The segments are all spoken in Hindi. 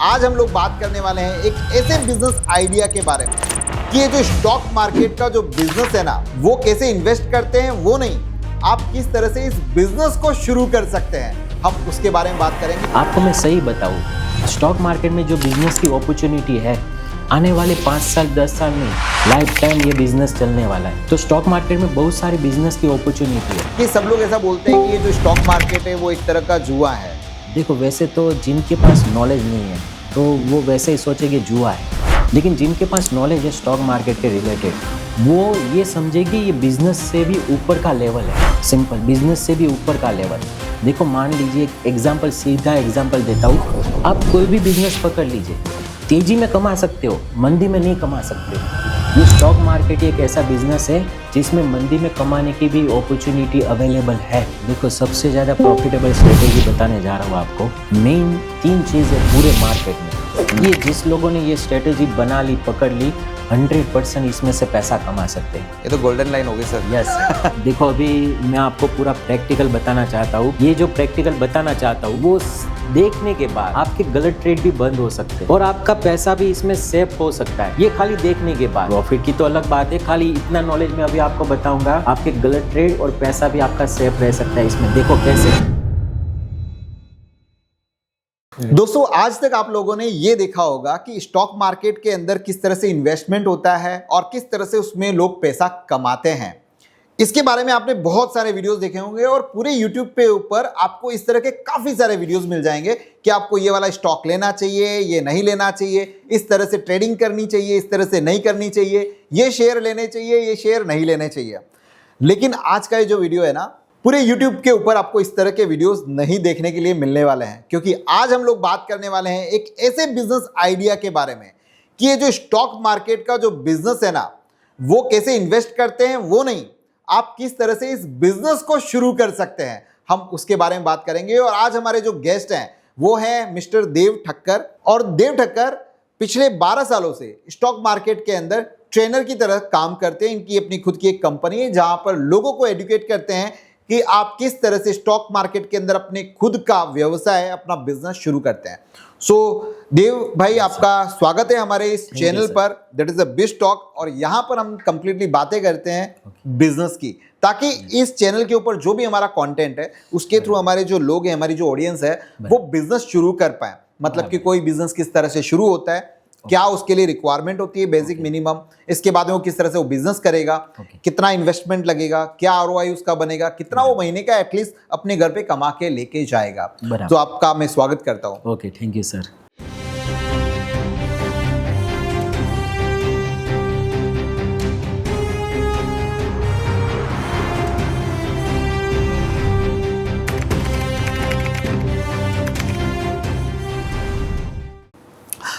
आज हम लोग बात करने वाले हैं एक ऐसे बिजनेस आइडिया के बारे में कि ये जो स्टॉक मार्केट का जो बिजनेस है ना, वो कैसे इन्वेस्ट करते हैं वो नहीं, आप किस तरह से इस बिजनेस को शुरू कर सकते हैं, हम उसके बारे में बात करेंगे। आपको मैं सही बताऊं, स्टॉक मार्केट में जो बिजनेस की अपॉर्चुनिटी है, आने वाले 5 साल 10 साल में लाइफ टाइम ये बिजनेस चलने वाला है। तो स्टॉक मार्केट में बहुत सारी बिजनेस की अपॉर्चुनिटी है। कि सब लोग ऐसा बोलते हैं कि ये जो स्टॉक मार्केट है वो एक तरह का जुआ है। देखो, वैसे तो जिनके पास नॉलेज नहीं है तो वो वैसे ही सोचेंगे जुआ है, लेकिन जिनके पास नॉलेज है स्टॉक मार्केट के रिलेटेड, वो ये समझेगी ये बिजनेस से भी ऊपर का लेवल है। सिंपल, बिजनेस से भी ऊपर का लेवल। देखो, मान लीजिए एक एग्जाम्पल, सीधा एग्जाम्पल देता हूँ। आप कोई भी बिजनेस पकड़ लीजिए, तेजी में कमा सकते हो, मंदी में नहीं कमा सकते। ये स्टॉक मार्केट एक ऐसा बिजनेस है जिसमें मंदी में कमाने की भी अपॉर्चुनिटी अवेलेबल है। देखो, सबसे ज़्यादा प्रॉफिटेबल स्ट्रेटेजी बताने जा रहा हूँ आपको। मेन 3 चीज़ है पूरे मार्केट में। ये जिस लोगों ने ये स्ट्रेटेजी बना ली, पकड़ ली, 100% इसमें से पैसा कमा सकते हैं। ये तो गोल्डन लाइन होगी सर। यस। देखो, अभी मैं आपको पूरा प्रैक्टिकल बताना चाहता हूँ। ये जो प्रैक्टिकल बताना चाहता हूँ वो देखने के बाद आपके गलत ट्रेड भी बंद हो सकते हैं और आपका पैसा भी इसमें सेव हो सकता है। ये खाली देखने के बाद, प्रॉफिट की तो अलग बात है, खाली इतना नॉलेज मैं अभी आपको बताऊंगा, आपके गलत ट्रेड और पैसा भी आपका सेव रह सकता है इसमें। देखो कैसे। दोस्तों, आज तक आप लोगों ने ये देखा होगा कि स्टॉक मार्केट के अंदर किस तरह से इन्वेस्टमेंट होता है और किस तरह से उसमें लोग पैसा कमाते हैं। इसके बारे में आपने बहुत सारे वीडियोस देखे होंगे और पूरे YouTube पे ऊपर आपको इस तरह के काफ़ी सारे वीडियोस मिल जाएंगे कि आपको ये वाला स्टॉक लेना चाहिए, ये नहीं लेना चाहिए, इस तरह से ट्रेडिंग करनी चाहिए, इस तरह से नहीं करनी चाहिए, ये शेयर लेने चाहिए, ये शेयर नहीं लेने चाहिए। लेकिन आज का ये जो वीडियो है ना, पूरे YouTube के ऊपर आपको इस तरह के वीडियोस नहीं देखने के लिए मिलने वाले हैं, क्योंकि आज हम लोग बात करने वाले हैं एक ऐसे बिजनेस आइडिया के बारे में कि ये जो स्टॉक मार्केट का जो बिजनेस है ना, वो कैसे इन्वेस्ट करते हैं वो नहीं, आप किस तरह से इस बिजनेस को शुरू कर सकते हैं, हम उसके बारे में बात करेंगे। और आज हमारे जो गेस्ट हैं वो हैं मिस्टर देव ठक्कर। और देव ठक्कर पिछले 12 सालों से स्टॉक मार्केट के अंदर ट्रेनर की तरह काम करते हैं। इनकी अपनी खुद की एक कंपनी है जहां पर लोगों को एजुकेट करते हैं कि आप किस तरह से स्टॉक मार्केट के अंदर अपने खुद का व्यवसाय, अपना बिजनेस शुरू करते हैं। सो देव भाई, आपका स्वागत है हमारे इस चैनल पर, दैट इज अ बिज टॉक। और यहाँ पर हम कंप्लीटली बातें करते हैं बिजनेस की, ताकि इस चैनल के ऊपर जो भी हमारा कंटेंट है उसके थ्रू हमारे जो लोग हैं, हमारी जो ऑडियंस है, वो बिजनेस शुरू कर पाए। मतलब कि कोई बिजनेस किस तरह से शुरू होता है, क्या उसके लिए रिक्वायरमेंट होती है बेसिक मिनिमम, इसके बाद में वो किस तरह से वो बिजनेस करेगा, कितना इन्वेस्टमेंट लगेगा, क्या आरओआई उसका बनेगा, कितना वो महीने का एटलीस्ट अपने घर पे कमा के लेके जाएगा। तो आपका मैं स्वागत करता हूँ। Okay, thank you sir.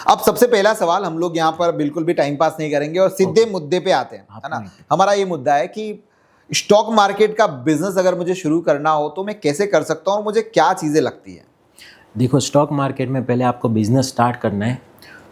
अब सबसे पहला सवाल, हम लोग यहाँ पर बिल्कुल भी टाइम पास नहीं करेंगे और सीधे मुद्दे पे आते हैं, है ना। हमारा ये मुद्दा है कि स्टॉक मार्केट का बिजनेस अगर मुझे शुरू करना हो तो मैं कैसे कर सकता हूँ और मुझे क्या चीज़ें लगती हैं। देखो, स्टॉक मार्केट में पहले आपको बिजनेस स्टार्ट करना है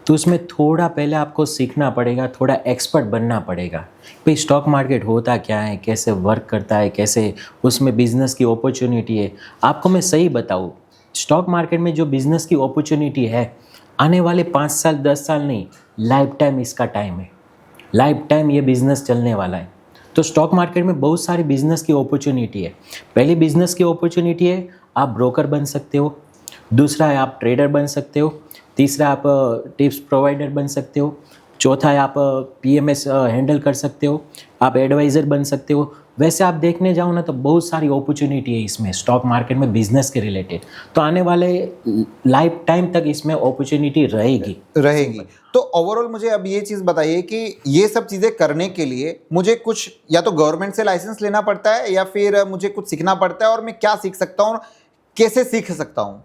तो उसमें थोड़ा पहले आपको सीखना पड़ेगा, थोड़ा एक्सपर्ट बनना पड़ेगा। भाई, स्टॉक मार्केट होता क्या है, कैसे वर्क करता है, कैसे उसमें बिजनेस की अपॉर्चुनिटी है। आपको मैं सही बताऊँ, स्टॉक मार्केट में जो बिजनेस की अपॉर्चुनिटी है, आने वाले 5 साल 10 साल नहीं, लाइफ टाइम इसका टाइम है। लाइफ टाइम ये बिजनेस चलने वाला है। तो स्टॉक मार्केट में बहुत सारी बिजनेस की अपॉर्चुनिटी है। पहली बिजनेस की अपॉर्चुनिटी है, आप ब्रोकर बन सकते हो। दूसरा है आप ट्रेडर बन सकते हो। तीसरा आप टिप्स प्रोवाइडर बन सकते हो। चौथा है आप पीएमएस हैंडल कर सकते हो। आप एडवाइज़र बन सकते हो। वैसे आप देखने जाओ ना तो बहुत सारी अपॉर्चुनिटी है इसमें स्टॉक मार्केट में बिजनेस के रिलेटेड। तो आने वाले लाइफ टाइम तक इसमें अपॉर्चुनिटी रहेगी। तो ओवरऑल मुझे अब ये चीज़ बताइए कि ये सब चीज़ें करने के लिए मुझे कुछ या तो गवर्नमेंट से लाइसेंस लेना पड़ता है या फिर मुझे कुछ सीखना पड़ता है, और मैं क्या सीख सकता हूँ, कैसे सीख सकता हूँ।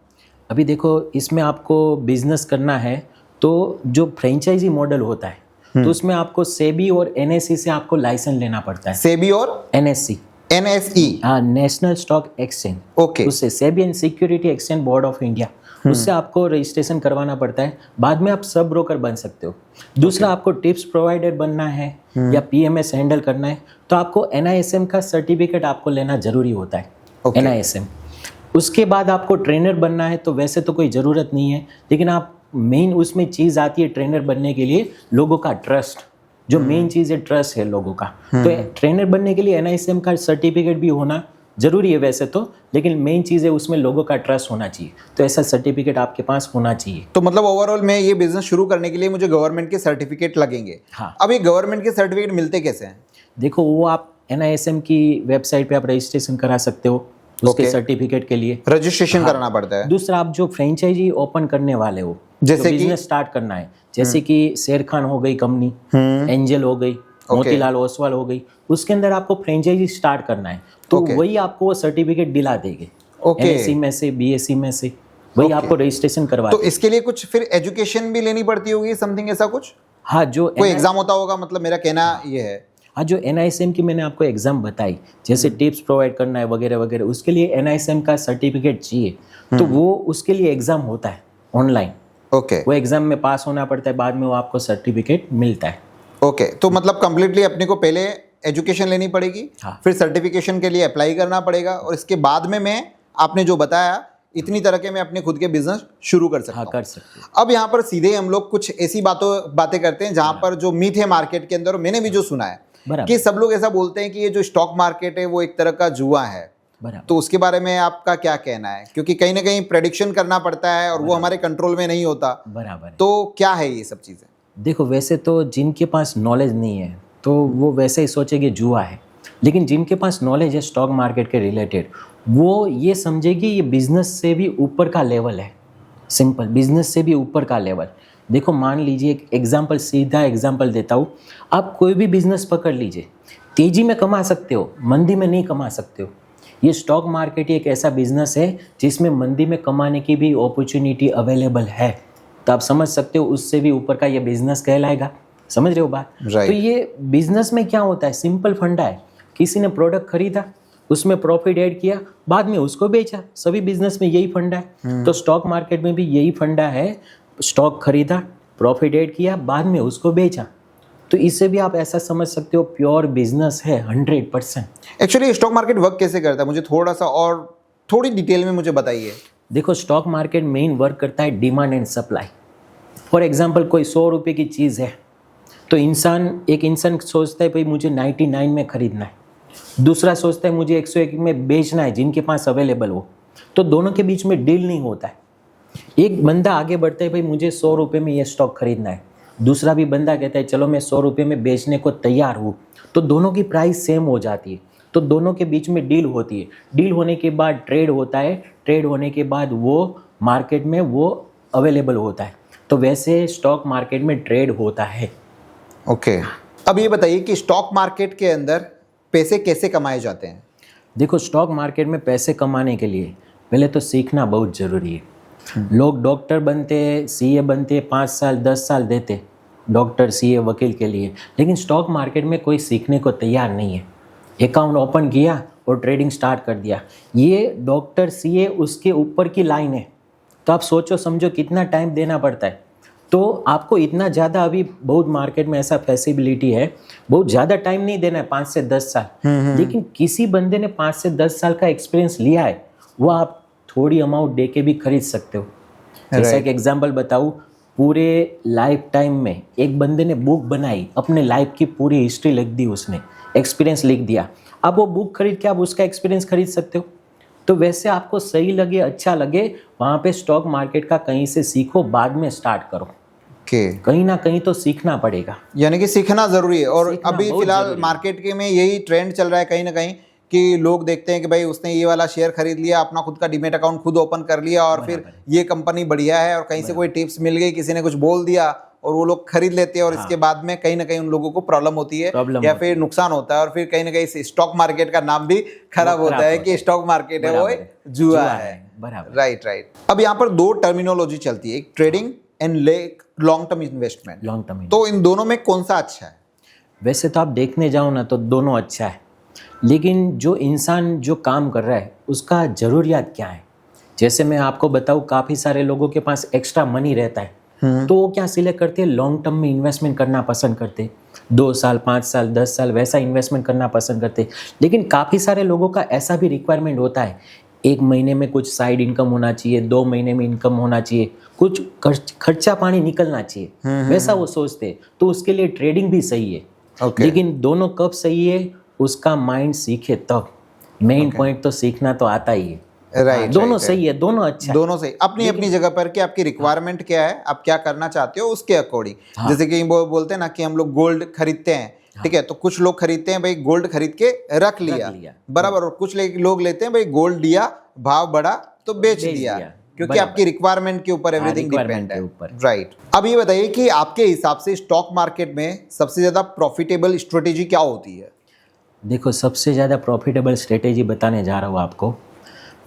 अभी देखो, इसमें आपको बिजनेस करना है तो जो फ्रेंचाइजी मॉडल होता है तो उसमें आपको सेबी और एनएसई से आपको लाइसेंस लेना पड़ता है। सेबी और एनएसई, हाँ, नेशनल स्टॉक एक्सचेंज। ओके। उससे SEBI and security exchange board of India, उससे आपको रजिस्ट्रेशन करवाना पड़ता है। बाद में आप सब ब्रोकर बन सकते हो। दूसरा, आपको टिप्स प्रोवाइडर बनना है या पीएमएस हैंडल करना है तो आपको एनआईएसएम का सर्टिफिकेट आपको लेना जरूरी होता है। एनआईएसएम उसके बाद आपको ट्रेनर बनना है तो वैसे तो कोई ज़रूरत नहीं है, लेकिन आप मेन उसमें चीज़ आती है ट्रेनर बनने के लिए, लोगों का ट्रस्ट। जो मेन चीज़ है ट्रस्ट है लोगों का। तो ट्रेनर बनने के लिए NISM का सर्टिफिकेट भी होना जरूरी है वैसे तो, लेकिन मेन चीज़ है उसमें लोगों का ट्रस्ट होना चाहिए। तो ऐसा सर्टिफिकेट आपके पास होना चाहिए। तो मतलब ओवरऑल मैं ये बिजनेस शुरू करने के लिए मुझे गवर्नमेंट के सर्टिफिकेट लगेंगे। हाँ। अब ये गवर्नमेंट के सर्टिफिकेट मिलते कैसे हैं? देखो, वो आप NISM की वेबसाइट पे आप रजिस्ट्रेशन करा सकते हो उसके Okay. सर्टिफिकेट के लिए। रजिस्ट्रेशन करना पड़ता है। दूसरा, आप जो फ्रेंचाइजी ओपन करने वाले हो, जैसे कि? बिजनेस स्टार्ट करना है, जैसे कि शेर खान हो गई कंपनी, एंजल हो गई, मोतीलाल ओसवाल हो गई, उसके अंदर आपको फ्रेंचाइजी स्टार्ट करना है तो वही आपको वो सर्टिफिकेट दिला देंगे। NSE में से, BSE में से वही आपको रजिस्ट्रेशन करवा। तो इसके लिए कुछ फिर एजुकेशन भी लेनी पड़ती होगी, समथिंग ऐसा कुछ? हाँ, जो कोई एग्जाम होता होगा, मतलब मेरा कहना ये है। हाँ, जो NISM की मैंने आपको एग्जाम बताई, जैसे टिप्स प्रोवाइड करना है वगैरह वगैरह, उसके लिए NISM का सर्टिफिकेट चाहिए। तो वो उसके लिए एग्जाम होता है ऑनलाइन। ओके वो एग्जाम में पास होना पड़ता है, बाद में वो आपको सर्टिफिकेट मिलता है। ओके। तो मतलब कंप्लीटली अपने को पहले एजुकेशन लेनी पड़ेगी, हाँ। फिर सर्टिफिकेशन के लिए अप्लाई करना पड़ेगा, और इसके बाद में मैं, आपने जो बताया इतनी तरह के, मैं अपने खुद के बिजनेस शुरू कर सकता हाँ, हूँ। कर सकते हैं। अब यहाँ पर सीधे हम लोग कुछ ऐसी बातें करते हैं जहाँ पर जो मीथ है मार्केट के अंदर, मैंने भी जो सुना है बराबर। कि सब लोग ऐसा बोलते हैं कि ये जो स्टॉक मार्केट है वो एक तरह का जुआ है। बराबर। तो उसके बारे में आपका क्या कहना है? क्योंकि कहीं ना कहीं प्रेडिक्शन करना पड़ता है और वो हमारे कंट्रोल में नहीं होता। बराबर है। तो क्या है ये सब चीज़ें? देखो, वैसे तो जिनके पास नॉलेज नहीं है तो वो वैसे ही सोचेंगे जुआ है, लेकिन जिनके पास नॉलेज है स्टॉक मार्केट के रिलेटेड, वो ये समझेगी ये बिजनेस से भी ऊपर का लेवल है। सिंपल, बिजनेस से भी ऊपर का लेवल। देखो, मान लीजिए एक एग्जाम्पल, सीधा एग्जाम्पल देता हूँ। आप कोई भी बिजनेस पकड़ लीजिए, तेजी में कमा सकते हो, मंदी में नहीं कमा सकते हो। ये स्टॉक मार्केट एक ऐसा बिजनेस है जिसमें मंदी में कमाने की भी अपॉर्चुनिटी अवेलेबल है। तो आप समझ सकते हो उससे भी ऊपर का ये बिजनेस कहलाएगा। समझ रहे हो बात? Right. तो ये बिजनेस में क्या होता है, सिंपल फंडा है। किसी ने प्रोडक्ट खरीदा, उसमें प्रॉफिट ऐड किया, बाद में उसको बेचा। सभी बिजनेस में यही फंडा है। तो स्टॉक मार्केट में भी यही फंडा है। स्टॉक खरीदा, प्रॉफिट ऐड किया, बाद में उसको बेचा। तो इससे भी आप ऐसा समझ सकते हो प्योर बिजनेस है 100%। एक्चुअली स्टॉक मार्केट वर्क कैसे करता है, मुझे थोड़ा सा और थोड़ी डिटेल में मुझे बताइए। देखो, स्टॉक मार्केट मेन वर्क करता है demand and supply. For example, कोई 100 रुपये की चीज़ है तो एक इंसान सोचता है भाई मुझे 99 में खरीदना है, दूसरा सोचता है मुझे 101 में बेचना है जिनके पास अवेलेबल हो। तो दोनों के बीच में डील नहीं होता है। एक बंदा आगे बढ़ता है भाई मुझे 100 रुपये में ये स्टॉक खरीदना है, दूसरा भी बंदा कहता है चलो मैं 100 रुपये में बेचने को तैयार हूँ। तो दोनों की प्राइस सेम हो जाती है, तो दोनों के बीच में डील होती है। डील होने के बाद ट्रेड होता है, ट्रेड होने के बाद वो मार्केट में वो अवेलेबल होता है। तो वैसे स्टॉक मार्केट में ट्रेड होता है। ओके। अब ये बताइए कि स्टॉक मार्केट के अंदर पैसे कैसे कमाए जाते हैं? देखो, स्टॉक मार्केट में पैसे कमाने के लिए पहले तो सीखना बहुत ज़रूरी है। लोग डॉक्टर बनते, CA बनते, 5 साल 10 साल देते डॉक्टर, CA, वकील के लिए, लेकिन स्टॉक मार्केट में कोई सीखने को तैयार नहीं है। अकाउंट ओपन किया और ट्रेडिंग स्टार्ट कर दिया। ये डॉक्टर, CA उसके ऊपर की लाइन है। तो आप सोचो समझो कितना टाइम देना पड़ता है। तो आपको इतना ज़्यादा, अभी बहुत मार्केट में ऐसा फैसिलिटी है, बहुत ज़्यादा टाइम नहीं देना है, 5 से 10 साल। लेकिन किसी बंदे ने 5 से 10 साल का एक्सपीरियंस लिया है, वो आप थोड़ी अमाउंट दे के भी खरीद सकते हो। जैसा एक एग्जांपल बताऊँ, पूरे लाइफ टाइम में एक बंदे ने बुक बनाई, अपने लाइफ की पूरी हिस्ट्री लिख दी, उसने एक्सपीरियंस लिख दिया। अब वो बुक खरीद के आप उसका एक्सपीरियंस खरीद सकते हो। तो वैसे आपको सही लगे, अच्छा लगे, वहाँ पे स्टॉक मार्केट का कहीं से सीखो, बाद में स्टार्ट करो। कहीं ना कहीं तो सीखना पड़ेगा, यानी कि सीखना जरूरी है। और सीखना अभी बहुत फिलहाल जरूरी है। मार्केट के में यही ट्रेंड चल रहा है कहीं ना कहीं, कि लोग देखते हैं कि भाई उसने ये वाला शेयर खरीद लिया, अपना खुद का डीमेट अकाउंट खुद ओपन कर लिया, और फिर ये कंपनी बढ़िया है, और कहीं से कोई टिप्स मिल गई, किसी ने कुछ बोल दिया, और वो लोग खरीद लेते हैं, और इसके बाद में कहीं ना कहीं उन लोगों को प्रॉब्लम होती है या फिर नुकसान होता है, और फिर कहीं ना कहीं स्टॉक मार्केट का नाम भी खराब होता है कि स्टॉक मार्केट है वो एक जुआ है। Right right. अब यहाँ पर दो टर्मिनोलॉजी चलती है, एक trading and long term investment. Long term. तो इन दोनों में कौन सा अच्छा है? वैसे तो आप देखने जाओ ना तो दोनों अच्छा है, लेकिन जो इंसान जो काम कर रहा है उसका ज़रूरियात क्या है। जैसे मैं आपको बताऊँ, काफ़ी सारे लोगों के पास एक्स्ट्रा मनी रहता है, तो वो क्या सिलेक्ट करते हैं, लॉन्ग टर्म में इन्वेस्टमेंट करना पसंद करते, 2 साल 5 साल 10 साल वैसा इन्वेस्टमेंट करना पसंद करते। लेकिन काफ़ी सारे लोगों का ऐसा भी रिक्वायरमेंट होता है, एक महीने में कुछ साइड इनकम होना चाहिए, 2 महीने में इनकम होना चाहिए, कुछ खर्चा पानी निकलना चाहिए, वैसा वो सोचते। तो उसके लिए ट्रेडिंग भी सही है। Okay. लेकिन दोनों कब सही है, उसका माइंड सीखे तब। मेन पॉइंट तो सीखना तो आता ही है। राइट, दोनों सही है, दोनों अच्छा है। दोनों सही, अपनी अपनी जगह पर कि आपकी रिक्वायरमेंट क्या है, आप क्या करना चाहते हो उसके अकॉर्डिंग। जैसे कि वो बोलते हैं ना कि हम लोग गोल्ड खरीदते हैं, ठीक है, तो कुछ लोग खरीदते हैं भाई गोल्ड खरीद के रख लिया बराबर, और कुछ लोग लेते हैं भाई गोल्ड लिया, भाव बढ़ा तो बेच दिया, क्योंकि आपकी रिक्वायरमेंट के ऊपर एवरीथिंग डिपेंड है। राइट। अब ये बताइए कि आपके हिसाब से स्टॉक मार्केट में सबसे ज्यादा प्रॉफिटेबल स्ट्रेटेजी क्या होती है? देखो, सबसे ज़्यादा प्रॉफिटेबल स्ट्रेटेजी बताने जा रहा हूँ आपको।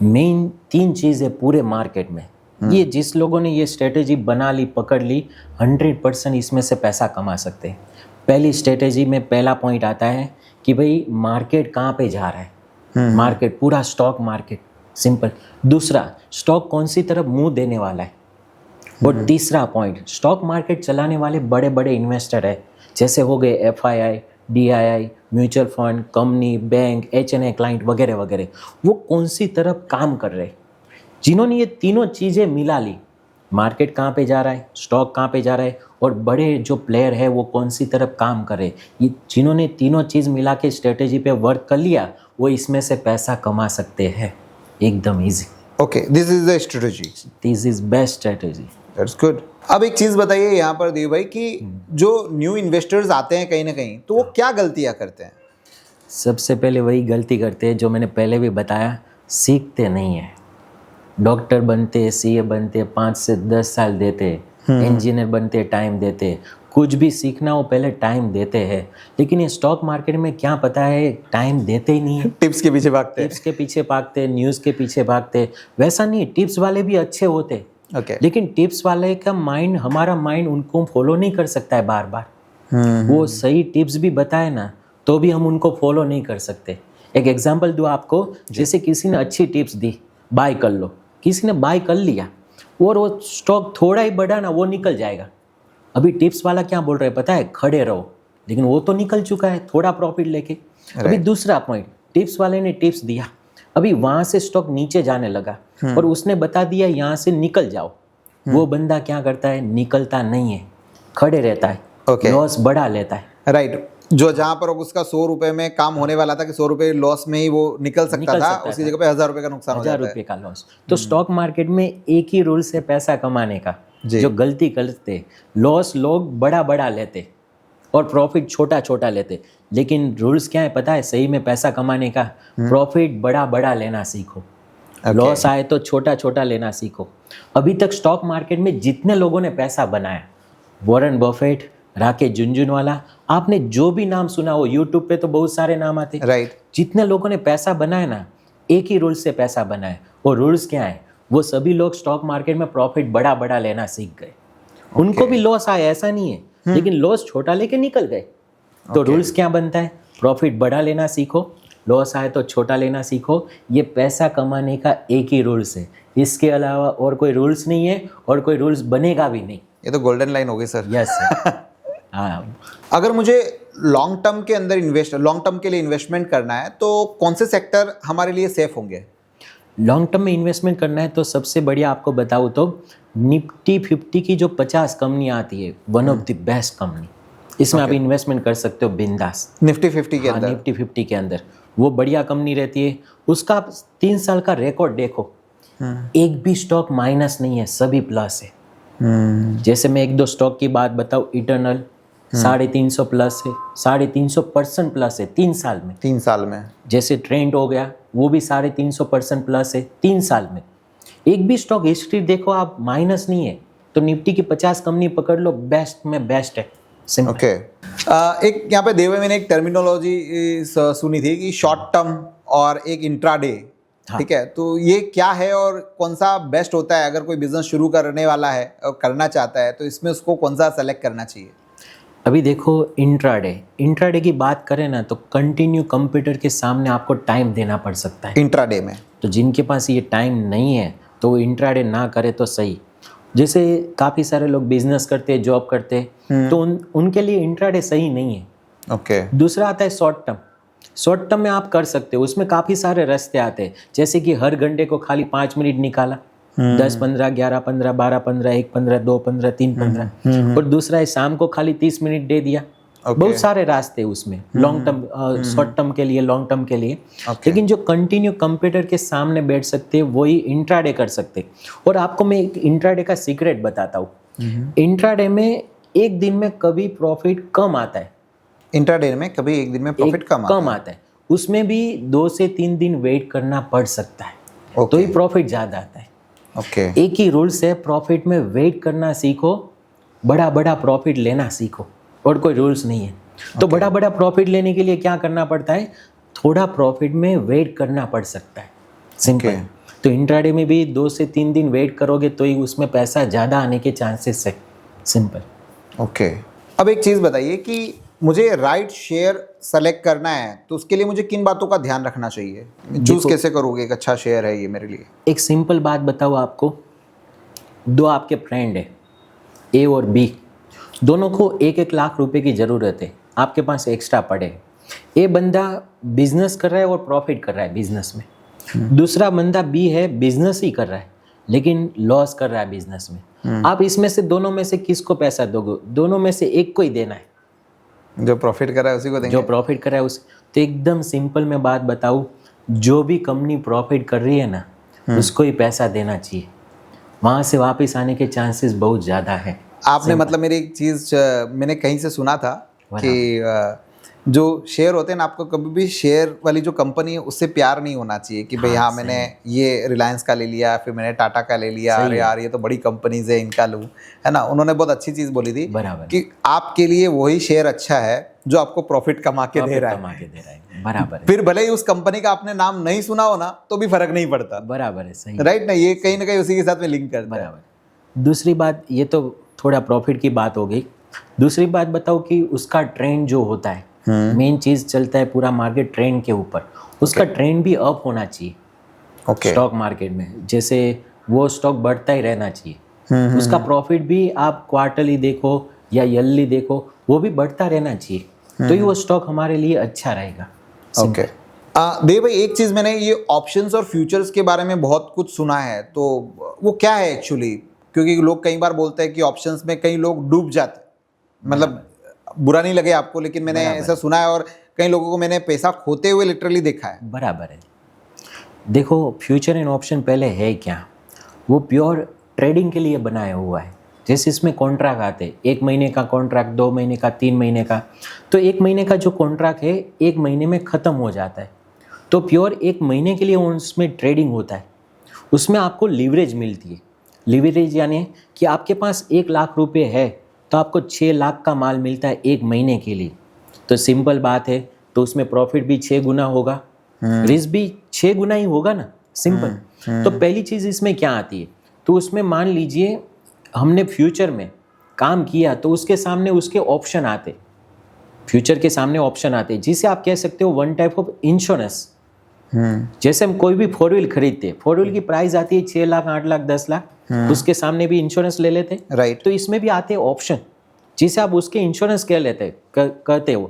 मेन 3 चीज़ें पूरे मार्केट में, ये जिस लोगों ने ये स्ट्रेटेजी बना ली, पकड़ ली, 100% इसमें से पैसा कमा सकते हैं। पहली स्ट्रेटेजी में पहला पॉइंट आता है कि भाई मार्केट कहाँ पे जा रहा है, मार्केट पूरा स्टॉक मार्केट, सिंपल। दूसरा, स्टॉक कौन सी तरफ मुंह देने वाला है। और तीसरा पॉइंट, स्टॉक मार्केट चलाने वाले बड़े बड़े इन्वेस्टर है, जैसे हो गए FII, DII, mutual fund, company, bank, HNI client वगैरह वगैरह, वो कौन सी तरफ काम कर रहे हैं। जिन्होंने ये तीनों चीज़ें मिला ली, मार्केट कहाँ पे जा रहा है, स्टॉक कहाँ पे जा रहा है, और बड़े जो प्लेयर है वो कौन सी तरफ काम कर रहे हैं, ये जिन्होंने तीनों चीज़ मिला के स्ट्रेटेजी पे वर्क कर लिया, वो इसमें से पैसा कमा सकते हैं एकदम easy. Okay, this is the strategy, this is best strategy. That's good. अब एक चीज़ बताइए यहाँ पर देव भाई कि जो न्यू इन्वेस्टर्स आते हैं कहीं ना कहीं, तो वो क्या गलतियाँ करते हैं? सबसे पहले वही गलती करते हैं जो मैंने पहले भी बताया, सीखते नहीं है। डॉक्टर बनते, CA बनते, 5 से 10 साल देते, इंजीनियर बनते, टाइम देते, कुछ भी सीखना हो पहले टाइम देते हैं। लेकिन ये स्टॉक मार्केट में क्या पता है, टाइम देते ही नहीं है। टिप्स के पीछे भागते हैं, टिप्स के पीछे भागते, न्यूज़ के पीछे भागते। वैसा नहीं, टिप्स वाले भी अच्छे होते, लेकिन टिप्स वाले का माइंड, हमारा माइंड उनको फॉलो नहीं कर सकता है बार बार। वो सही टिप्स भी बताए ना तो भी हम उनको फॉलो नहीं कर सकते। एक एग्जांपल दूँ आपको, जैसे किसी ने अच्छी टिप्स दी, बाय कर लो, किसी ने बाय कर लिया और वो स्टॉक थोड़ा ही बढ़ा ना, वो निकल जाएगा। अभी टिप्स वाला क्या बोल रहा है पता है, खड़े रहो, लेकिन वो तो निकल चुका है थोड़ा प्रॉफिट लेके। अभी दूसरा पॉइंट, टिप्स वाले ने टिप्स दिया, अभी वहां से स्टॉक नीचे जाने लगा और उसने बता दिया यहाँ से निकल जाओ। वो बंदा क्या करता है, निकलता नहीं है, खड़े रहता है, लॉस बढ़ा लेता है। राइट। जो जहाँ पर उसका 100 रुपए में काम होने वाला था कि 100 रुपए लॉस में ही वो निकल सकता था, उसकी जगह पे 1000 रुपए का नुकसान हो जाता है। 1000 रुपए का लॉस। तो स्टॉक मार्केट में एक ही रूल से पैसा कमाने का, जो गलती करते, लॉस लोग बड़ा बड़ा लेते और प्रॉफिट छोटा छोटा लेते। लेकिन रूल्स क्या है पता है, सही में पैसा कमाने का, प्रॉफिट बड़ा बड़ा लेना सीखो, लॉस आए तो छोटा छोटा लेना सीखो। अभी तक स्टॉक मार्केट में जितने लोगों ने पैसा बनाया, वॉरेन बफेट, राकेश झुनझुनवाला, आपने जो भी नाम सुना हो, यूट्यूब पे तो बहुत सारे नाम आते। राइट। जितने लोगों ने पैसा बनाया ना, एक ही रूल से पैसा बनाया। वो रूल्स क्या है, वो सभी लोग स्टॉक मार्केट में प्रॉफिट बड़ा बड़ा लेना सीख गए। उनको भी लॉस आया, ऐसा नहीं है, लेकिन लॉस छोटा लेके निकल गए। तो रूल्स क्या बनता है, प्रॉफिट बड़ा लेना सीखो, लॉस आए तो छोटा लेना सीखो। ये पैसा कमाने का एक ही रूल्स है, इसके अलावा और कोई रूल्स नहीं है और कोई रूल्स बनेगा भी नहीं। ये तो गोल्डन लाइन हो गई सर। Yes sir. हाँ, अगर मुझे लॉन्ग टर्म के अंदर लॉन्ग टर्म के लिए इन्वेस्टमेंट करना है तो कौन से सेक्टर हमारे लिए सेफ होंगे? लॉन्ग टर्म में इन्वेस्टमेंट करना है तो सबसे बढ़िया आपको बताऊँ तो निफ्टी 50 की जो 50 कंपनियाँ आती है, one of the best company, इसमें आप इन्वेस्टमेंट कर सकते हो बिंदास। निफ्टी 50 के अंदर? निफ्टी 50 के अंदर वो बढ़िया कंपनी रहती है। उसका आप 3 साल का रिकॉर्ड देखो, एक भी स्टॉक माइनस नहीं है, सभी प्लस है। जैसे मैं 1-2 स्टॉक की बात बताऊँ, इटर्नल 350 प्लस है, 350% प्लस है 3 साल में। 3 साल में। जैसे ट्रेंड हो गया, वो भी 350% प्लस है 3 साल में। एक भी स्टॉक हिस्ट्री देखो आप, माइनस नहीं है। तो निफ्टी की 50 कंपनी पकड़ लो, बेस्ट में बेस्ट है। ओके। एक यहाँ पे देवे मैंने एक टर्मिनोलॉजी सुनी थी कि शॉर्ट टर्म और एक इंट्राडे, ठीक है, तो ये क्या है और कौन सा बेस्ट होता है? अगर कोई बिजनेस शुरू करने वाला है और करना चाहता है तो इसमें उसको कौन सा सेलेक्ट करना चाहिए? अभी देखो, इंट्राडे की बात करें ना तो कंटिन्यू कंप्यूटर के सामने आपको टाइम देना पड़ सकता है इंट्राडे में। तो जिनके पास ये टाइम नहीं है तो वो इंट्राडे ना करे तो सही। जैसे काफ़ी सारे लोग बिजनेस करते हैं, जॉब करते हैं, तो उनके लिए इंट्राडे सही नहीं है। ओके। दूसरा आता है शॉर्ट टर्म। शॉर्ट टर्म में आप कर सकते हो, उसमें काफ़ी सारे रास्ते आते हैं, जैसे कि हर घंटे को खाली 5 मिनट निकाला, 10, 15, 11, 15, 12, 15, 1, 15, 2, 15, 3, 15, और दूसरा है शाम को खाली 30 मिनट दे दिया। बहुत सारे रास्ते हैं उसमें, लॉन्ग टर्म, शॉर्ट टर्म के लिए, लॉन्ग टर्म के लिए। लेकिन जो कंटिन्यू कंप्यूटर के सामने बैठ सकते हैं वही इंट्राडे कर सकते हैं। और आपको मैं एक इंट्राडे का सीक्रेट बताता हूँ। इंट्राडे में एक दिन में कभी प्रॉफिट कम आता है, इंट्राडे में कभी एक दिन में प्रॉफिट कम आता है, उसमें भी 2 से 3 दिन वेट करना पड़ सकता है, तो ही प्रॉफिट ज़्यादा आता है। एक ही रूल्स है, प्रॉफिट में वेट करना सीखो, बड़ा बड़ा प्रॉफिट लेना सीखो, और कोई रूल्स नहीं है। तो बड़ा बड़ा प्रॉफिट लेने के लिए क्या करना पड़ता है, थोड़ा प्रॉफिट में वेट करना पड़ सकता है, सिंपल। तो इंट्राडे में भी 2 से 3 दिन वेट करोगे तो ही उसमें पैसा ज़्यादा आने के चांसेस है, सिंपल। अब एक चीज़ बताइए कि मुझे राइट शेयर सेलेक्ट करना है तो उसके लिए मुझे किन बातों का ध्यान रखना चाहिए? चूज कैसे करोगे एक अच्छा शेयर है ये मेरे लिए? एक सिंपल बात बताओ आपको, 2 आपके फ्रेंड है, ए और बी, दोनों को 1-1 लाख रुपए की ज़रूरत है, आपके पास एक्स्ट्रा पड़े। ए बंदा बिजनेस कर रहा है और प्रॉफिट कर रहा है बिजनेस में, दूसरा बंदा बी है, बिजनेस ही कर रहा है लेकिन लॉस कर रहा है बिजनेस में। आप इसमें से दोनों में से किसको पैसा दोगे? दोनों में से एक को ही देना है, जो प्रॉफिट कर रहा है उसी को देंगे। जो प्रॉफिट कर रहा है उस। तो एकदम सिंपल मैं बात बताऊँ, जो भी कंपनी प्रॉफिट कर रही है ना, उसको ही पैसा देना चाहिए, वहाँ से वापस आने के चांसेस बहुत ज़्यादा है। आपने मतलब मेरी एक चीज़ मैंने कहीं से सुना था कि जो शेयर होते हैं ना, आपको कभी भी शेयर वाली जो कंपनी है उससे प्यार नहीं होना चाहिए कि भाई हाँ मैंने ये रिलायंस का ले लिया, फिर मैंने टाटा का ले लिया, अरे यार ये तो बड़ी कंपनीज है इनका लूँ, है ना। उन्होंने बहुत अच्छी चीज़ बोली थी कि आपके लिए वही शेयर अच्छा है जो आपको प्रॉफिट कमा के दे रहा है। बराबर है। फिर भले ही उस कंपनी का आपने नाम नहीं सुना हो ना तो भी फर्क नहीं पड़ता। बराबर है, सही, राइट ना, ये कहीं ना कहीं उसी के साथ में लिंक करता है। बराबर। दूसरी बात, ये तो थोड़ा प्रॉफिट की बात हो गई। दूसरी बात बताओ कि उसका ट्रेंड जो होता है, मेन चीज चलता है पूरा मार्केट ट्रेंड के ऊपर, उसका ट्रेंड भी अप होना चाहिए। स्टॉक मार्केट में जैसे वो स्टॉक बढ़ता ही रहना चाहिए, उसका प्रॉफिट भी आप क्वार्टरली देखो या ईयरली देखो, वो भी बढ़ता रहना चाहिए, तो ही वो स्टॉक हमारे लिए अच्छा रहेगा। देव भाई, एक चीज मैंने ये ऑप्शंस और फ्यूचर्स के बारे में बहुत कुछ सुना है, तो वो क्या है एक्चुअली? क्योंकि लोग कई बार बोलते हैं कि ऑप्शंस में कई लोग डूब जाते, मतलब बुरा नहीं लगे आपको, लेकिन मैंने ऐसा सुना है और कई लोगों को मैंने पैसा खोते हुए लिटरली देखा है। बराबर है। देखो, फ्यूचर एंड ऑप्शन पहले है क्या, वो प्योर ट्रेडिंग के लिए बनाया हुआ है। जैसे इसमें कॉन्ट्रैक्ट आते, 1 महीने का कॉन्ट्रैक्ट, 2 महीने का, 3 महीने का। तो 1 महीने का जो कॉन्ट्रैक्ट है 1 महीने में ख़त्म हो जाता है, तो प्योर 1 महीने के लिए उसमें ट्रेडिंग होता है। उसमें आपको लीवरेज मिलती है। लीवरेज यानी कि आपके पास 1 लाख रुपए है तो आपको 6 लाख का माल मिलता है 1 महीने के लिए। तो सिंपल बात है, तो उसमें प्रॉफिट भी 6 गुना होगा, रिस्क भी 6 गुना ही होगा ना, सिंपल। तो पहली चीज़ इसमें क्या आती है, तो उसमें मान लीजिए हमने फ्यूचर में काम किया तो उसके सामने उसके ऑप्शन आते, फ्यूचर के सामने ऑप्शन आते, जिसे आप कह सकते हो 1 टाइप ऑफ इंश्योरेंस। जैसे हम कोई भी 4 व्हील खरीदते, 4 व्हील की प्राइस आती है 6 लाख, 8 लाख, 10 लाख, उसके सामने भी इंश्योरेंस ले लेते, राइट। तो इसमें भी आते ऑप्शन, जिसे आप उसके इंश्योरेंस कह लेते करते हो।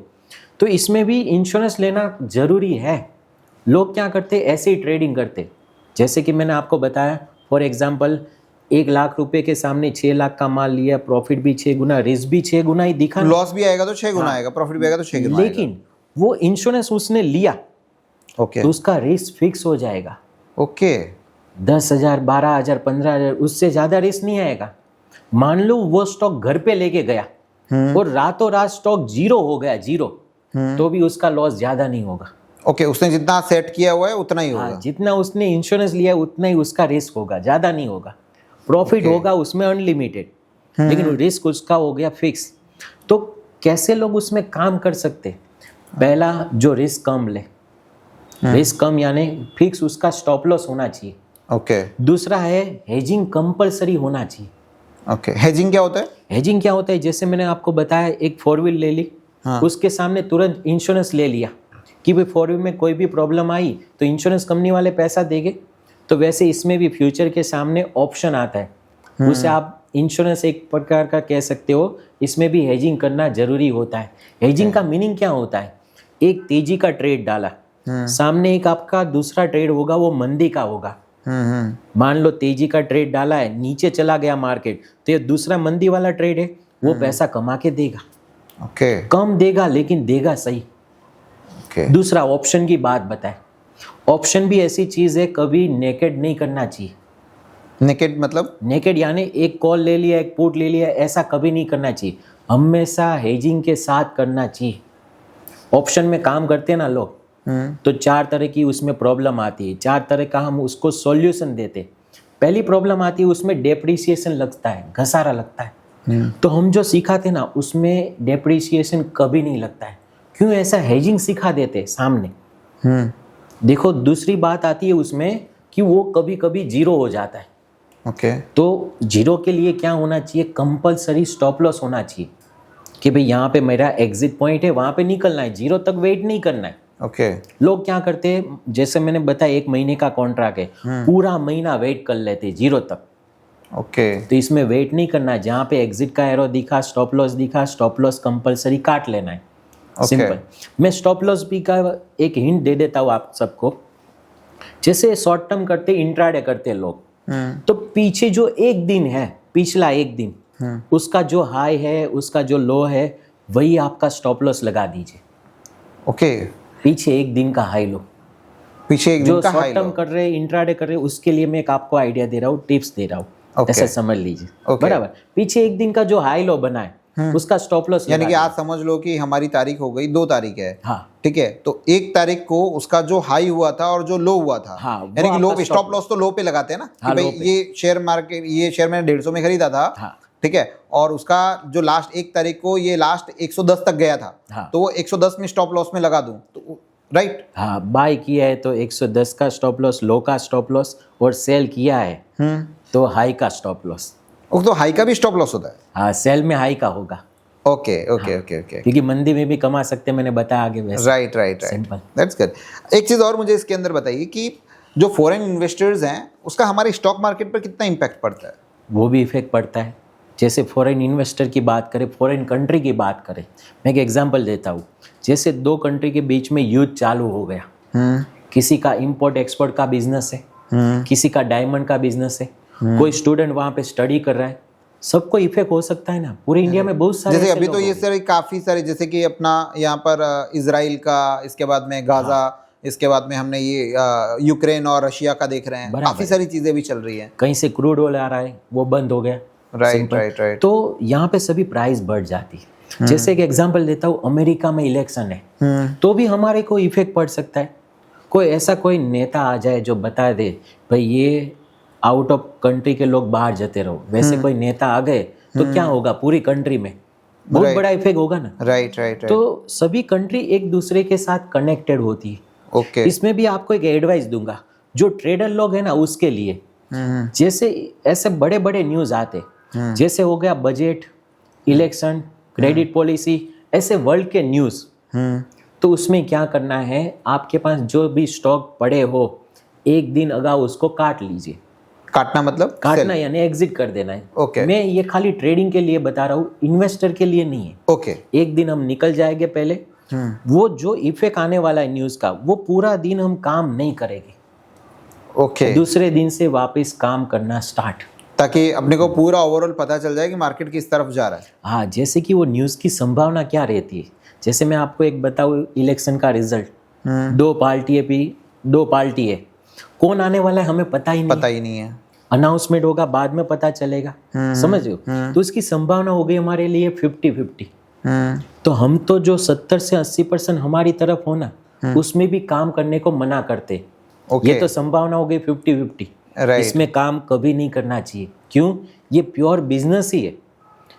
तो इसमें भी इंश्योरेंस लेना जरूरी है। लोग क्या करते, ऐसे ही ट्रेडिंग करते, जैसे कि मैंने आपको बताया, फॉर एग्जाम्पल 1 लाख रुपए के सामने 6 लाख का माल लिया, प्रॉफिट भी 6 गुना, रिस्क भी 6 गुना ही दिखा, लॉस भी आएगा तो 6 गुना आएगा, प्रॉफिट भी आएगा तो 6 गुना आएगा। लेकिन वो इंश्योरेंस उसने लिया, तो उसका रिस्क फिक्स हो जाएगा। 10,000, 12,000, 15,000, उससे ज्यादा रिस्क नहीं आएगा। मान लो वो स्टॉक घर पे लेके गया और रातों रात स्टॉक 0 हो गया, 0, तो भी उसका लॉस ज्यादा नहीं होगा। उसने जितना सेट किया हुआ है उतना ही होगा। जितना उसने इंश्योरेंस लिया उतना ही उसका रिस्क होगा, ज्यादा नहीं होगा। प्रॉफिट होगा उसमें अनलिमिटेड, लेकिन रिस्क उसका हो गया फिक्स। तो कैसे लोग उसमें काम कर सकते? पहला, जो रिस्क कम ले, रिस्क कम यानी फिक्स उसका स्टॉप लॉस होना चाहिए। दूसरा है हेजिंग कंपलसरी होना चाहिए। हेजिंग क्या होता है? हेजिंग क्या होता है, जैसे मैंने आपको बताया, एक 4 व्हील ले ली, उसके सामने तुरंत इंश्योरेंस ले लिया कि भाई 4 व्हील में कोई भी प्रॉब्लम आई तो इंश्योरेंस कंपनी वाले पैसा देंगे। तो वैसे इसमें भी फ्यूचर के सामने ऑप्शन आता है, उसे आप इंश्योरेंस एक प्रकार का कह सकते हो। इसमें भी हेजिंग करना जरूरी होता है। हेजिंग का मीनिंग क्या होता है एक तेजी का ट्रेड डाला, सामने एक आपका दूसरा ट्रेड होगा, वो मंदी का होगा। मान लो तेजी का ट्रेड डाला है, नीचे चला गया मार्केट, तो ये दूसरा मंदी वाला ट्रेड है, वो पैसा कमा के देगा। ओके कम देगा लेकिन देगा सही। ओके दूसरा ऑप्शन की बात बताए, ऑप्शन भी ऐसी चीज है, कभी नेकेड नहीं करना चाहिए। नेकेड मतलब? नेकेड यानी एक कॉल ले लिया, एक पुट ले लिया, ऐसा कभी नहीं करना चाहिए। हमेशा हेजिंग के साथ करना चाहिए। ऑप्शन में काम करते हैं ना लोग, तो 4 तरह की उसमें प्रॉब्लम आती है, 4 तरह का हम उसको सॉल्यूशन देते। पहली प्रॉब्लम आती है, उसमें डेप्रिसिएशन लगता है, घसारा लगता है। तो हम जो सिखाते ना उसमें डेप्रिसिएशन कभी नहीं लगता है। क्यों? ऐसा हेजिंग सिखा देते सामने। देखो दूसरी बात आती है उसमें कि वो कभी कभी जीरो हो जाता है। ओके तो जीरो के लिए क्या होना चाहिए? कंपलसरी स्टॉप लॉस होना चाहिए कि भाई यहाँ पे मेरा एग्जिट पॉइंट है, वहां पे निकलना है, जीरो तक वेट नहीं करना है। ओके लोग क्या करते हैं, जैसे मैंने बताया 1 महीने का कॉन्ट्रैक्ट है, पूरा महीना वेट कर लेते जीरो तक। ओके तो इसमें वेट नहीं करना है, जहाँ पे एग्जिट का एरो दिखा, स्टॉप लॉस दिखा, स्टॉप लॉस कंपलसरी काट लेना है। सिंपल। मैं स्टॉप लॉस भी का एक हिंट दे देता हूँ आप सबको। जैसे शॉर्ट टर्म करते, इंट्राडे करते लोग, तो पीछे जो एक दिन है, पिछला एक दिन, उसका जो हाई है, उसका जो लो है, वही आपका स्टॉप लॉस लगा दीजिए। ओके पीछे एक दिन का हाई लो, पीछे एक जो दिन का हाई शॉर्ट टर्म लो। कर रहे हैं, इंट्राडे कर रहे हैं, उसके लिए मैं एक आपको आइडिया दे रहा हूँ, टिप्स दे रहा हूँ, Okay. ऐसा समझ लीजिए। Okay. बराबर। पीछे एक दिन का जो हाई लो बना है, उसका स्टॉप लॉस यानी कि आज समझ लो कि हमारी तारीख हो गई 2 तारीख है। हाँ ठीक है, तो 1 तारीख को उसका जो हाई हुआ था और जो लो हुआ था, हाँ, वो यानी कि लो आपका स्टॉप stop लॉस तो लो पे लगाते हैं ना कि हाँ, भाई low पे। ये शेयर मार्केट, ये शेयर मैंने 150 में खरीदा था। हाँ। ठीक है, और उसका जो लास्ट 1 तारीख को ये लास्ट 110 तक गया था। हाँ। तो वो 110 में स्टॉप लॉस में लगा दूं तो राइट। हाँ, बाय किया है तो 110 का स्टॉप लॉस, लो का स्टॉप लॉस, और सेल किया है तो हाई का स्टॉप लॉस। वो तो हाई का भी स्टॉप लॉस होता है। हाँ, सेल में हाई का होगा, ओके ओके ओके ओके क्योंकि मंदी में भी कमा सकते हैं, मैंने बताया आगे वैसे। Right right right, Simple. That's good. एक चीज़ और मुझे इसके अंदर बताइए कि जो फॉरेन इन्वेस्टर्स हैं उसका हमारे स्टॉक मार्केट पर कितना इम्पैक्ट पड़ता है? वो भी इफेक्ट पड़ता है। जैसे फॉरेन इन्वेस्टर की बात करें, फॉरेन कंट्री की बात करें, मैं एक एग्जांपल देता हूँ। जैसे 2 कंट्री के बीच में युद्ध चालू हो गया, किसी का इंपोर्ट एक्सपोर्ट का बिजनेस है, किसी का डायमंड का बिजनेस है, कोई स्टूडेंट वहाँ पे स्टडी कर रहा है, सबको इफेक्ट हो सकता है ना। पूरे इंडिया में बहुत सारे जैसे ऐसे अभी तो लोग ये होंगे। सारे काफ़ी सारे, जैसे कि अपना यहाँ पर इजराइल का, इसके बाद में गाजा, इसके बाद में हमने ये यूक्रेन और रशिया का देख रहे हैं, बराबर। काफ़ी सारी चीज़ें भी चल रही हैं। कहीं से क्रूड ऑयल आ रहा है, वो बंद हो गया। Right Simple. Right right. तो यहाँ पे सभी प्राइस बढ़ जाती है। जैसे एक एग्जांपल देता हूँ, अमेरिका में इलेक्शन है, तो भी हमारे को इफेक्ट पड़ सकता है। कोई ऐसा कोई नेता आ जाए जो बता दे भाई ये आउट ऑफ कंट्री के लोग बाहर जाते रहो, वैसे कोई नेता आ गए तो क्या होगा, पूरी कंट्री में बहुत बड़ा इफेक्ट होगा ना। Right right right. तो सभी कंट्री एक दूसरे के साथ कनेक्टेड होती है। ओके इसमें भी आपको एक एडवाइस दूंगा, जो ट्रेडर लोग हैं ना उसके लिए। जैसे ऐसे बड़े बड़े न्यूज़ आते, जैसे हो गया बजट, इलेक्शन, क्रेडिट पॉलिसी, ऐसे वर्ल्ड के न्यूज़, तो उसमें क्या करना है, आपके पास जो भी स्टॉक पड़े हो, एक दिन अगाऊ उसको काट लीजिए। काटना मतलब काटना यानी एग्जिट कर देना है। ओके। मैं ये खाली ट्रेडिंग के लिए बता रहा हूँ, इन्वेस्टर के लिए नहीं है। ओके एक दिन हम निकल जाएंगे पहले, वो जो इफेक्ट आने वाला है न्यूज़ का, वो पूरा दिन हम काम नहीं करेंगे। ओके, दूसरे दिन से वापस काम करना स्टार्ट, ताकि अपने को पूरा ओवरऑल पता चल जाए कि मार्केट किस तरफ जा रहा है। हाँ। जैसे कि वो न्यूज़ की संभावना क्या रहती है, जैसे मैं आपको एक बताऊँ, इलेक्शन का रिजल्ट, 2 पार्टी है, कौन आने वाला है हमें पता ही नहीं है। अनाउंसमेंट होगा, बाद में पता चलेगा, समझ रहे हो। तो उसकी संभावना हो गई हमारे लिए 50-50। तो हम तो जो 70 से 80% हमारी तरफ हो ना, उसमें भी काम करने को मना करते। ओके। ये तो संभावना हो गई 50-50। राइट। इसमें काम कभी नहीं करना चाहिए। क्यों? ये प्योर बिजनेस ही है।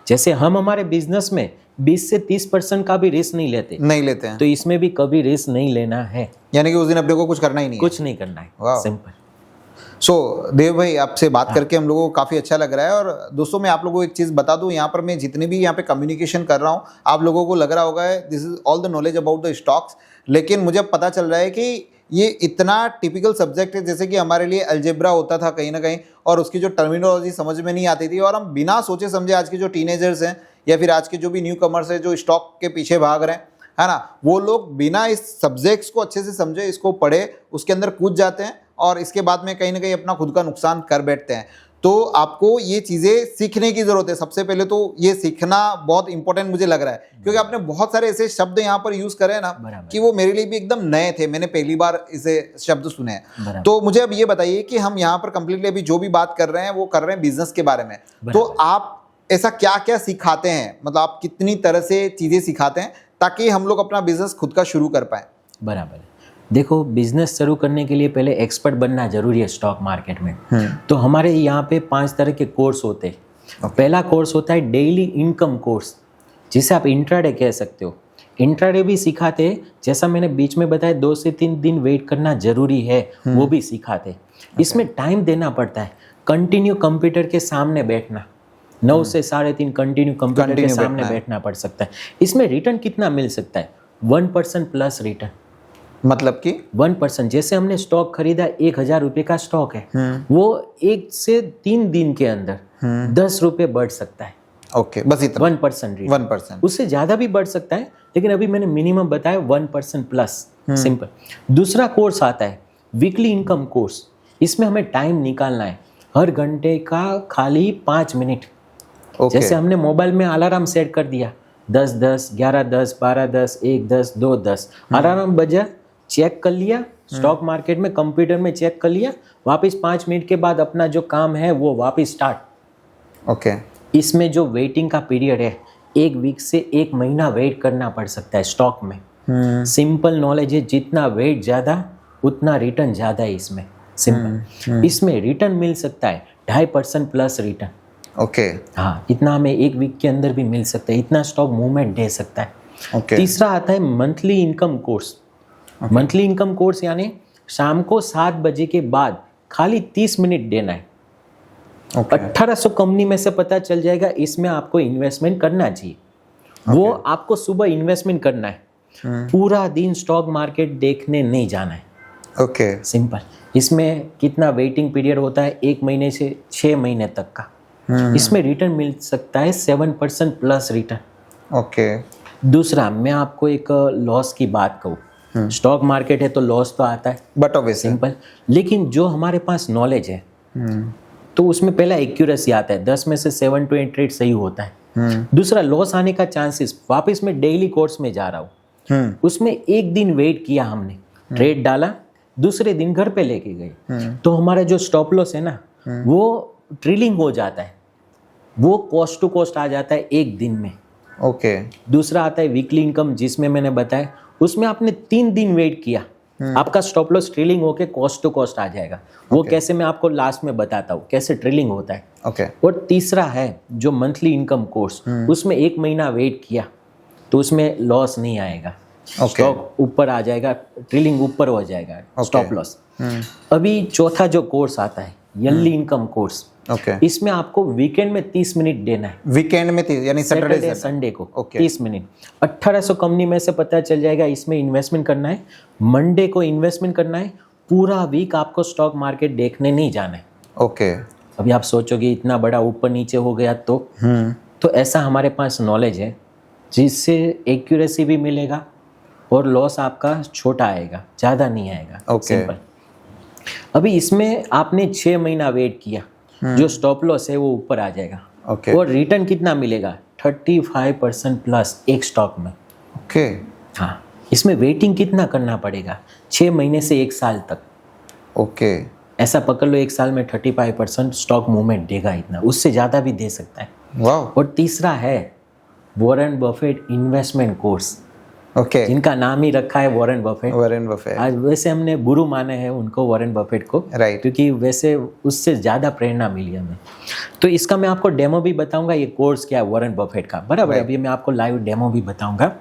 जैसे हम हमारे बिजनेस में 20 से 30% का भी रिस्क नहीं लेते हैं, तो इसमें भी कभी रिस्क नहीं लेना है। यानी कि उस दिन अपने को कुछ करना ही नहीं है। कुछ नहीं करना है, वाह। सिंपल। सो देव भाई, आपसे बात करके हम लोगों को काफ़ी अच्छा लग रहा है। और दोस्तों, मैं आप लोगों को एक चीज़ बता दूं, यहाँ पर मैं जितने भी यहाँ पे कम्युनिकेशन कर रहा हूँ, आप लोगों को लग रहा होगा this is all the knowledge about the stocks, लेकिन मुझे पता चल रहा है कि ये इतना टिपिकल सब्जेक्ट है, जैसे कि हमारे लिए अलजेब्रा होता था कहीं ना कहीं, और उसकी जो टर्मिनोलॉजी समझ में नहीं आती थी, और हम बिना सोचे समझे आज के जो टीनेजर्स हैं या फिर आज के जो भी न्यू कमर्स हैं जो स्टॉक के पीछे भाग रहे हैं, है ना, वो लोग बिना इस सब्जेक्ट्स को अच्छे से समझे, इसको पढ़े, उसके अंदर कूद जाते हैं और इसके बाद में कहीं ना कहीं अपना खुद का नुकसान कर बैठते हैं। तो आपको ये चीज़ें सीखने की ज़रूरत है। सबसे पहले तो ये सीखना बहुत इंपॉर्टेंट मुझे लग रहा है, क्योंकि आपने बहुत सारे ऐसे शब्द यहाँ पर यूज़ करे हैं ना बराबर। कि वो मेरे लिए भी एकदम नए थे, मैंने पहली बार इसे शब्द सुने हैं। बराबर। तो मुझे अब ये बताइए कि हम यहाँ पर कंप्लीटली अभी जो भी बात कर रहे हैं वो कर रहे हैं बिजनेस के बारे में, तो आप ऐसा क्या क्या सिखाते हैं, मतलब आप कितनी तरह से चीज़ें सिखाते हैं ताकि हम लोग अपना बिजनेस खुद का शुरू कर पाएँ? बराबर। देखो, बिजनेस शुरू करने के लिए पहले एक्सपर्ट बनना जरूरी है स्टॉक मार्केट में। तो हमारे यहाँ पे 5 तरह के कोर्स होते हैं। पहला कोर्स होता है डेली इनकम कोर्स, जिसे आप इंट्राडे कह सकते हो। इंट्राडे भी सिखाते हैं, जैसा मैंने बीच में बताया 2 से 3 दिन वेट करना जरूरी है, वो भी सिखाते हैं। इसमें टाइम देना पड़ता है, कंटिन्यू कंप्यूटर के सामने बैठना, 9 से 3:30 कंटिन्यू कंप्यूटर के सामने बैठना पड़ सकता है। इसमें रिटर्न कितना मिल सकता है? 1% प्लस रिटर्न। मतलब कि 1%, जैसे हमने स्टॉक खरीदा 1,000 रुपये का स्टॉक है, वो 1 से 3 दिन के अंदर 10 रुपये बढ़ सकता है। ओके, बस इतना 1% रिटर्न। 1%, उससे ज़्यादा भी बढ़ सकता है, लेकिन अभी मैंने मिनिमम बताया 1% प्लस, सिंपल। दूसरा कोर्स आता है वीकली इनकम कोर्स। इसमें हमें टाइम निकालना है, हर घंटे का खाली 5 मिनट। जैसे हमने मोबाइल में अलार्म सेट कर दिया, 10:10, 11:10, 12:10, 1:10, 2:10, अलार्म बजा, चेक कर लिया, स्टॉक मार्केट में कंप्यूटर में चेक कर लिया, वापस 5 मिनट के बाद अपना जो काम है वो वापस स्टार्ट। ओके। इसमें जो वेटिंग का पीरियड है 1 वीक से 1 महीना वेट करना पड़ सकता है स्टॉक में। सिंपल नॉलेज है, जितना वेट ज़्यादा उतना रिटर्न ज़्यादा है इसमें, सिंपल। इसमें रिटर्न मिल सकता है 2.5% प्लस रिटर्न। ओके। हाँ, इतना हमें 1 वीक के अंदर भी मिल सकता है, इतना स्टॉक मूवमेंट दे सकता है। ओके। तीसरा आता है monthly income course. Monthly income course यानी शाम को 7 बजे के बाद खाली 30 मिनट देना है। 1800 कंपनी में से पता चल जाएगा इसमें आपको इन्वेस्टमेंट करना चाहिए। वो आपको सुबह इन्वेस्टमेंट करना है, पूरा दिन स्टॉक मार्केट देखने नहीं जाना है। Okay, simple. इसमें कितना वेटिंग पीरियड होता है? 1 महीने से 6 महीने तक का। इसमें रिटर्न मिल सकता है 7% प्लस रिटर्न। ओके। दूसरा, मैं आपको एक लॉस की बात कहूँ, स्टॉक मार्केट है तो लॉस तो आता है, बट ऑब्वियसली सिंपल। लेकिन जो हमारे पास नॉलेज है तो उसमें पहला एक्यूरेसी आता है, 10 में से 7 to 8 ट्रेड सही होता है। दूसरा, लॉस आने का चांसेस, वापस मैं डेली कोर्स में जा रहा हूँ, उसमें 1 दिन वेट किया हमने, ट्रेड डाला, दूसरे दिन घर पे लेके गए, तो हमारा जो स्टॉप लॉस है ना वो ट्रिलिंग हो जाता है, वो कॉस्ट टू कॉस्ट आ जाता है 1 दिन में। ओके। दूसरा आता है वीकली इनकम, जिसमें मैंने बताया उसमें आपने 3 दिन वेट किया, आपका स्टॉप लॉस ट्रेलिंग होके कॉस्ट टू कॉस्ट आ जाएगा। वो कैसे, मैं आपको लास्ट में बताता हूँ कैसे ट्रेलिंग होता है। ओके। और तीसरा है जो मंथली इनकम कोर्स, उसमें 1 महीना वेट किया तो उसमें लॉस नहीं आएगा, स्टॉक ऊपर आ जाएगा, ट्रेलिंग ऊपर हो जाएगा, स्टॉप लॉस। अभी चौथा जो कोर्स आता है ईयरली इनकम कोर्स, इसमें आपको वीकेंड में 30 मिनट देना है। वीकेंड में 30 यानी सैटरडे संडे को 30 मिनट। 1800 कंपनी में से पता चल जाएगा इसमें इन्वेस्टमेंट करना है, मंडे को इन्वेस्टमेंट करना है, पूरा वीक आपको स्टॉक मार्केट देखने नहीं जाना है। ओके। अभी आप सोचोगे इतना बड़ा ऊपर नीचे हो गया तो ऐसा हमारे पास नॉलेज है जिससे एक्यूरेसी भी मिलेगा और लॉस आपका छोटा आएगा, ज़्यादा नहीं आएगा। सिंपल। अभी इसमें आपने 6 महीना वेट किया, जो स्टॉप लॉस है वो ऊपर आ जाएगा। और रिटर्न कितना मिलेगा? 35% प्लस एक स्टॉक में। ओके। हाँ, इसमें वेटिंग कितना करना पड़ेगा? 6 महीने से 1 साल तक। ओके। ऐसा पकड़ लो 1 साल में 35% स्टॉक मूवमेंट देगा, इतना, उससे ज़्यादा भी दे सकता है। वाह। और तीसरा है Warren Buffett investment course, okay, जिनका नाम ही रखा है वॉरेन बफेट। Warren Buffett. आज वैसे हमने गुरु माने हैं उनको, वॉरेन बफेट को, राइट, क्योंकि वैसे उससे ज़्यादा प्रेरणा मिली हमें। तो इसका मैं आपको डेमो भी बताऊंगा, ये कोर्स क्या है वॉरेन बफेट का, बराबर। अभी मैं आपको लाइव डेमो भी बताऊंगा।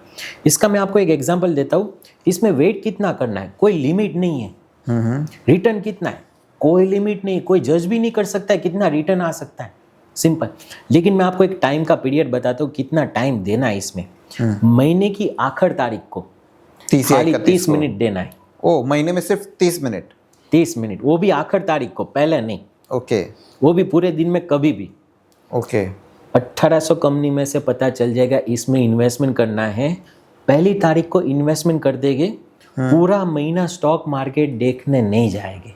इसका मैं आपको एक एग्जांपल देता हूँ। इसमें वेट कितना करना है, कोई लिमिट नहीं है। रिटर्न कितना है, कोई लिमिट नहीं, कोई जज भी नहीं कर सकता है कितना रिटर्न आ सकता है, सिंपल। लेकिन मैं आपको एक टाइम का पीरियड बताता हूँ, कितना टाइम देना है इसमें। महीने की आखिर तारीख को खाली 30 मिनट देना है। ओ, महीने में सिर्फ 30 मिनट? 30 मिनट, वो भी आखिर तारीख को, पहले नहीं। ओके। वो भी पूरे दिन में कभी भी। ओके। 1800 कंपनी में से पता चल जाएगा इसमें इन्वेस्टमेंट करना है पहली तारीख को इन्वेस्टमेंट कर देंगे, पूरा महीना स्टॉक मार्केट देखने नहीं जाएंगे।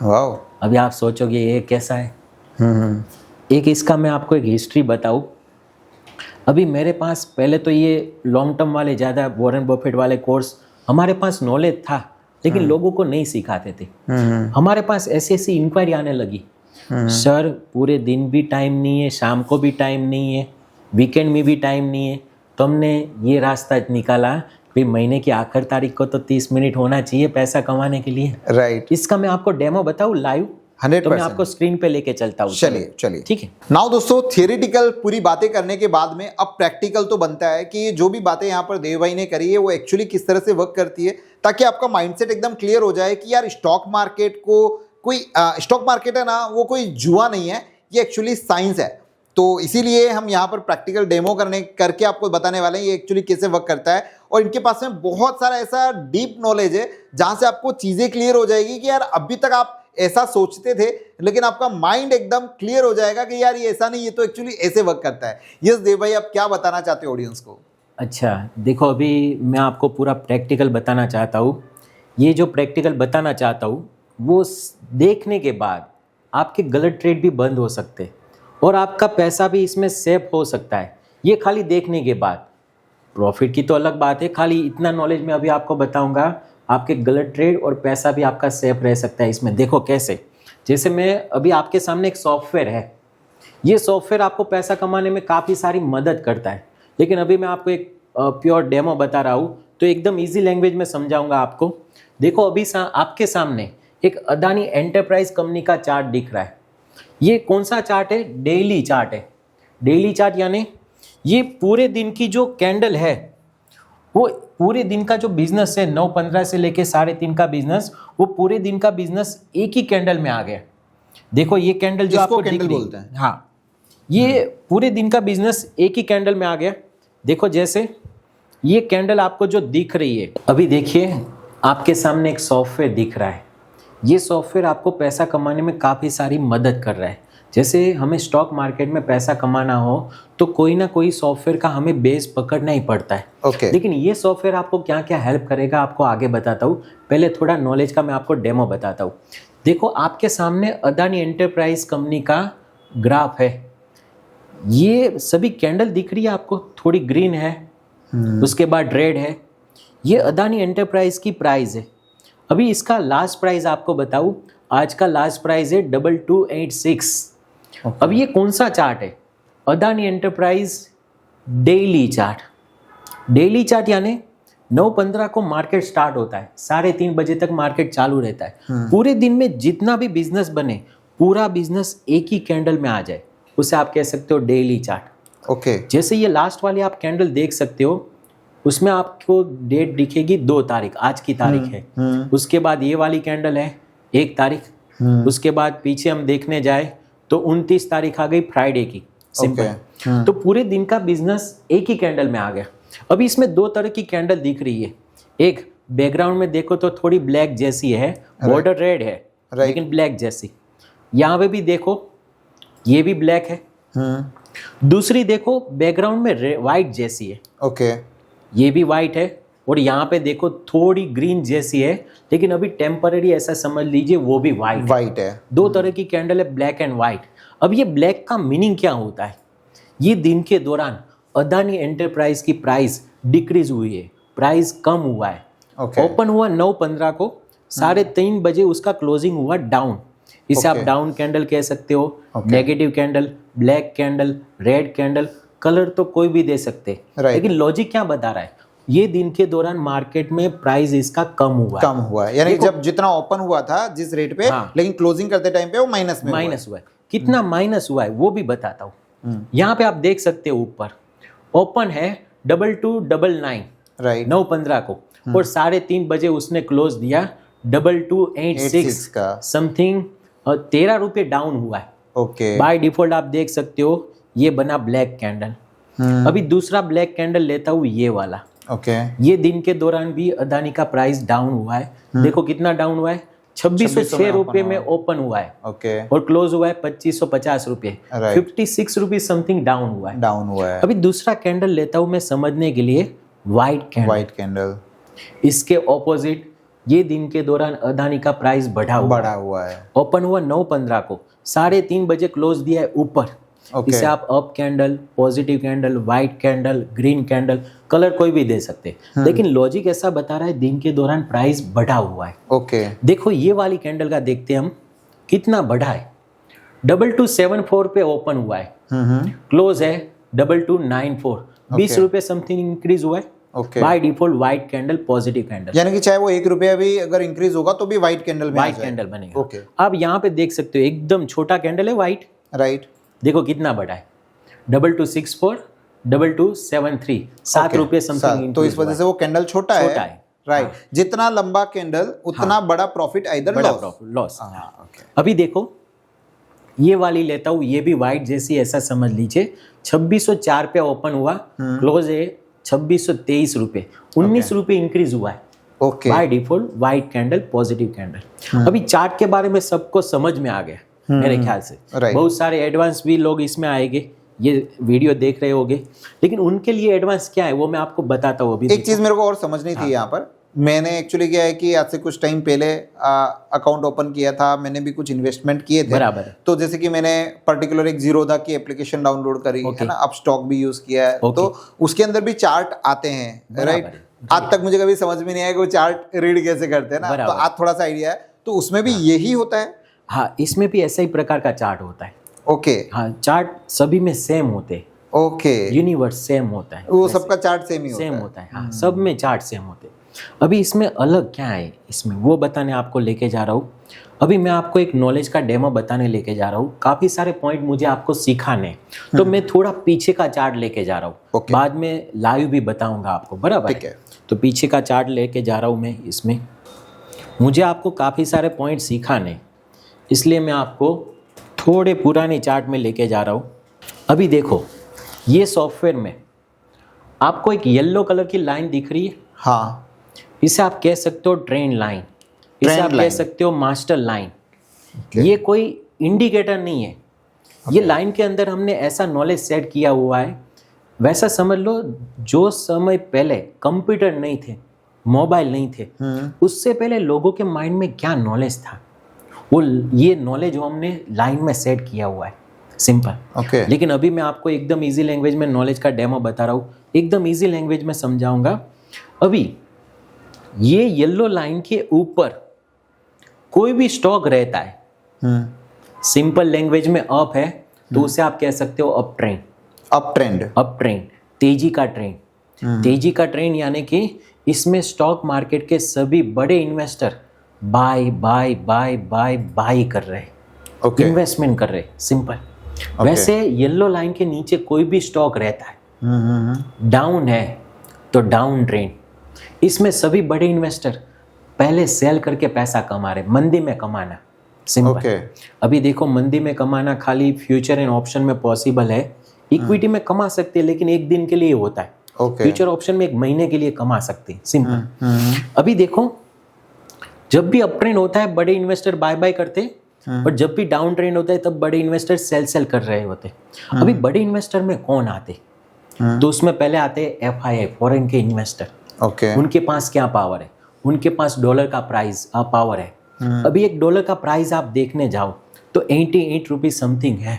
वाह। अभी आप सोचोगे ये कैसा है। एक इसका मैं आपको एक हिस्ट्री बताऊं। अभी मेरे पास पहले तो ये लॉन्ग टर्म वाले ज़्यादा वॉरेन बफेट वाले कोर्स हमारे पास नॉलेज था, लेकिन लोगों को नहीं सिखाते थे। हमारे पास ऐसी ऐसी इंक्वायरी आने लगी, सर पूरे दिन भी टाइम नहीं है, शाम को भी टाइम नहीं है, वीकेंड में भी टाइम नहीं है। तो हमने ये रास्ता निकाला, भाई महीने की आखिर तारीख को तो 30 मिनट होना चाहिए पैसा कमाने के लिए। राइट। इसका मैं आपको डेमो बताऊँ लाइव, 100%। तो मैं आपको स्क्रीन पे लेके चलता हूँ। चलिए ठीक है। नाउ दोस्तों, थियोरेटिकल पूरी बातें करने के बाद में अब प्रैक्टिकल तो बनता है कि जो भी बातें यहाँ पर देव भाई ने करी है वो एक्चुअली किस तरह से वर्क करती है, ताकि आपका माइंडसेट एकदम क्लियर हो जाए कि यार स्टॉक मार्केट को कोई स्टॉक मार्केट है ना, वो कोई जुआ नहीं है, ये एक्चुअली साइंस है। तो इसीलिए हम यहाँ पर प्रैक्टिकल डेमो करके आपको बताने वाले हैं ये एक्चुअली कैसे वर्क करता है। और इनके पास में बहुत सारा ऐसा डीप नॉलेज है जहाँ से आपको चीज़ें क्लियर हो जाएगी कि यार अभी तक आप ऐसा सोचते थे, लेकिन आपका माइंड एकदम क्लियर हो जाएगा कि यार ये ऐसा नहीं, ये तो एक्चुअली ऐसे वर्क करता है। यस देव भाई, आप क्या बताना चाहते हो ऑडियंस को? अच्छा देखो, अभी मैं आपको पूरा प्रैक्टिकल बताना चाहता हूँ। ये जो प्रैक्टिकल बताना चाहता हूँ वो देखने के बाद आपके गलत ट्रेड भी बंद हो सकते हैं और आपका पैसा भी इसमें सेव हो सकता है। ये खाली देखने के बाद, प्रॉफिट की तो अलग बात है, खाली इतना नॉलेज मैं अभी आपको बताऊंगा, आपके गलत ट्रेड और पैसा भी आपका सेफ रह सकता है इसमें। देखो कैसे, जैसे मैं अभी आपके सामने एक सॉफ्टवेयर है, ये सॉफ्टवेयर आपको पैसा कमाने में काफ़ी सारी मदद करता है, लेकिन अभी मैं आपको एक प्योर डेमो बता रहा हूँ तो एकदम इजी लैंग्वेज में समझाऊंगा आपको। देखो अभी आपके सामने एक अदानी एंटरप्राइज कंपनी का चार्ट दिख रहा है। ये कौन सा चार्ट है? डेली चार्ट है। डेली चार्ट यानी ये पूरे दिन की जो कैंडल है, वो पूरे दिन का जो बिजनेस है 9:15 से लेके 3:30 का बिजनेस, वो पूरे दिन का बिजनेस एक ही कैंडल में आ गया। देखो ये कैंडल जो आपको कैंडल बोलते हैं, हाँ, ये पूरे दिन का बिजनेस एक ही कैंडल में आ गया। देखो जैसे ये कैंडल आपको जो दिख रही है, अभी देखिए आपके सामने एक सॉफ्टवेयर दिख रहा है। ये सॉफ्टवेयर आपको पैसा कमाने में काफ़ी सारी मदद कर रहा है। जैसे हमें स्टॉक मार्केट में पैसा कमाना हो तो कोई ना कोई सॉफ्टवेयर का हमें बेस पकड़ना ही पड़ता है। Okay. लेकिन ये सॉफ्टवेयर आपको क्या क्या हेल्प करेगा आपको आगे बताता हूँ। पहले थोड़ा नॉलेज का मैं आपको डेमो बताता हूँ। देखो आपके सामने अदानी एंटरप्राइज कंपनी का ग्राफ है। ये सभी कैंडल दिख रही है आपको, थोड़ी ग्रीन है, उसके बाद रेड है। ये अदानी एंटरप्राइज की प्राइस है। अभी इसका लास्ट प्राइस आपको बताऊँ, आज का लास्ट प्राइस है 2286। अब ये कौन सा चार्ट है? Adani enterprise daily chart. Daily chart यानी 9:15 को मार्केट स्टार्ट होता है, 3:30 बजे तक मार्केट चालू रहता है। पूरे दिन में जितना भी बिजनेस बने, पूरा बिजनेस एक ही कैंडल में आ जाए, उसे आप कह सकते हो डेली चार्ट। ओके। जैसे ये लास्ट वाली आप कैंडल देख सकते हो, उसमें आपको डेट दिखेगी 2 तारीख, आज की तारीख है। उसके बाद ये वाली कैंडल है 1 तारीख। उसके बाद पीछे हम देखने जाए तो 29 तारीख आ गई, फ्राइडे की। सिंपल। तो पूरे दिन का बिजनेस एक ही कैंडल में आ गया। अभी इसमें 2 तरह की कैंडल दिख रही है। एक बैकग्राउंड में देखो तो थोड़ी ब्लैक जैसी है, बॉर्डर रेड है लेकिन ब्लैक जैसी। यहाँ पे भी देखो ये भी ब्लैक है। दूसरी देखो बैकग्राउंड में व्हाइट जैसी है। ओके। ये भी व्हाइट है और यहाँ पे देखो थोड़ी ग्रीन जैसी है, लेकिन अभी टेम्पररी ऐसा समझ लीजिए वो भी व्हाइट है। 2 तरह की कैंडल है, ब्लैक एंड व्हाइट। अब ये ब्लैक का मीनिंग क्या होता है? ये दिन के दौरान अदानी एंटरप्राइज की प्राइस डिक्रीज हुई है, प्राइस कम हुआ है। ओपन हुआ 9:15 को, 3:30 बजे उसका क्लोजिंग हुआ डाउन। इसे आप डाउन कैंडल कह सकते हो, negative candle, black candle, red candle, colour तो कोई भी दे सकते। लेकिन लॉजिक क्या बता रहा है? ये दिन के दौरान मार्केट में प्राइस इसका कम हुआ है। यानी जब जितना ओपन हुआ था जिस रेट पे, लेकिन क्लोजिंग करते टाइम पे वो माइनस हुआ है। कितना माइनस हुआ है वो भी बताता हूँ। यहाँ पे आप देख सकते हो ऊपर ओपन है 2299, राइट, 9:15 को, और 3:30 बजे उसने क्लोज दिया 2286 का, समथिंग 13 रुपये डाउन हुआ है। ओके। बाय डिफॉल्ट आप देख सकते हो ये बना ब्लैक कैंडल। अभी दूसरा ब्लैक कैंडल लेता हूँ, ये वाला। ओके। ये दिन के दौरान भी अदानी का प्राइस डाउन हुआ है। देखो कितना डाउन हुआ है, 2606 रुपये में ओपन हुआ है। ओके। और क्लोज हुआ है 2550 रुपये, 56 रुपये समथिंग डाउन हुआ है। अभी दूसरा कैंडल लेता हूँ मैं समझने के लिए, वाइट कैंडल। वाइट कैंडल इसके ऑपोजिट ये दिन के दौरान अदानी का प्राइस बढ़ा हुआ है। ओपन हुआ 9:15 को, 3:30 बजे क्लोज दिया है ऊपर। इसे आप up candle, positive candle, white candle, green candle, colour कोई भी दे सकते हैं, लेकिन लॉजिक ऐसा बता रहा है दिन के दौरान प्राइस बढ़ा हुआ है। ओके, देखो ये वाली कैंडल का देखते हैं हम कितना बढ़ा है। 2274 पे ओपन हुआ है, क्लोज है 2294, 20 रुपए समथिंग इंक्रीज हुआ है। By default white candle, positive candle, यानी कि चाहे वो 1 रुपया भी अगर इंक्रीज होगा तो भी व्हाइट कैंडल में व्हाइट कैंडल बनेगा। ओके, आप यहाँ पे देख सकते हो एकदम छोटा कैंडल है व्हाइट, राइट। देखो कितना बड़ा है, 2264, 2273, 7 रुपए समथिंग। तो इस वजह से वो कैंडल छोटा है, राइट। जितना लंबा कैंडल उतना बड़ा प्रॉफिट, आइदर लॉस। अभी देखो ये वाली लेता हूँ, ये भी व्हाइट जैसी, ऐसा समझ लीजिए 2604 पे ओपन हुआ, क्लोज है 2623 रुपए, 19 रुपए इंक्रीज हुआ है। Okay, by default white candle, positive candle. अभी चार्ट के बारे में सबको समझ में आ गया मेरे ख्याल से। बहुत सारे एडवांस भी लोग इसमें आएंगे, ये वीडियो देख रहे होंगे, लेकिन उनके लिए एडवांस क्या है वो मैं आपको बताता हूँ। अभी एक चीज मेरे को और समझनी थी यहाँ पर। मैंने एक्चुअली क्या है कि आज से कुछ टाइम पहले अकाउंट ओपन किया था, मैंने भी कुछ इन्वेस्टमेंट किए थे। बराबर। तो जैसे कि मैंने पर्टिकुलर एक जीरोधा की एप्लीकेशन डाउनलोड करी है ना, अब स्टॉक भी यूज किया है, तो उसके अंदर भी चार्ट आते हैं, राइट। आज तक मुझे कभी समझ में नहीं आया कि वो चार्ट रीड कैसे करते हैं ना, तो आज थोड़ा सा आइडिया है। तो उसमें भी यही होता है? हाँ, इसमें भी ऐसा ही प्रकार का चार्ट होता है। ओके, हाँ, चार्ट सभी में सेम होते हैं। ओके, यूनिवर्स सेम होता है, वो सबका चार्ट सेम ही होता है। हाँ, सब में चार्ट सेम होते हैं। अभी इसमें अलग क्या है, इसमें वो बताने आपको लेके जा रहा हूँ। अभी मैं आपको एक नॉलेज का डेमो बताने लेके जा रहा हूँ। काफी सारे पॉइंट मुझे आपको सिखाने, तो मैं थोड़ा पीछे का चार्ट लेके जा रहा हूँ। बाद में लाइव भी बताऊंगा आपको, बराबर है? तो पीछे का चार्ट लेके जा रहा हूँ मैं। इसमें मुझे आपको काफी सारे पॉइंट सिखाने, इसलिए मैं आपको थोड़े पुराने चार्ट में लेके जा रहा हूँ। अभी देखो ये सॉफ्टवेयर में आपको एक येलो कलर की लाइन दिख रही है। हाँ, इसे आप कह सकते हो ट्रेंड लाइन, इसे आप कह सकते हो मास्टर लाइन। ये कोई इंडिकेटर नहीं है। ये लाइन के अंदर हमने ऐसा नॉलेज सेट किया हुआ है, वैसा समझ लो जो समय पहले कंप्यूटर नहीं थे, मोबाइल नहीं थे, उससे पहले लोगों के माइंड में क्या नॉलेज था, वो ये नॉलेज वो हमने लाइन में सेट किया हुआ है, सिंपल। लेकिन अभी मैं आपको एकदम इजी लैंग्वेज में नॉलेज का डेमो बता रहा हूँ, एकदम इजी लैंग्वेज में समझाऊंगा। अभी ये येलो लाइन के ऊपर कोई भी स्टॉक रहता है, सिंपल लैंग्वेज में अप है, तो उसे आप कह सकते हो अप ट्रेंड। अप ट्रेंड, तेजी का ट्रेंड। तेजी का ट्रेंड यानी कि इसमें स्टॉक मार्केट के सभी बड़े investor buy buy buy buy buy कर रहे हैं, इन्वेस्टमेंट कर रहे हैं, सिंपल। वैसे येलो लाइन के नीचे कोई भी स्टॉक रहता है, डाउन है तो डाउन ट्रेंड। इसमें सभी बड़े इन्वेस्टर पहले सेल करके पैसा कमा रहे, मंदी में कमाना, सिंपल। अभी देखो मंदी में कमाना खाली फ्यूचर एंड ऑप्शन में पॉसिबल है, इक्विटी में कमा सकते हैं लेकिन एक दिन के लिए होता है। फ्यूचर ऑप्शन में 1 महीने के लिए कमा सकते हैं, सिंपल। अभी देखो जब भी अप ट्रेंड होता है बड़े इन्वेस्टर बाय बाय करते हैं, और जब भी डाउन ट्रेंड होता है तब बड़े इन्वेस्टर सेल कर रहे होते हैं। अभी बड़े इन्वेस्टर में कौन आते, तो उसमें पहले आते हैं FII, फॉरेन के इन्वेस्टर। उनके पास क्या पावर है, उनके पास डॉलर का प्राइस पावर है। अभी $1 का प्राइस आप देखने जाओ तो 88 रुपीज समथिंग है,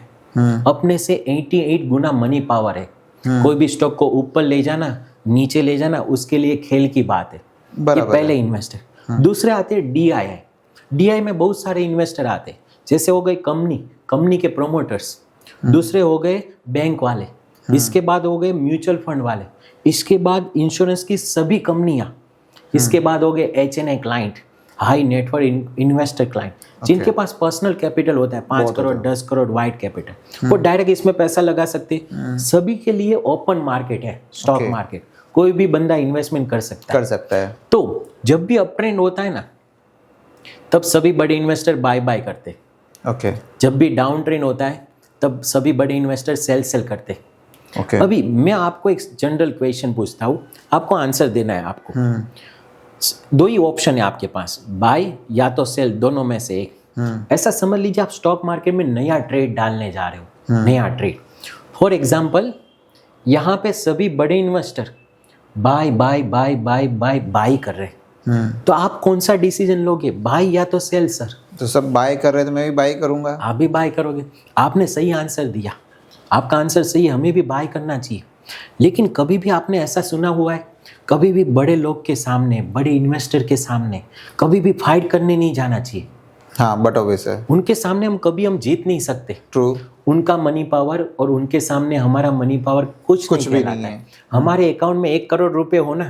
अपने से 88 गुना मनी पावर है। कोई भी स्टॉक को ऊपर ले जाना, नीचे ले जाना, उसके लिए खेल की बात है। ये पहले इन्वेस्टर। दूसरे आते हैं DI में बहुत सारे इन्वेस्टर आते हैं, जैसे हो गए कंपनी के प्रोमोटर्स, दूसरे हो गए बैंक वाले, इसके बाद हो गए म्यूचुअल फंड वाले, इसके बाद इंश्योरेंस की सभी कंपनियां, इसके बाद हो गए HNI client, high network investor client, जिनके पास पर्सनल कैपिटल होता है 5 करोड़ 10 करोड़ वाइट कैपिटल, वो डायरेक्ट इसमें पैसा लगा सकते। सभी के लिए ओपन मार्केट है स्टॉक मार्केट, कोई भी बंदा इन्वेस्टमेंट कर सकता है। तो जब भी अप ट्रेंड होता है ना, तब सभी बड़े इन्वेस्टर बाय बाय करते। जब भी डाउन ट्रेंड होता है तब सभी बड़े इन्वेस्टर सेल करते। अभी मैं आपको एक जनरल क्वेश्चन पूछता हूँ, आपको आंसर देना है। आपको 2 ही ऑप्शन है आपके पास, बाय या तो सेल, दोनों में से एक। ऐसा समझ लीजिए आप स्टॉक मार्केट में नया ट्रेड डालने जा रहे हो, नया ट्रेड। फॉर एग्जाम्पल यहाँ पे सभी बड़े investor buy buy buy buy buy buy कर रहे हैं, तो आप कौन सा डिसीजन लोगे, बाय या तो सेल? सर तो सब बाय कर रहे हैं तो मैं भी बाय करूंगा। आप भी बाय करोगे। आपने सही आंसर दिया, आपका आंसर सही है, हमें भी बाय करना चाहिए। लेकिन कभी भी आपने ऐसा सुना हुआ है, कभी भी बड़े लोग के सामने, बड़े इन्वेस्टर के सामने कभी भी फाइट करने नहीं जाना चाहिए। हाँ बट ऑब्वियस है, उनके सामने हम जीत नहीं सकते। ट्रू। उनका मनी पावर और उनके सामने हमारा मनी पावर कुछ भी कहलाता नहीं है। है। हमारे अकाउंट में 1 करोड़ रुपए हो ना,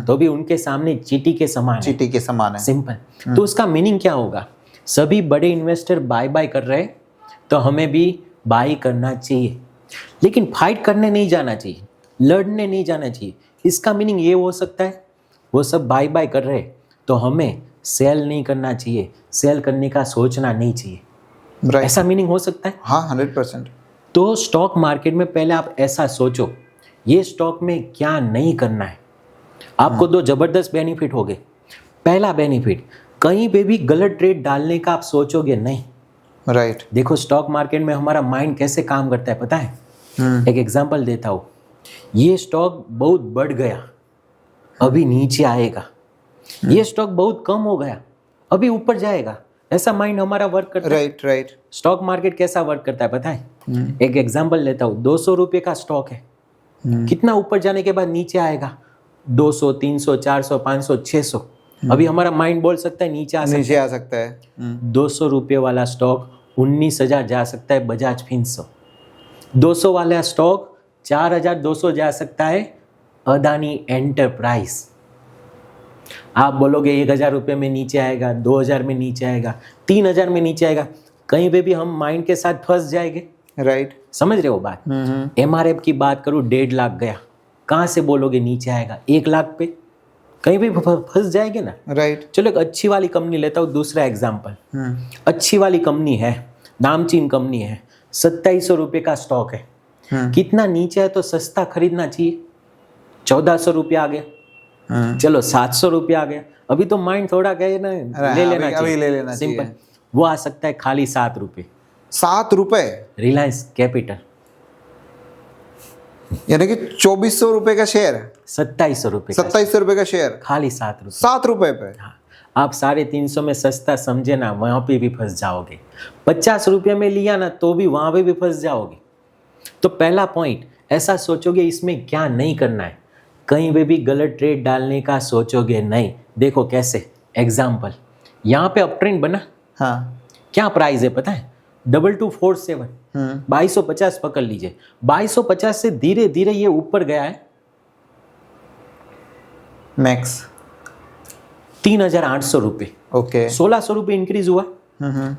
तो भी उनके सामने चीटी के समान है। चीटी के समान है। सिंपल। तो उसका मीनिंग क्या होगा? सभी बड़े इन्वेस्टर बाय बाय कर रहे हैं, तो हमें भी बाय करना चाहिए, लेकिन फाइट करने नहीं जाना चाहिए, लड़ने नहीं जाना चाहिए। इसका मीनिंग ये हो सकता है, वो सब बाय बाय कर रहे हैं तो हमें सेल नहीं करना चाहिए, सेल करने का सोचना नहीं चाहिए। Right. ऐसा मीनिंग हो सकता है। हाँ 100%। तो स्टॉक मार्केट में पहले आप ऐसा सोचो, ये स्टॉक में क्या नहीं करना है। आपको 2 जबरदस्त बेनिफिट हो गए। पहला बेनिफिट, कहीं पे भी गलत ट्रेड डालने का आप सोचोगे नहीं। राइट। देखो स्टॉक मार्केट में हमारा माइंड कैसे काम करता है पता है? एक एग्जांपल देता हूँ। ये स्टॉक बहुत बढ़ गया, अभी नीचे आएगा। ये स्टॉक बहुत कम हो गया, अभी ऊपर जाएगा। ऐसा माइंड हमारा वर्क करता है। Right right. स्टॉक मार्केट कैसा वर्क करता है पता है? एक एग्जांपल लेता हूँ। 200 रुपये का स्टॉक है, कितना ऊपर जाने के बाद नीचे आएगा? 200, 300, 400, 500, 600। अभी हमारा माइंड बोल सकता है नीचे आ सकता है। 200 रुपये वाला स्टॉक 19,000 जा सकता है बजाज फिनसो। 200 वाला स्टॉक 4,200 जा सकता है अदानी एंटरप्राइज। आप बोलोगे 1,000 रुपये में नीचे आएगा, 2,000 में नीचे आएगा, 3,000 में नीचे आएगा। कहीं पे भी हम माइंड के साथ फंस जाएंगे। राइट। समझ रहे हो बात? MRF की बात करूँ, 1.5 लाख गया, कहाँ से बोलोगे नीचे आएगा? 1 लाख पे कहीं भी फंस जाएंगे ना। राइट। चलो एक अच्छी वाली कंपनी लेता हूँ, दूसरा एग्जाम्पल। अच्छी वाली कंपनी है, नामचीन कंपनी है, 2700 रुपये का स्टॉक है। कितना नीचे है तो सस्ता खरीदना चाहिए? 1,400 रुपये आ गया, चलो 700 रुपये आ गया। अभी तो माइंड थोड़ा गए ना, ले लेना चाहिए, अभी ले लेना चाहिए। सिंपल। वो आ सकता है खाली 7 रुपये। 7 रुपए? रिलायंस कैपिटल, यानी कि 2,400 रुपए का शेयर, 2700 रुपये, 2700 रुपए का शेयर, खाली 7 रुपये। 7 रुपए पे? हाँ, आप 350 में सस्ता समझे ना, वहाँ पे भी फंस जाओगे। 50 रुपये में लिया ना, तो भी वहाँ पे भी फंस जाओगे। तो पहला पॉइंट, ऐसा सोचोगे इसमें क्या नहीं करना है, कहीं पे भी गलत ट्रेड डालने का सोचोगे नहीं। देखो कैसे, एग्जाम्पल, यहाँ पे अप ट्रेंड बना। हाँ। क्या प्राइस है पता है? 2247, 2250 पकड़ लीजिए। 2250 से धीरे धीरे ये ऊपर गया है मैक्स 3,800 रुपये। ओके। 1,600 रुपये इंक्रीज हुआ।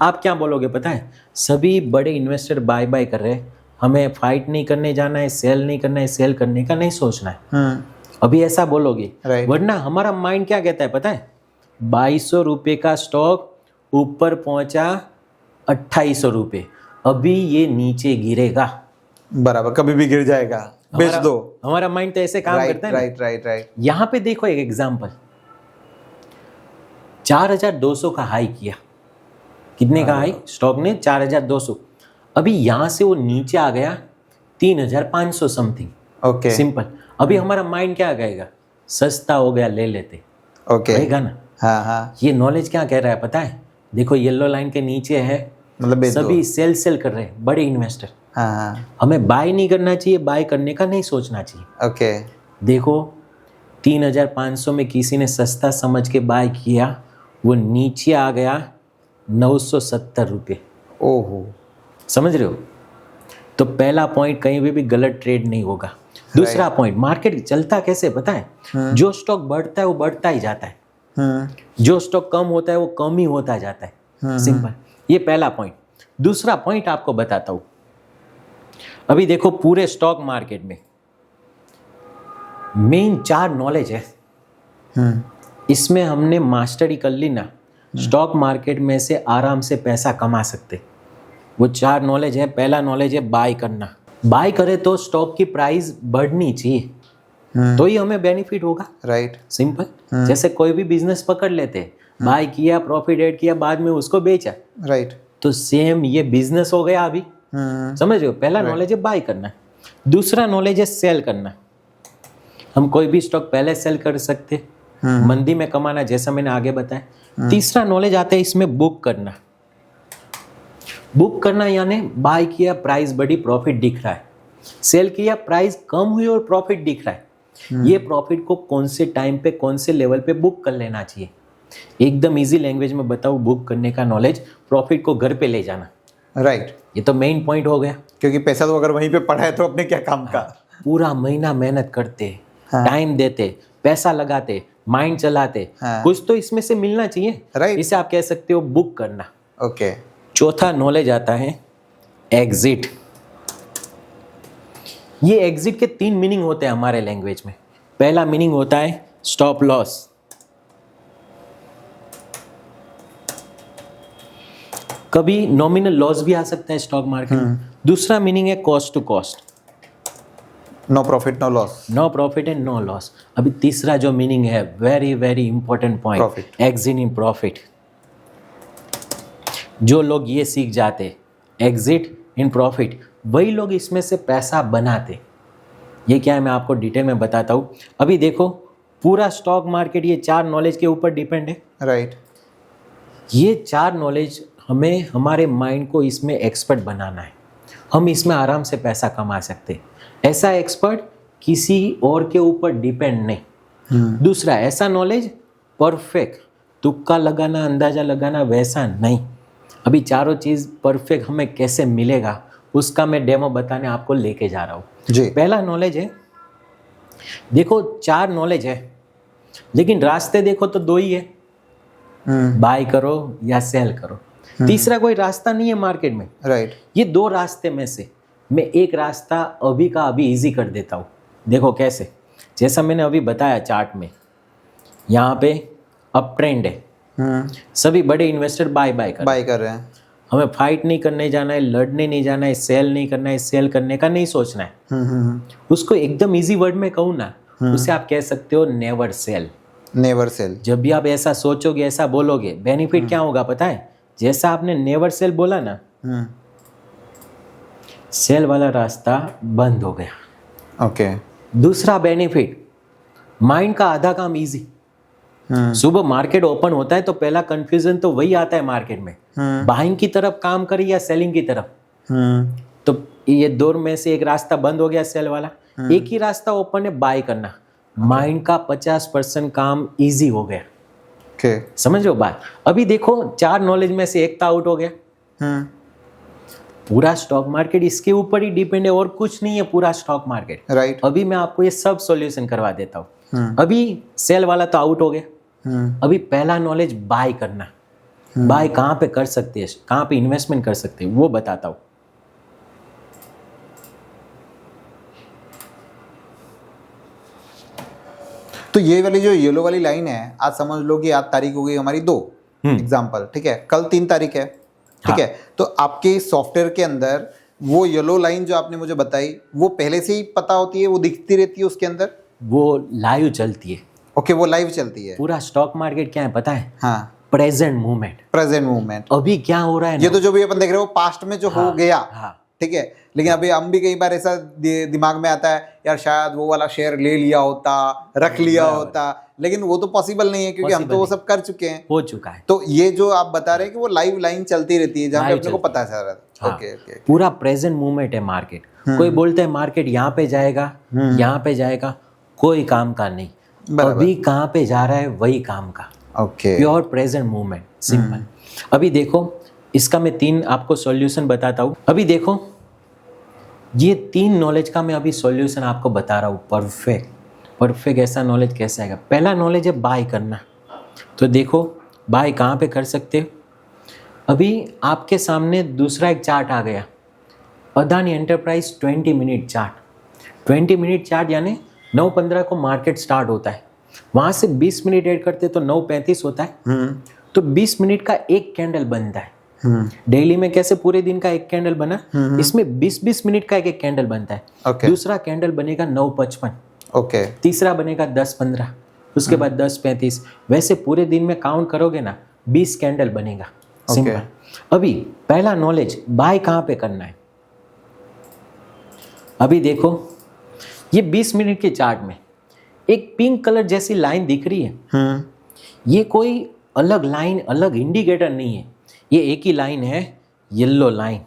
आप क्या बोलोगे पता है? सभी बड़े इन्वेस्टर बाय बाय कर रहे हैं, हमें फाइट नहीं करने जाना है, सेल नहीं करना है, सेल करने का नहीं सोचना है। अभी ऐसा बोलोगे। Right. वरना हमारा माइंड क्या कहता है पता है? 2,200 रुपये का स्टॉक ऊपर पहुंचा 2,800 रुपये, अभी ये नीचे गिरेगा, बराबर, कभी भी गिर जाएगा, बेच दो। हमारा माइंड तो ऐसे काम करता है ना। Right right right. यहाँ पे देखो एक एग्जांपल, 4,200 का हाई किया। कितने का हाई? स्टॉक ने 4,200। अभी यहाँ से वो नीचे आ गया 3,500 समथिंग। ओके। सिंपल। अभी हमारा माइंड क्या कहेगा? सस्ता हो गया, ले लेते। ओके। कहेगा ना। हाँ हाँ। ये नॉलेज क्या कह रहा है पता है? देखो येलो लाइन के नीचे है, मतलब बेच दो। सभी सेल कर रहे हैं, बड़े इन्वेस्टर। हाँ हाँ। हमें बाय नहीं करना चाहिए, बाय करने का नहीं सोचना चाहिए। ओके। देखो 3,500 में किसी ने सस्ता समझ के बाय किया, वो नीचे आ गया 970 रुपये। ओहो। समझ रहे हो? तो पहला पॉइंट, कहीं भी गलत ट्रेड नहीं होगा। दूसरा पॉइंट, मार्केट चलता कैसे पता है? जो स्टॉक बढ़ता है वो बढ़ता ही जाता है, जो स्टॉक कम होता है वो कम ही होता जाता है। सिंपल। ये पहला पॉइंट। दूसरा पॉइंट आपको बताता हूं। अभी देखो पूरे स्टॉक मार्केट में मेन 4 नॉलेज है। इसमें हमने मास्टरी कर ली ना, स्टॉक मार्केट में से आराम से पैसा कमा सकते। वो 4 नॉलेज है। पहला नॉलेज है बाय करना। बाय करे तो स्टॉक की प्राइस बढ़नी चाहिए, तो ही हमें बेनिफिट होगा। राइट। सिंपल। जैसे कोई भी बिजनेस पकड़ लेते, बाय किया, प्रॉफिट ऐड किया, बाद में उसको बेचा। राइट। तो सेम ये बिजनेस हो गया अभी। समझ रहे हो? पहला नॉलेज है बाय करना, दूसरा नॉलेज है सेल करना। हम कोई भी स्टॉक पहले सेल कर सकते, मंदी में कमाना, जैसा मैंने आगे बताया। तीसरा नॉलेज आता है इसमें बुक करना। बुक करना यानी बाय किया, प्राइस बढ़ी, प्रॉफिट दिख रहा है, सेल किया, प्राइस कम हुई और प्रॉफिट दिख रहा है। ये प्रॉफिट को कौन से टाइम पे, कौन से लेवल पे बुक कर लेना चाहिए। एकदम इजी लैंग्वेज में बताऊं, बुक करने का नॉलेज, प्रॉफिट को घर पे ले जाना। राइट। ये तो मेन पॉइंट हो गया, क्योंकि पैसा तो अगर वहीं पे पड़ा है तो अपने क्या काम का। पूरा महीना मेहनत करते, टाइम देते, पैसा लगाते, माइंड चलाते, कुछ तो इसमें से मिलना चाहिए। राइट। इसे आप कह सकते हो बुक करना। ओके। चौथा नॉलेज आता है एग्जिट। ये एग्जिट के 3 मीनिंग होते हैं हमारे लैंग्वेज में। पहला मीनिंग होता है स्टॉप लॉस। कभी नॉमिनल लॉस भी आ सकता है स्टॉक मार्केट में। दूसरा मीनिंग है cost to cost, no profit no loss. No profit and no loss. अभी तीसरा जो मीनिंग है, very very important point, Profit. Exit in profit. जो लोग ये सीख जाते एग्जिट इन प्रॉफिट, वही लोग इसमें से पैसा बनाते। ये क्या है मैं आपको डिटेल में बताता हूँ। अभी देखो, पूरा स्टॉक मार्केट ये 4 नॉलेज के ऊपर डिपेंड है। राइट। ये 4 नॉलेज हमें हमारे माइंड को इसमें एक्सपर्ट बनाना है। हम इसमें आराम से पैसा कमा सकते। ऐसा एक्सपर्ट किसी और के ऊपर डिपेंड नहीं। दूसरा, ऐसा नॉलेज परफेक्ट, तुक्का लगाना, अंदाजा लगाना वैसा नहीं। अभी चारों चीज़ परफेक्ट हमें कैसे मिलेगा उसका मैं डेमो बताने आपको लेके जा रहा हूँ जी। पहला नॉलेज है, देखो 4 नॉलेज है लेकिन रास्ते देखो तो 2 ही है, बाय करो या सेल करो। तीसरा कोई रास्ता नहीं है मार्केट में। राइट। ये 2 रास्ते में से मैं एक रास्ता अभी का अभी इजी कर देता हूँ। देखो कैसे, जैसा मैंने अभी बताया चार्ट में, यहाँ पे अप ट्रेंड है, सभी बड़े इन्वेस्टर बाय कर रहे हैं। हमें फाइट नहीं करने जाना है, लड़ने नहीं जाना है, सेल नहीं करना है, सेल करने का नहीं सोचना है। उसको एकदम इजी वर्ड में कहूँ ना, उसे आप कह सकते हो नेवर सेल। Never cell. जब भी आप ऐसा सोचोगे, ऐसा बोलोगे, बेनिफिट क्या होगा पता है? जैसा आपने नेवर सेल बोला ना, सेल वाला रास्ता बंद हो गया। ओके। दूसरा बेनिफिट, माइंड का आधा काम इजी। सुबह मार्केट ओपन होता है तो पहला कंफ्यूजन तो वही आता है मार्केट में, बाइंग की तरफ काम करे या सेलिंग की तरफ। तो ये 2 में से एक रास्ता बंद हो गया सेल वाला, एक ही रास्ता ओपन है बाय करना। माइंड का 50% काम इजी हो गया। ओके। समझ रहे हो बात? अभी देखो 4 नॉलेज में से एक तो आउट हो गया। पूरा स्टॉक मार्केट इसके ऊपर ही डिपेंड है और कुछ नहीं है पूरा स्टॉक मार्केट। राइट। अभी मैं आपको ये सब सॉल्यूशन करवा देता हूँ। अभी सेल वाला तो आउट हो गया। अभी पहला नॉलेज बाय करना। बाय कहाँ पे कर सकते हैं, कहाँ पे इन्वेस्टमेंट कर सकते हैं, वो बताता हूँ। तो ये वाली जो येलो वाली लाइन है, आज समझ लो कि आज तारीख हो गई हमारी 2 एग्जाम्पल, ठीक है, कल 3 तारीख है, ठीक है। तो आपके सॉफ्टवेयर के अंदर वो येलो लाइन जो आपने मुझे बताई, वो पहले से ही पता होती है, वो दिखती रहती है उसके अंदर? वो लाइव चलती है। ओके, वो लाइव चलती है। पूरा स्टॉक मार्केट क्या है पता है? हाँ, प्रेजेंट मूवमेंट। Present movement. अभी क्या हो रहा है ये तो जो भी अपन देख रहे हो पास्ट में जो हो गया, हाँ। ठीक है। लेकिन अभी हम भी कई बार ऐसा दिमाग में आता है, यार शायद वो वाला शेयर ले लिया होता, रख लिया होता, लेकिन वो तो पॉसिबल नहीं है क्योंकि हम तो वो सब कर चुके हैं, हो चुका है। तो ये जो आप बता रहे हैं कि वो लाइव लाइन चलती रहती है जहाँ पे अपने को पता चल रहा है। Okay okay. पूरा प्रेजेंट मूवमेंट है मार्केट। कोई बोलते हैं मार्केट यहाँ पे जाएगा, यहाँ पे जाएगा, कोई काम का नहीं। अभी कहाँ पे जा रहा है वही काम का। Okay. Pure present movement, simple. अभी देखो इसका मैं 3 आपको सॉल्यूशन बताता हूँ। अभी देखो ये 3 नॉलेज का मैं अभी सॉल्यूशन आपको बता रहा हूँ। परफेक्ट ऐसा नॉलेज कैसे आएगा? पहला नॉलेज है बाय करना। तो देखो बाय कहाँ पे कर सकते हो? अभी आपके सामने दूसरा एक चार्ट आ गया, Adani enterprise 20 minute chart. 20 minute chart यानी 9:15 को मार्केट स्टार्ट होता है, वहाँ से 20 मिनट ऐड करते तो 9:35 होता है। तो 20 मिनट का एक कैंडल बनता है। डेली में कैसे पूरे दिन का एक कैंडल बना, इसमें 20-20 मिनट का एक कैंडल बनता है। Okay. दूसरा कैंडल बनेगा 9:55। ओके। तीसरा बनेगा 10:15, उसके बाद 10:35। वैसे पूरे दिन में काउंट करोगे ना 20 कैंडल बनेगा। सिंपल। अभी पहला नॉलेज बाय कहाँ पे करना है? अभी देखो ये 20 मिनट के चार्ट में एक पिंक कलर जैसी लाइन दिख रही है, ये कोई अलग लाइन, अलग इंडिकेटर नहीं है, ये एक ही लाइन है, येलो लाइन।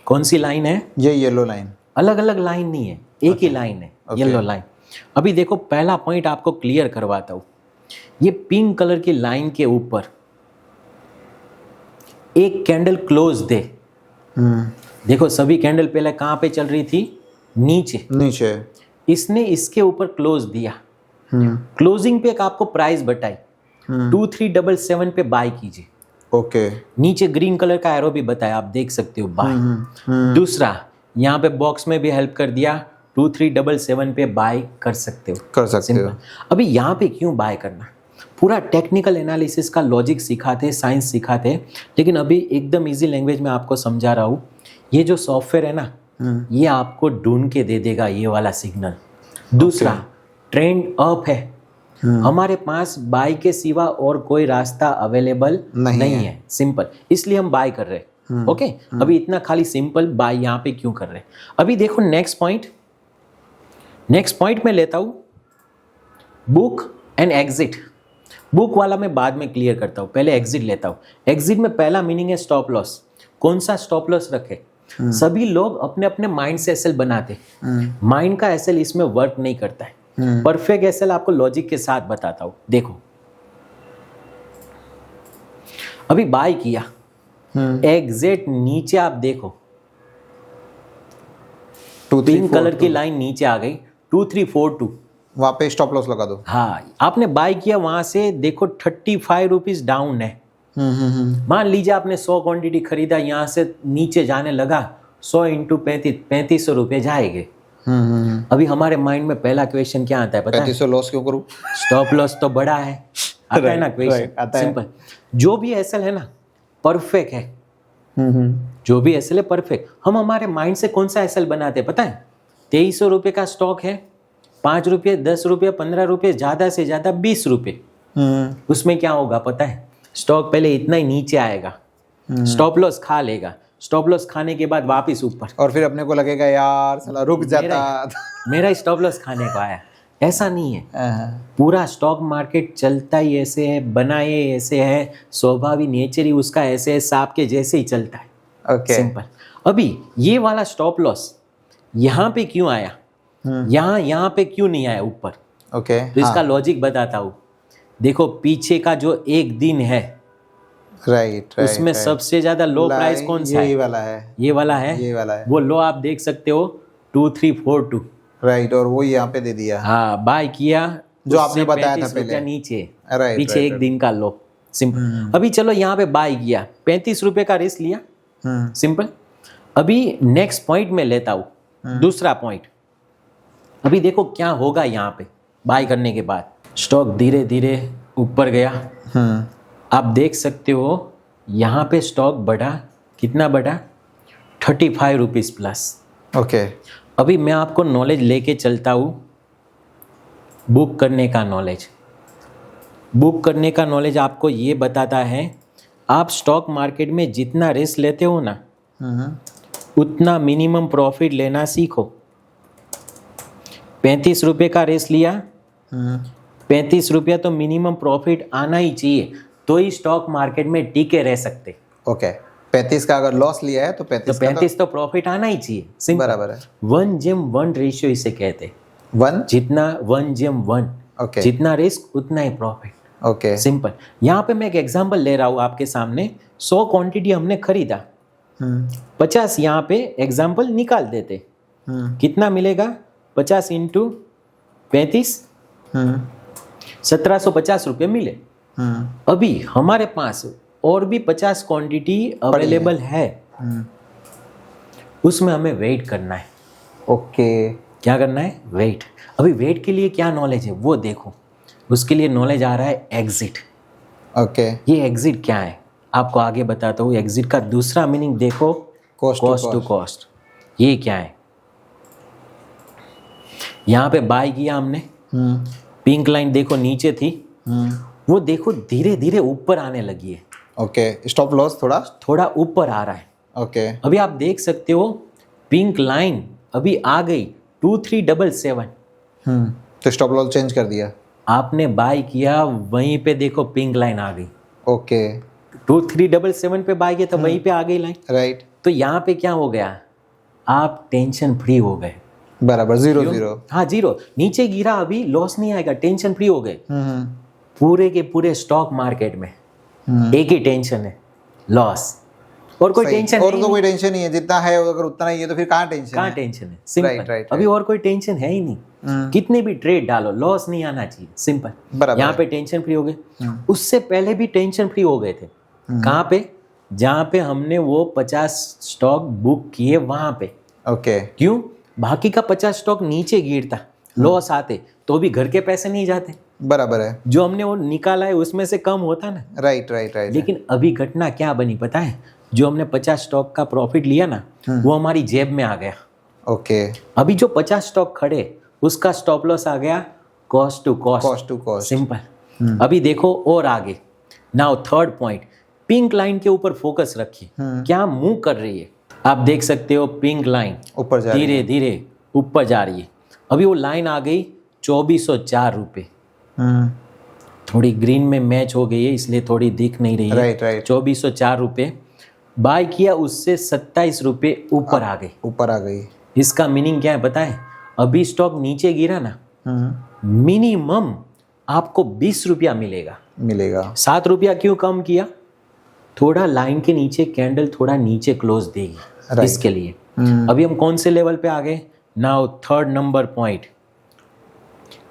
कौन सी लाइन है? ये येलो लाइन। अलग अलग लाइन नहीं है, एक ही लाइन है, येलो लाइन। अभी देखो पहला पॉइंट आपको क्लियर करवाता हूं। ये पिंक कलर की लाइन के ऊपर एक कैंडल क्लोज दे। देखो सभी कैंडल पहले कहां पे चल रही थी? नीचे। इसने इसके ऊपर क्लोज दिया। क्लोजिंग पे एक आपको प्राइस बताई, 2377 पे बाय कीजिए। ओके। नीचे ग्रीन कलर का एरो भी बताया, आप देख सकते हो बाय। दूसरा यहाँ पे बॉक्स में भी हेल्प कर दिया, 2377 पे बाय कर सकते हो। अभी यहाँ पे क्यों बाय करना? पूरा टेक्निकल एनालिसिस का लॉजिक सिखाते, साइंस सिखाते, लेकिन अभी एकदम इजी लैंग्वेज में आपको समझा रहा हूँ। ये जो सॉफ्टवेयर है ना, ये आपको ढूंढ के दे देगा ये वाला सिग्नल। दूसरा ट्रेंड अप है, हमारे पास बाय के सिवा और कोई रास्ता अवेलेबल नहीं है। सिंपल, इसलिए हम बाय कर रहे हैं। ओके, अभी इतना खाली सिंपल बाय यहाँ पे क्यों कर रहे हैं? अभी देखो नेक्स्ट पॉइंट में लेता हूँ, बुक एंड एग्जिट। बुक वाला मैं बाद में क्लियर करता हूँ, पहले एग्जिट लेता हूँ। एग्जिट में पहला मीनिंग है स्टॉप लॉस। कौन सा स्टॉप लॉस रखे? सभी लोग अपने अपने माइंड से एसएल बनाते, माइंड का एसएल इसमें वर्क नहीं करता है। परफेक्ट एसएल आपको लॉजिक के साथ बताता हूं। देखो अभी बाय किया, एग्जैक्ट नीचे आप देखो पिंक कलर की लाइन नीचे आ गई, 2342, वहां पे स्टॉप लॉस लगा दो। हाँ, आपने बाय किया, वहां से देखो 35 रुपीज डाउन है। मान लीजिए आपने 100 क्वांटिटी खरीदा, यहां से नीचे जाने लगा, 100 इंटू 3500 रुपये जाएंगे। अभी हमारे माइंड में पहला क्वेश्चन क्या आता है पता है? 3500 लॉस क्यों करूं? स्टॉप लॉस तो बड़ा है, आता है ना क्वेश्चन। सिंपल, जो भी एसएल है ना परफेक्ट है, जो भी एसएल है परफेक्ट। हम हमारे माइंड से कौन सा एसएल बनाते हैं पता है? 2300 रुपये का स्टॉक है, 5 रुपये, 10 रुपये, 15 रुपये, ज्यादा से ज्यादा 20 रुपये। उसमें क्या होगा पता है? स्टॉक पहले इतना ही नीचे आएगा, स्टॉप लॉस खा लेगा, स्टॉप लॉस खाने के बाद वापस ऊपर, और फिर अपने को लगेगा यार साला रुक जाता, मेरा स्टॉप लॉस खाने को आया। ऐसा नहीं है, पूरा स्टॉक मार्केट चलता ही ऐसे है, बना ये ऐसे है, स्वाभाविक नेचर ही उसका ऐसे है, सांप के जैसे ही चलता है। सिंपल। अभी ये वाला स्टॉप लॉस यहाँ पे क्यों आया, यहाँ पे क्यों नहीं आया ऊपर? तो इसका लॉजिक बताता हूँ। देखो पीछे का जो एक दिन है, राइट, उसमें सबसे ज्यादा लो प्राइस कौन सा है? ये वाला है। वो लो आप देख सकते हो 2342, राइट, और वो यहाँ पे दे दिया। हाँ, बाय किया जो आपने बताया था पहले, नीचे पीछे एक दिन का लो। सिंपल। अभी चलो यहाँ पे बाय किया, 35 रुपए का रिस्क लिया। सिंपल। अभी नेक्स्ट पॉइंट में लेता हूँ, दूसरा पॉइंट। अभी देखो क्या होगा यहाँ पे बाय करने के बाद, स्टॉक धीरे धीरे ऊपर गया। आप देख सकते हो यहाँ पे स्टॉक बढ़ा, कितना बढ़ा? 35 रुपीज प्लस। ओके। अभी मैं आपको नॉलेज लेके चलता हूँ, बुक करने का नॉलेज। बुक करने का नॉलेज आपको ये बताता है, आप स्टॉक मार्केट में जितना रिस्क लेते हो ना, उतना मिनिमम प्रॉफिट लेना सीखो। 35 रुपये का रिस्क लिया, 35 रुपया तो मिनिमम प्रॉफिट आना ही चाहिए, तो ही स्टॉक मार्केट में टिके रह सकते। ओके। 35 का अगर लॉस लिया है तो 35 तो प्रॉफिट आना ही चाहिए। सिंपल। बराबर है। 1:1 रेशियो इसे कहते। 1 जितना 1:1, ओके, जितना रिस्क उतना ही प्रॉफिट। ओके। सिंपल। यहाँ पे मैं एक एग्जांपल ले रहा हूँ आपके सामने। 100 क्वांटिटी हमने खरीदा, 50 यहाँ पे एग्जांपल निकाल देते, कितना मिलेगा? 50 इंटू 35, 1750 रुपये मिले। अभी हमारे पास और भी 50 क्वांटिटी अवेलेबल है, उसमें हमें वेट करना है। ओके। क्या करना है? वेट। अभी वेट के लिए क्या नॉलेज है वो देखो। उसके लिए नॉलेज आ रहा है एग्जिट। ओके। ये एग्जिट क्या है आपको आगे बताता हूँ। एग्जिट का दूसरा मीनिंग देखो, कॉस्ट टू कॉस्ट। ये क्या है? यहाँ पे बाय किया हमने, पिंक लाइन देखो नीचे थी, वो देखो धीरे धीरे ऊपर आने लगी है। ओके। स्टॉप लॉस थोड़ा ऊपर आ रहा है। ओके। अभी आप देख सकते हो पिंक लाइन अभी आ गई 2377। तो स्टॉप लॉस चेंज कर दिया। आपने बाय किया, वहीं पे देखो पिंक लाइन आ गई, ओके 2377 पे बाय किया तो वहीं पे आ गई लाइन। राइट, तो यहाँ पे क्या हो गया, आप टेंशन फ्री हो गए। बराबर 0-0। हाँ 0, नीचे गिरा अभी लॉस नहीं आएगा, टेंशन फ्री हो गए। हम्म पूरे के पूरे स्टॉक मार्केट में एक ही टेंशन है, लॉस, और कोई सही। टेंशन और है तो कोई टेंशन नहीं है, जितना है अगर उतना ही है तो फिर कहाँ टेंशन कहाँ है। टेंशन है, सिंपल। राइट, अभी और कोई टेंशन है ही नहीं, कितने भी ट्रेड डालो लॉस नहीं आना चाहिए, सिंपल। बराबर यहाँ है। पे टेंशन फ्री हो गए। उससे पहले भी टेंशन फ्री हो गए थे। कहाँ पे, जहाँ पे हमने वो 50 स्टॉक बुक किए वहां पे। ओके क्यों, बाकी का 50 स्टॉक नीचे गिरता, लॉस आते तो भी घर के पैसे नहीं जाते, बराबर है। जो हमने वो निकाला है उसमें से कम होता ना। Right right right. लेकिन अभी घटना क्या बनी पता है, जो हमने 50 स्टॉक का प्रॉफिट लिया ना, वो हमारी जेब में आ गया। ओके अभी जो 50 स्टॉक खड़े, उसका स्टॉप लॉस आ गया cost to cost, cost to cost. Simple. अभी देखो और आगे, now third point, pink line के ऊपर फोकस रखिए, क्या मूव कर रही है। आप देख सकते हो पिंक लाइन ऊपर जा रही है। धीरे धीरे ऊपर जा रही है। अभी वो लाइन आ गई 2404 रुपये, थोड़ी ग्रीन में मैच हो गई है इसलिए थोड़ी दिख नहीं रही है। Right right. 2404 रुपये बाय किया, उससे 27 रुपये ऊपर आ गई। ऊपर आ गई। इसका मीनिंग क्या है पता है, अभी स्टॉक नीचे गिरा ना, मिनिमम आपको 20 रुपया मिलेगा। मिलेगा। 7 रुपया क्यों कम किया, थोड़ा लाइन के नीचे कैंडल थोड़ा नीचे क्लोज देगी, इसके लिए। अभी हम कौन से लेवल पे आ गए, now third number point,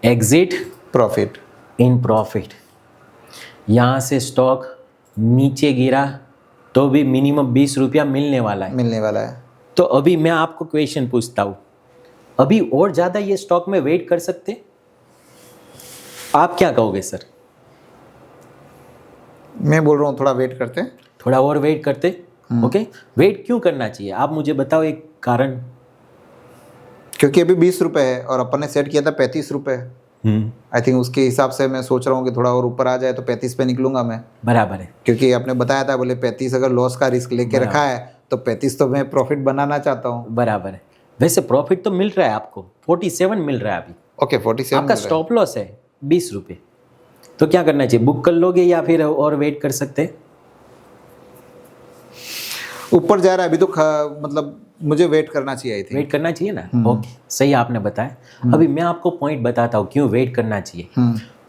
exit profit in profit. यहाँ से स्टॉक नीचे गिरा तो भी मिनिमम 20 रुपया मिलने वाला है। मिलने वाला है। तो अभी मैं आपको क्वेश्चन पूछता हूँ, अभी और ज़्यादा ये स्टॉक में वेट कर सकते, आप क्या कहोगे सर? मैं बोल रहा हूँ थोड़ा वेट करते हैं। थोड़ा और वेट करते, ओके। वेट क्यों करना चाहिए, आप मुझे बताओ एक कारण। क्योंकि अभी 20 रुपए है और अपन ने सेट किया था 35 रुपए। आई थिंक उसके हिसाब से मैं सोच रहा हूँ कि थोड़ा और ऊपर आ जाए तो 35 पे निकलूंगा मैं। बराबर है। क्योंकि आपने बताया था, बोले 35 अगर लॉस का रिस्क लेके रखा है तो 35 तो मैं प्रॉफिट बनाना चाहता हूँ। बराबर है। वैसे प्रॉफिट तो मिल रहा है आपको, 47 मिल रहा है अभी। ओके 47 आपका स्टॉप लॉस है 20 रुपये, तो क्या करना चाहिए, बुक कर लोगे या फिर और वेट कर सकते? ऊपर जा रहा है अभी तो मतलब मुझे वेट करना चाहिए। आई थिंक वेट करना चाहिए ना, ओके, सही आपने बताया। अभी मैं आपको पॉइंट बताता हूँ क्यों वेट करना चाहिए।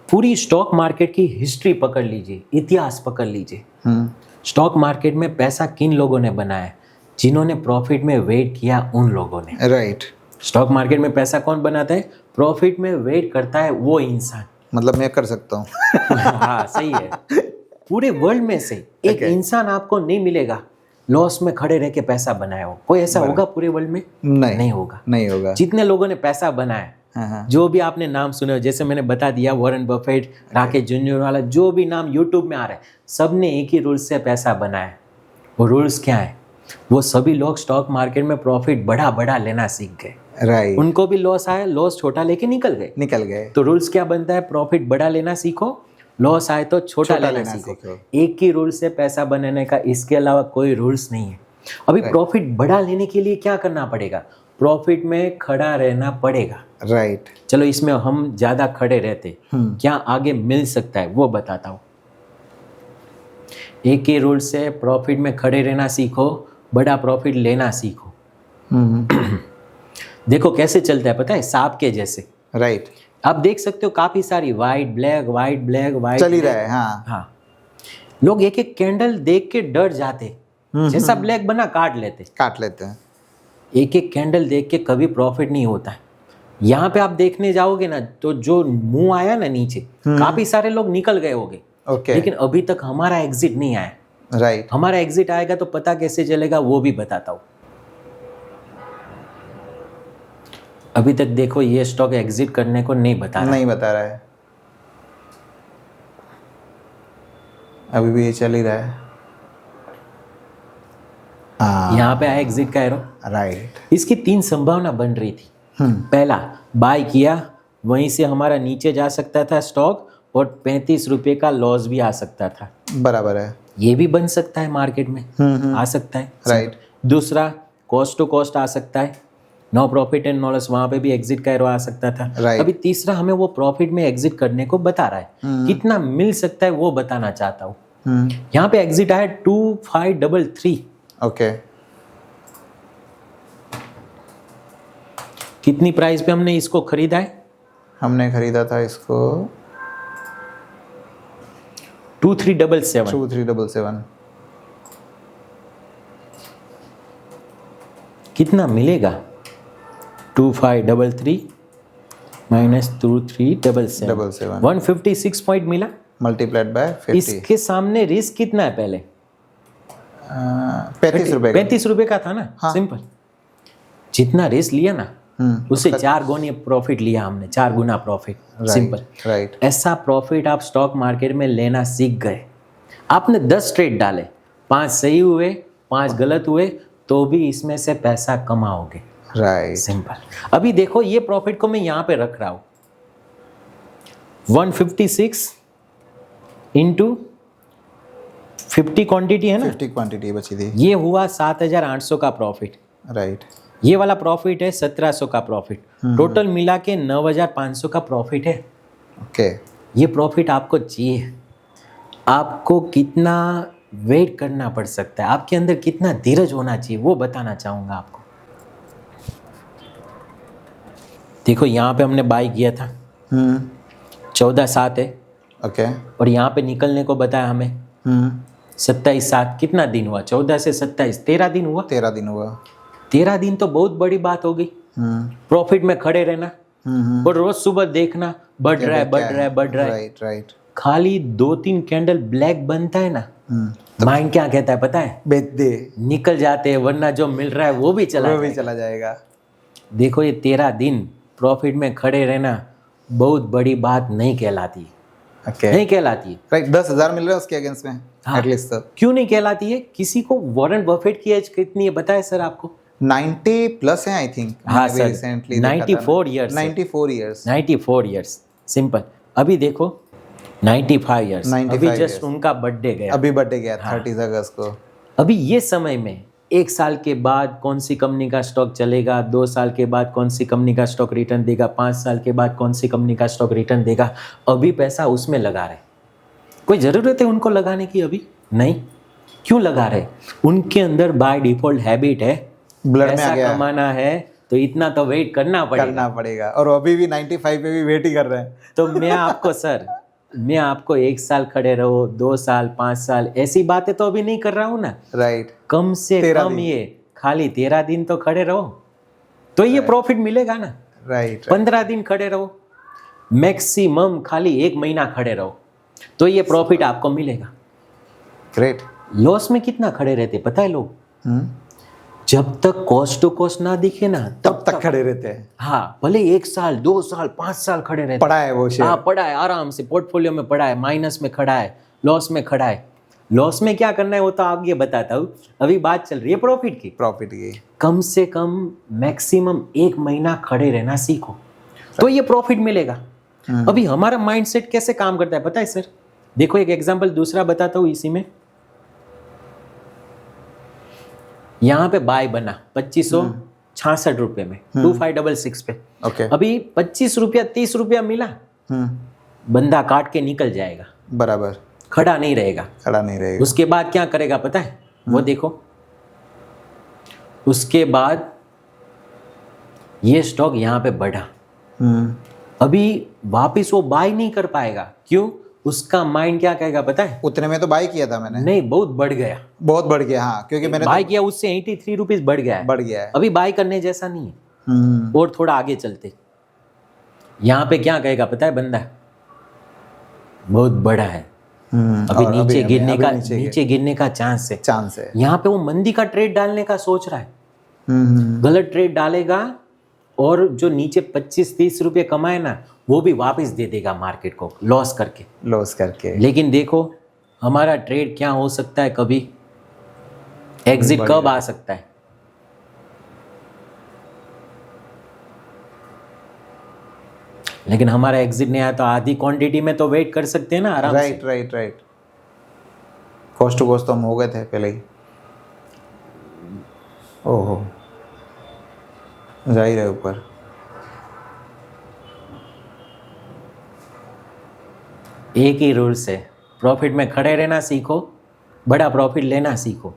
पूरी स्टॉक मार्केट की हिस्ट्री पकड़ लीजिए, इतिहास पकड़ लीजिए। स्टॉक मार्केट में पैसा किन लोगों ने बनाया, जिन्होंने प्रॉफिट में वेट किया उन लोगों ने। राइट। स्टॉक मार्केट में पैसा कौन बनाता है, प्रॉफिट में वेट करता है वो इंसान। मतलब मैं कर सकता हूँ। हाँ सही है। पूरे वर्ल्ड में से एक इंसान आपको नहीं मिलेगा लॉस में खड़े रह के पैसा बनाया हो, कोई ऐसा होगा पूरे वर्ल्ड में? नहीं होगा। नहीं होगा। जितने लोगों ने पैसा बनाया, जो भी आपने नाम सुने हो, जैसे मैंने बता दिया, वॉरेन बफेट, राकेश झुंझुनवाला, जो भी नाम यूट्यूब में आ रहा है, सब ने एक ही रूल्स से पैसा बनाया। वो रूल्स क्या है, वो सभी लोग स्टॉक मार्केट में प्रॉफिट बड़ा बड़ा लेना सीख गए। राइट। उनको भी लॉस आया, लॉस छोटा लेके निकल गए। तो रूल्स क्या बनता है, प्रॉफिट बड़ा लेना सीखो, लॉस आए तो छोटा लेना सीखो। एक ही रूल से पैसा बनाने का, इसके अलावा कोई रूल्स नहीं है। अभी प्रॉफिट बड़ा लेने के लिए क्या करना पड़ेगा, प्रॉफिट में खड़ा रहना पड़ेगा। राइट। चलो इसमें हम ज्यादा खड़े रहते, क्या आगे मिल सकता है वो बताता हूँ। एक ही रूल से प्रॉफिट में खड़े रहना सीखो, बड़ा प्रॉफिट लेना सीखो। देखो कैसे चलता है पता है, सांप के जैसे। राइट। आप देख सकते हो काफी सारी वाइट ब्लैक चल ही रहा है। हाँ, लोग एक एक कैंडल देख के डर जाते, जैसा ब्लैक बना काट लेते हैं। एक एक कैंडल देख के कभी प्रॉफिट नहीं होता है। यहाँ पे आप देखने जाओगे ना, तो जो मुंह आया ना नीचे, काफी सारे लोग निकल गए होंगे। ओके। लेकिन अभी तक हमारा एग्जिट नहीं आया। राइट। हमारा एग्जिट आएगा तो पता कैसे चलेगा वो भी बताता हूँ। अभी तक देखो ये स्टॉक एग्जिट करने को नहीं बता रहा है। अभी भी ये चल ही रहा है। यहाँ पे आया एग्जिट का एरो। राइट। इसकी 3 संभावना बन रही थी। पहला, बाय किया, वहीं से हमारा नीचे जा सकता था स्टॉक और 35 रुपये का लॉस भी आ सकता था। बराबर है। ये भी बन सकता है, मार्केट में आ सकता है। राइट। दूसरा, कॉस्ट टू कॉस्ट आ सकता है। No profit and no loss, वहां पे भी एग्जिट का एरो आ सकता था। Right. अभी तीसरा हमें वो प्रॉफिट में एग्जिट करने को बता रहा है, कितना मिल सकता है वो बताना चाहता हूँ। यहाँ पे एग्जिट आया 2533। ओके, कितनी प्राइस पे हमने इसको खरीदा है? हमने खरीदा था इसको 2377। 2377। कितना मिलेगा? 2533 माइनस 2377, 156 पॉइंट मिला। Multiplied by 50। इसके सामने रिस्क कितना है पहले? 35 रुपए का। 35 रुपए का था ना। हाँ। सिंपल, जितना रिस्क लिया ना उससे 4 गुना प्रॉफिट लिया हमने, 4 गुना प्रॉफिट। Simple, right. ऐसा प्रॉफिट आप स्टॉक मार्केट में लेना सीख गए। आपने 10 ट्रेड डाले, 5 सही हुए, 5 गलत हुए, तो भी इसमें से पैसा कमाओगे। राइट। सिंपल। अभी देखो ये प्रॉफिट को मैं यहाँ पे रख रहा हूँ, 156 इंटू 50 क्वांटिटी है ना, 50 क्वांटिटी बची थी। ये हुआ 7800 का प्रॉफिट। राइट। ये वाला प्रॉफिट है 1700 का प्रॉफिट, टोटल मिला के 9500 का प्रॉफिट है। ओके, ये प्रॉफिट आपको चाहिए? आपको कितना वेट करना पड़ सकता है, आपके अंदर कितना धीरज होना चाहिए, वो बताना चाहूँगा आपको। देखो यहाँ पे हमने बाई किया था, 14/7 है। ओके। और यहाँ पे निकलने को बताया हमें 27/7। कितना दिन हुआ? 14 से 27, 13 दिन हुआ। 13 दिन हुआ। 13 दिन तो बहुत बड़ी बात हो गई। प्रॉफिट में खड़े रहना और रोज सुबह देखना बढ़ रहा है, बढ़ रहा है, बढ़ रहा है। Right, right. खाली 2-3 कैंडल ब्लैक बनता है ना, माइंड क्या कहता है पता है? बेच दे, निकल जाते हैं, वरना जो मिल रहा है वो भी चला वो भी जाएगा। चला जाएगा। देखो ये 13 दिन प्रॉफिट में खड़े रहना बहुत बड़ी बात नहीं कहलाती है। ओके, नहीं कहलाती है। राइट। 10,000 मिल रहा है उसके अगेंस्ट में हाँ। एटलीस्ट। तो क्यों नहीं कहलाती है? किसी को वॉरेन बफेट की एज कितनी है बताए सर आपको? 90 प्लस है आई थिंक। हाँ sir, recently 94 years. 94 years. 94 years. Simple. अभी देखो 95 ईयर्स। 95 अभी years। जस्ट उनका बर्थडे गया। अभी बर्थडे गया हाँ। 30 अगस्त को। अभी ये समय में 1 साल के बाद कौन सी कंपनी का स्टॉक चलेगा, 2 साल के बाद कौन सी कंपनी का स्टॉक रिटर्न देगा, 5 साल के बाद कौन सी कंपनी का स्टॉक रिटर्न देगा, अभी पैसा उसमें लगा रहे। कोई ज़रूरत है उनको लगाने की? अभी नहीं। क्यों लगा रहे? उनके अंदर बाय डिफॉल्ट हैबिट है, ब्लड में आ पैसा गया, कमाना है तो इतना तो वेट करना पड़ेगा। और अभी भी 95 पे भी वेट ही कर रहे हैं। तो मैं आपको सर, मैं आपको 1 साल खड़े रहो, 2 साल, 5 साल, ऐसी बातें तो अभी नहीं कर रहा हूँ ना। राइट। कम से 13 कम दिन। ये खाली 13 दिन तो खड़े रहो, तो ये प्रॉफिट मिलेगा ना। राइट। 15 दिन खड़े रहो, मैक्सिमम खाली 1 महीना खड़े रहो, तो ये प्रॉफिट आपको मिलेगा। ग्रेट। लॉस में कितना खड़े रहते पता है लोग? जब तक कॉस्ट टू कॉस्ट ना दिखे ना तब तक खड़े रहते हैं। हाँ, भले 1 साल, 2 साल, 5 साल खड़े रहते। पड़ा है वो शेयर। हाँ, पड़ा है, आराम से पोर्टफोलियो में पड़ा है, माइनस में खड़ा है, लॉस में खड़ा है। लॉस में क्या करना है वो तो आगे बताता हूँ, अभी बात चल रही है प्रॉफिट की। प्रॉफिट की कम से कम मैक्सिमम 1 महीना खड़े रहना सीखो, तो ये प्रॉफिट मिलेगा। अभी हमारा माइंडसेट कैसे काम करता है पता है सर? देखो एक एग्जांपल दूसरा बताता हूँ इसी में। यहाँ पे बाय बना 2566 रुपए में, 2566 पे। ओके। अभी 25 रुपया 30 रुपया मिला, बंदा काट के निकल जाएगा, बराबर, खड़ा नहीं रहेगा। खड़ा नहीं रहेगा। उसके बाद क्या करेगा पता है? वो देखो, उसके बाद ये स्टॉक यहाँ पे बढ़ा, अभी वापिस वो बाय नहीं कर पाएगा। क्यों? उसका माइंड क्या कहेगा पता है? उतने में तो बाय किया था मैंने। नहीं, बहुत बढ़ गया, बहुत बढ़ गया। हाँ, क्योंकि मैंने बाय किया उससे 83 रुपीज बढ़ गया है। बढ़ गया है। अभी बाय करने जैसा नहीं है। और थोड़ा आगे चलते, यहाँ पे क्या कहेगा पता है बंदा? बहुत बड़ा है, अभी नीचे गिरने का चांस है। यहाँ पे वो मंदी का ट्रेड डालने का सोच रहा है, गलत ट्रेड डालेगा और जो नीचे 25-30 रुपए कमाए ना वो भी वापस दे देगा मार्केट को लॉस करके। लेकिन देखो हमारा ट्रेड क्या हो सकता है, कभी एग्जिट कब आ सकता है? लेकिन हमारा एग्जिट नहीं आया तो आधी क्वांटिटी में तो वेट कर सकते हैं ना आराम से। राइट। कॉस्ट टू कॉस्ट तो हम हो गए थे पहले ही। ओहो, जा ही रहा है ऊपर। एक ही रूल्स है, प्रॉफिट में खड़े रहना सीखो, बड़ा प्रॉफिट लेना सीखो।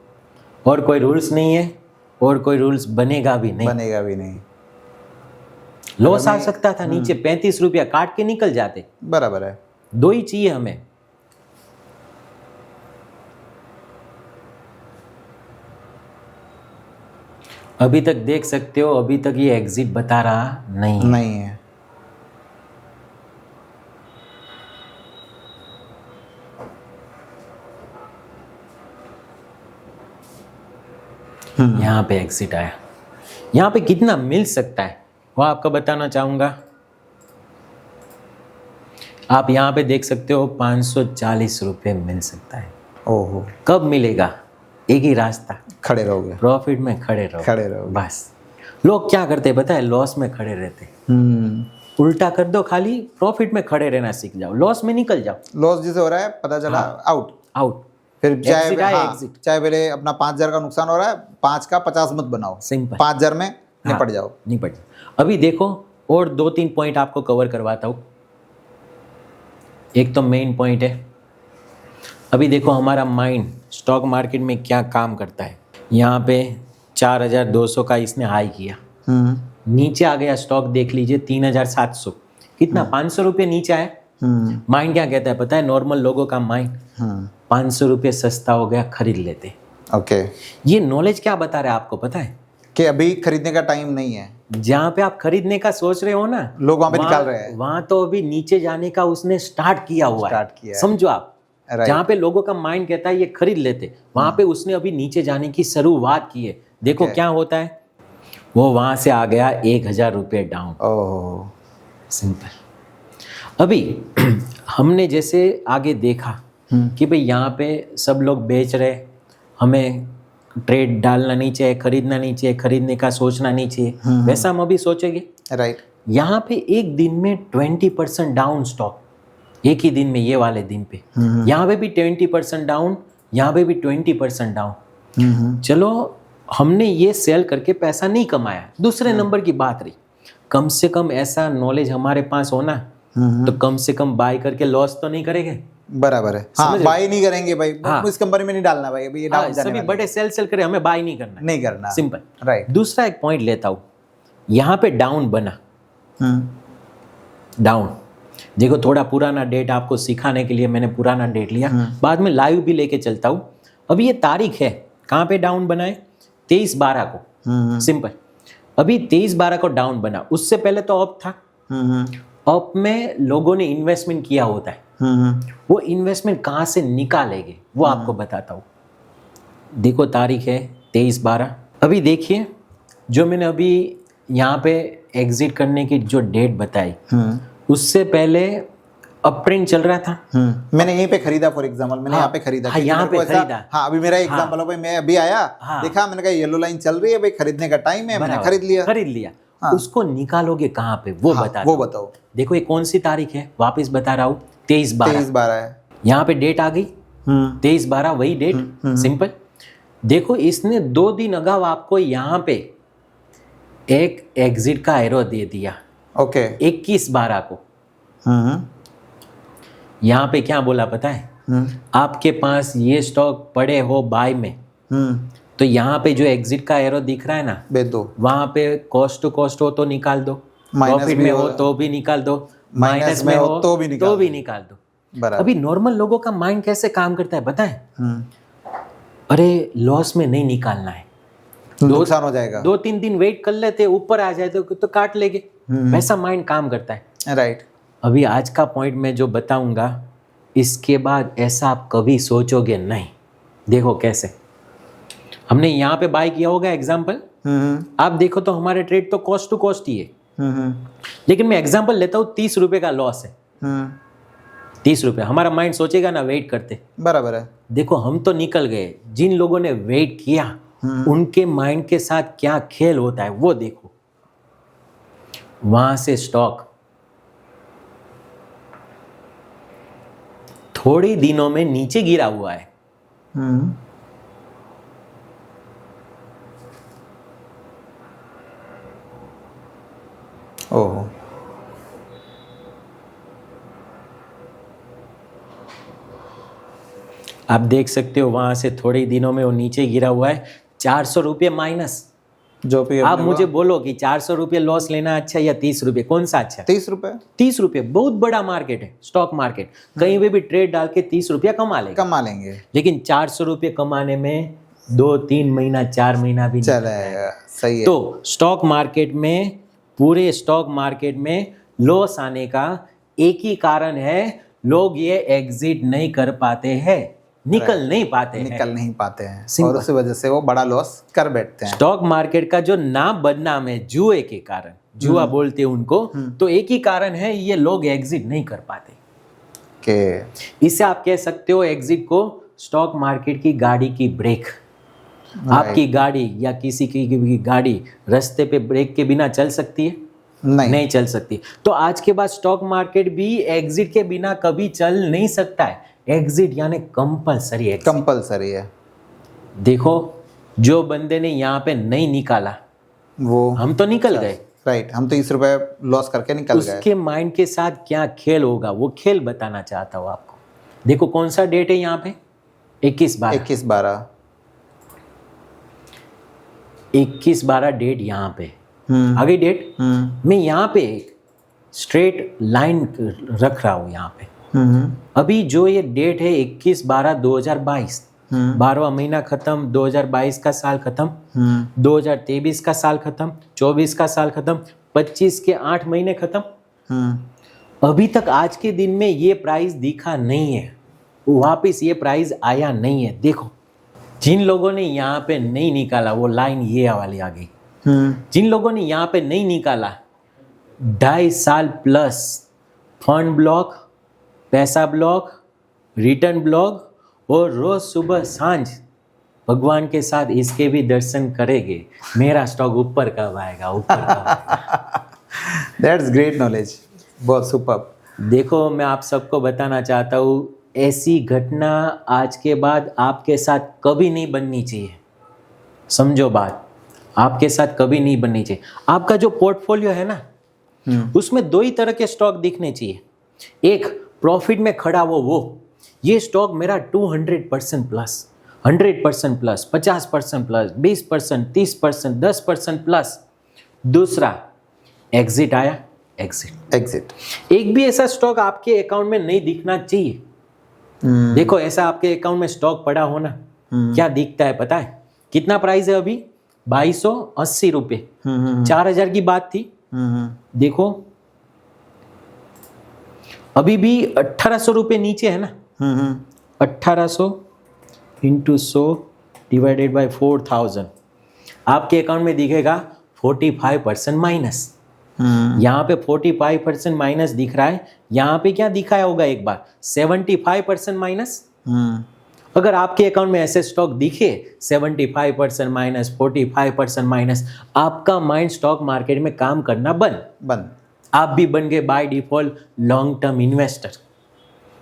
और कोई रूल्स नहीं है, और कोई रूल्स बनेगा भी नहीं। बनेगा भी नहीं। लॉस आ सकता था, नीचे 35 रुपया काट के निकल जाते। बराबर है। दो ही चाहिए हमें। अभी तक देख सकते हो, अभी तक ये एग्जिट बता रहा नहीं है। नहीं है। यहाँ पे एग्जिट आया। यहाँ पे कितना मिल सकता है वो आपको बताना चाहूंगा। आप यहाँ पे देख सकते हो 540 रुपये मिल सकता है। ओहो। कब मिलेगा? एक ही रास्ता, खड़े रहोगे, प्रॉफिट में खड़े रहो। खड़े रहोगे। बस। लोग क्या करते हैं पता है? लॉस में खड़े रहते हैं। उल्टा कर दो, खाली प्रॉफिट में खड़े रहना सीख जाओ, लॉस में निकल जाओ। लॉस जिसे हो रहा है पता चला, आउट। आउट। फिर चाहे Exit आए, हाँ, exit। चाहे पहले अपना 5,000 का नुकसान हो रहा है, 5 का 50 मत बनाओ, सिंपल। 5,000 में निपट जाओ। निपट जाओ। अभी देखो, और 2-3 पॉइंट आपको कवर करवाता हूँ। एक तो मेन पॉइंट है, अभी देखो हमारा माइंड स्टॉक मार्केट में क्या काम करता है। यहाँ पे 4,200 का इसने हाई किया, नीचे आ गया स्टॉक, देख लीजिए 3,700, कितना 500 रुपये नीचे आया। माइंड क्या कहता है पता है? नॉर्मल लोगों का माइंड 500 रुपये सस्ता हो गया, खरीद लेते। ओके। ये नॉलेज क्या बता रहा है आपको पता है? कि अभी खरीदने का टाइम नहीं है। जहाँ पे आप खरीदने का सोच रहे हो ना, लोग वहां पे निकाल रहे हैं। वहां तो अभी नीचे जाने का उसने स्टार्ट किया हुआ है। स्टार्ट किया है। समझो आप, Right. जहाँ पे लोगों का माइंड कहता है ये खरीद लेते, वहां पे उसने अभी नीचे जाने की शुरुआत की है। देखो Okay. क्या होता है, वो वहां से आ गया 1,000 रुपये डाउन। ओह। सिंपल। अभी हमने जैसे आगे देखा कि भाई यहाँ पे सब लोग बेच रहे, हमें ट्रेड डालना नहीं चाहिए, खरीदना नहीं चाहिए, खरीदने का सोचना नहीं चाहिए, वैसा हम अभी सोचेंगे। राइट। यहाँ पे एक दिन में 20% डाउन स्टॉक, एक ही दिन में, ये वाले दिन पे यहाँ पे भी 20% डाउन, यहाँ पे भी 20% डाउन। चलो हमने ये सेल करके पैसा नहीं कमाया, दूसरे नंबर की बात रही। कम से कम ऐसा नॉलेज हमारे पास होना, तो कम से कम बाय करके लॉस तो नहीं करेंगे। बराबर है। हाँ, बाय नहीं करेंगे भाई। हाँ। इस कंपनी में नहीं डालना भाई, अभी ये डाउन जाने सभी वाला बड़े सेल करे, हमें बाय नहीं करना, नहीं करना। सिंपल। राइट। दूसरा एक पॉइंट लेता हूँ, यहाँ पे डाउन बना, डाउन देखो, थोड़ा पुराना डेट आपको सिखाने के लिए मैंने पुराना डेट लिया, बाद में लाइव भी लेके चलता हूँ। अभी ये तारीख है, कहाँ पे डाउन बना है? 23/12 को। सिंपल। अभी 23/12 को डाउन बना, उससे पहले तो अप था। अप में लोगों ने इन्वेस्टमेंट किया होता है, वो इन्वेस्टमेंट कहाँ से निकालेंगे वो आपको बताता हूँ। देखो तारीख है 23/12। अभी देखिए, जो मैंने अभी यहाँ पे एग्जिट करने की जो डेट बताई, उससे पहले अप ट्रेंड चल रहा था। मैंने यहीं पे खरीदा, फॉर एग्जांपल मैंने यहाँ पे खरीदा। हाँ, यहाँ पे खरीदा। हाँ, अभी मेरा एग्जांपल हो भाई, मैं अभी आया, देखा, मैंने कहा येलो लाइन चल रही है भाई, खरीदने का टाइम है, मैंने खरीद लिया। उसको निकालोगे कहाँ पे वो बता। वो बताओ। देखो ये कौन सी तारीख है, वापस बता रहा हूँ, 23/12 है। यहाँ पे डेट आ गई 23/12, वही डेट। सिंपल। देखो इसने 2 दिन अगाव आपको यहाँ पे एक एग्जिट का एरो दे दिया। ओके। 21/12 को यहाँ पे क्या बोला पता है? आपके पास ये स्टॉक पड़े हो बाय में, तो यहाँ पे जो एग्जिट का एरो दिख रहा है ना, बेच दो। वहां पे कॉस्ट टू कॉस्ट हो तो निकाल दो, प्रॉफिट में हो तो भी निकाल दो, माइनस में हो तो भी निकाल दो। अभी नॉर्मल लोगों का माइंड कैसे काम करता है पता है? अरे लॉस में नहीं निकालना है, नुकसान हो जाएगा, 2-3 दिन वेट कर लेते, ऊपर आ जाए तो काट लेंगे, वैसा माइंड काम करता है। राइट। अभी आज का पॉइंट मैं जो बताऊंगा, इसके बाद ऐसा आप कभी सोचोगे नहीं। देखो कैसे हमने यहाँ पे बाय किया होगा, एग्जाम्पल आप देखो तो हमारे ट्रेड तो कॉस्ट टू कॉस्ट ही है, लेकिन मैं एग्जाम्पल लेता हूँ 30 रुपये का लॉस है, 30 रुपये। हमारा माइंड सोचेगा ना वेट करते, बराबर है। देखो हम तो निकल गए, जिन लोगों ने वेट किया उनके माइंड के साथ क्या खेल होता है वो देखो। वहां से स्टॉक थोड़े दिनों में नीचे गिरा हुआ है। ओह, आप देख सकते हो वहां से थोड़े ही दिनों में वो नीचे गिरा हुआ है, 400 रुपये माइनस। जो भी आप मुझे बोलो कि 400 रुपये लॉस लेना अच्छा या 30 रुपये, कौन सा अच्छा? 30 रुपए 30 रुपये बहुत बड़ा मार्केट है स्टॉक मार्केट, कहीं पे भी ट्रेड डाल के 30 रुपया कमा लेगा। कमा लेंगे, लेकिन 400 रुपये कमाने में 2-3 महीना 4 महीना भी नहीं चलेगा, सही है। तो स्टॉक मार्केट में, पूरे स्टॉक मार्केट में लॉस आने का एक ही कारण है, लोग ये एग्जिट नहीं कर पाते हैं, निकल नहीं पाते हैं। निकल नहीं पाते हैं Simple. और उसी वजह से वो बड़ा लॉस कर बैठते हैं। स्टॉक मार्केट का जो नाम बदनाम है जुए के कारण, जुआ बोलते हैं उनको, तो एक ही कारण है, ये लोग एग्जिट नहीं कर पाते। के इससे आप कह सकते हो एग्जिट को स्टॉक मार्केट की गाड़ी की ब्रेक। आपकी गाड़ी या किसी की भी गाड़ी रास्ते पे ब्रेक के बिना चल सकती है? नहीं चल सकती। तो आज के बाद स्टॉक मार्केट भी एग्जिट के बिना कभी चल नहीं सकता है। एग्जिट यानी कंपलसरी है। कंपलसरी है। देखो, जो बंदे ने यहाँ पे नहीं निकाला, वो हम तो निकल गए, राइट, हम 30 रुपए लॉस करके निकल गए। उसके माइंड के साथ क्या खेल होगा, वो खेल बताना चाहता हूँ आपको। देखो कौन सा डेट है यहाँ पे, 21/12 21/12 डेट यहाँ पे। आगे डेट मैं यहाँ पे एक स्ट्रेट लाइन रख रहा हूँ यहाँ पे। अभी जो ये डेट है 21/12/2022, 12वां महीना खत्म, 2022 का साल खत्म, 2023 का साल खत्म, 24 का साल खत्म, 25 के 8 महीने खत्म। अभी तक आज के दिन में ये प्राइस दिखा नहीं है, वापिस ये प्राइस आया नहीं है। देखो, जिन लोगों ने यहाँ पे नहीं निकाला, वो लाइन ये वाली आ गई। जिन लोगों ने यहाँ पे नहीं निकाला, 2.5 साल प्लस फंड ब्लॉक, पैसा ब्लॉक, रिटर्न ब्लॉक, और रोज सुबह सांझ भगवान के साथ इसके भी दर्शन करेंगे, मेरा स्टॉक ऊपर कब आएगा, ऊपर कब आएगा। दैट्स ग्रेट नॉलेज, बहुत सुपर। देखो, मैं आप सबको बताना चाहता हूँ, ऐसी घटना आज के बाद आपके साथ कभी नहीं बननी चाहिए। समझो बात, आपके साथ कभी नहीं बननी चाहिए। आपका जो पोर्टफोलियो है ना, उसमें 2 ही तरह के स्टॉक दिखने चाहिए। एक प्रॉफिट में खड़ा वो ये स्टॉक मेरा 200% प्लस, 100% प्लस, 50% प्लस, 20%, 30%, 10% प्लस। दूसरा, एग्जिट आया, एग्जिट। एक भी ऐसा स्टॉक आपके अकाउंट में नहीं दिखना चाहिए। देखो, ऐसा आपके अकाउंट में स्टॉक पड़ा हो ना, क्या दिखता है पता है? कितना प्राइस है अभी? 2280 रुपये। 4000 की बात थी। देखो, अभी भी 1800 रुपये नीचे है ना। 1800 इंटू 100 डिवाइडेड बाई 4000, आपके अकाउंट में दिखेगा 45% माइनस। यहाँ पे 45% माइनस दिख रहा है, यहाँ पे क्या दिखाया होगा एक बार? 75% माइनस। अगर आपके अकाउंट में ऐसे स्टॉक दिखे 75% माइनस, 45% माइनस, आपका माइंड स्टॉक मार्केट में काम करना बंद। आप भी बन गए by default long term investor.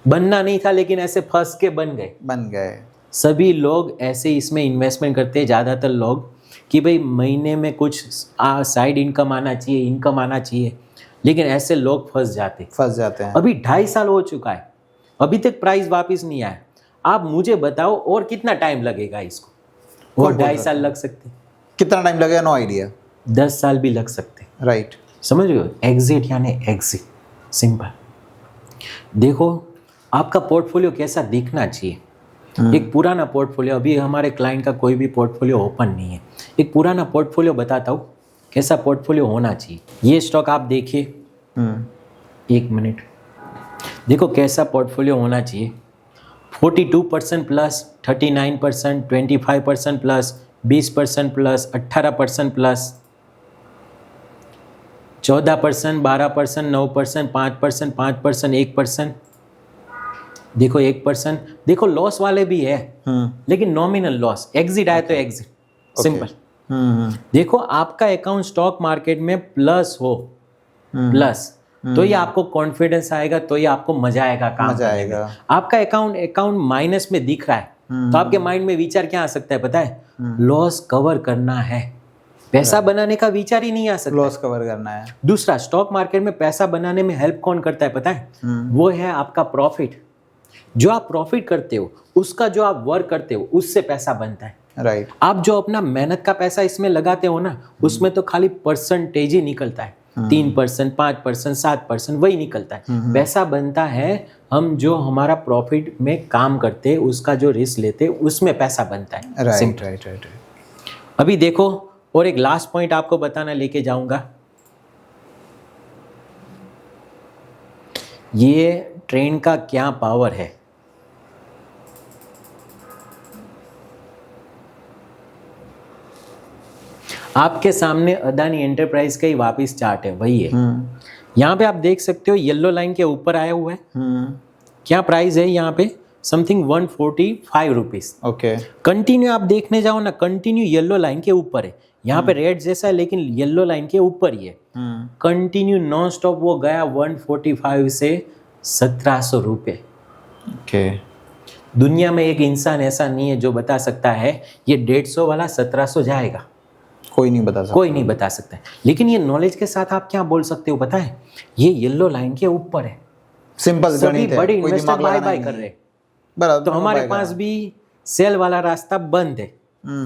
बनना नहीं था, लेकिन ऐसे फंस के बन गए। सभी लोग ऐसे इसमें इन्वेस्टमेंट करते हैं, ज़्यादातर लोग, कि भाई महीने में कुछ साइड इनकम आना चाहिए, लेकिन ऐसे लोग फंस जाते हैं। अभी 2.5 साल हो चुका है, अभी तक प्राइस वापस नहीं आया। आप मुझे बताओ और कितना टाइम लगेगा इसको? और 2.5 साल लग सकते। कितना टाइम लगेगा? No idea. 10 साल भी लग सकते। राइट, समझ रहे हो? एग्जिट यानी एग्जिट, सिंपल। देखो, आपका पोर्टफोलियो कैसा दिखना चाहिए। एक पुराना पोर्टफोलियो, अभी हमारे क्लाइंट का कोई भी पोर्टफोलियो ओपन नहीं है, एक पुराना पोर्टफोलियो बताता हूँ कैसा पोर्टफोलियो होना चाहिए। ये स्टॉक आप देखिए, 1 मिनट, देखो कैसा पोर्टफोलियो होना चाहिए। 42% प्लस, 39%, 25% प्लस, 20% प्लस, 18% प्लस, 14%, 12%, 9%, 5%, 5%, 1%। देखो 1%। देखो लॉस वाले भी है, लेकिन नॉमिनल लॉस। एग्जिट आए तो एग्जिट, सिंपल। देखो, आपका अकाउंट स्टॉक मार्केट में प्लस हो, प्लस, तो ये आपको कॉन्फिडेंस आएगा, तो ये आपको मजा आएगा काम करने में। आपका अकाउंट माइनस में दिख रहा है, तो आपके माइंड में विचार क्या आ सकता है पता है? लॉस कवर करना है, पैसा बनाने का विचार ही नहीं आ सकता। लॉस कवर करना है। दूसरा, स्टॉक मार्केट में पैसा बनाने में हेल्प कौन करता है पता है? वो है आपका प्रॉफिट। जो आप प्रॉफिट करते हो, उसका जो आप वर्क करते हो, उससे पैसा बनता है। राइट। आप जो अपना मेहनत का पैसा इसमें लगाते हो ना, उसमें तो खाली परसेंटेज ही निकलता है। 3%, 5%, 7% वही निकलता है। पैसा बनता है हम जो हमारा प्रॉफिट में काम करते हैं, उसका जो रिस्क लेते हैं, उसमें पैसा बनता है। Right right right. अभी देखो, और एक लास्ट पॉइंट आपको बताना लेके जाऊंगा। ये ट्रेंड का क्या पावर है। आपके सामने अदानी एंटरप्राइज का ही वापिस चार्ट है, वही है। यहाँ पे आप देख सकते हो येलो लाइन के ऊपर आया हुआ है। क्या प्राइस है यहाँ पे? Something 145 rupees. ओके। कंटिन्यू आप देखने जाओ ना, कंटिन्यू येलो लाइन के ऊपर है। यहाँ पे रेड जैसा है लेकिन येलो लाइन के ऊपर ही है। कंटिन्यू नॉन स्टॉप वो गया 145 से 1700 रुपये। ओके। दुनिया में एक इंसान ऐसा नहीं है जो बता सकता है ये 150 वाला 1700 जाएगा। कोई नहीं बता सकता। कोई नहीं बता सकता है। लेकिन ये नॉलेज के साथ आप क्या बोल सकते हो पता है? ये येलो लाइन के ऊपर है। सिंपल सभी गणित है, बड़े कोई इन्वेस्टर दिमाग बाय लगाना बाय ही कर नहीं रहे है। हैं। बराबर। तो हमारे पास भी सेल वाला रास्ता बंद है।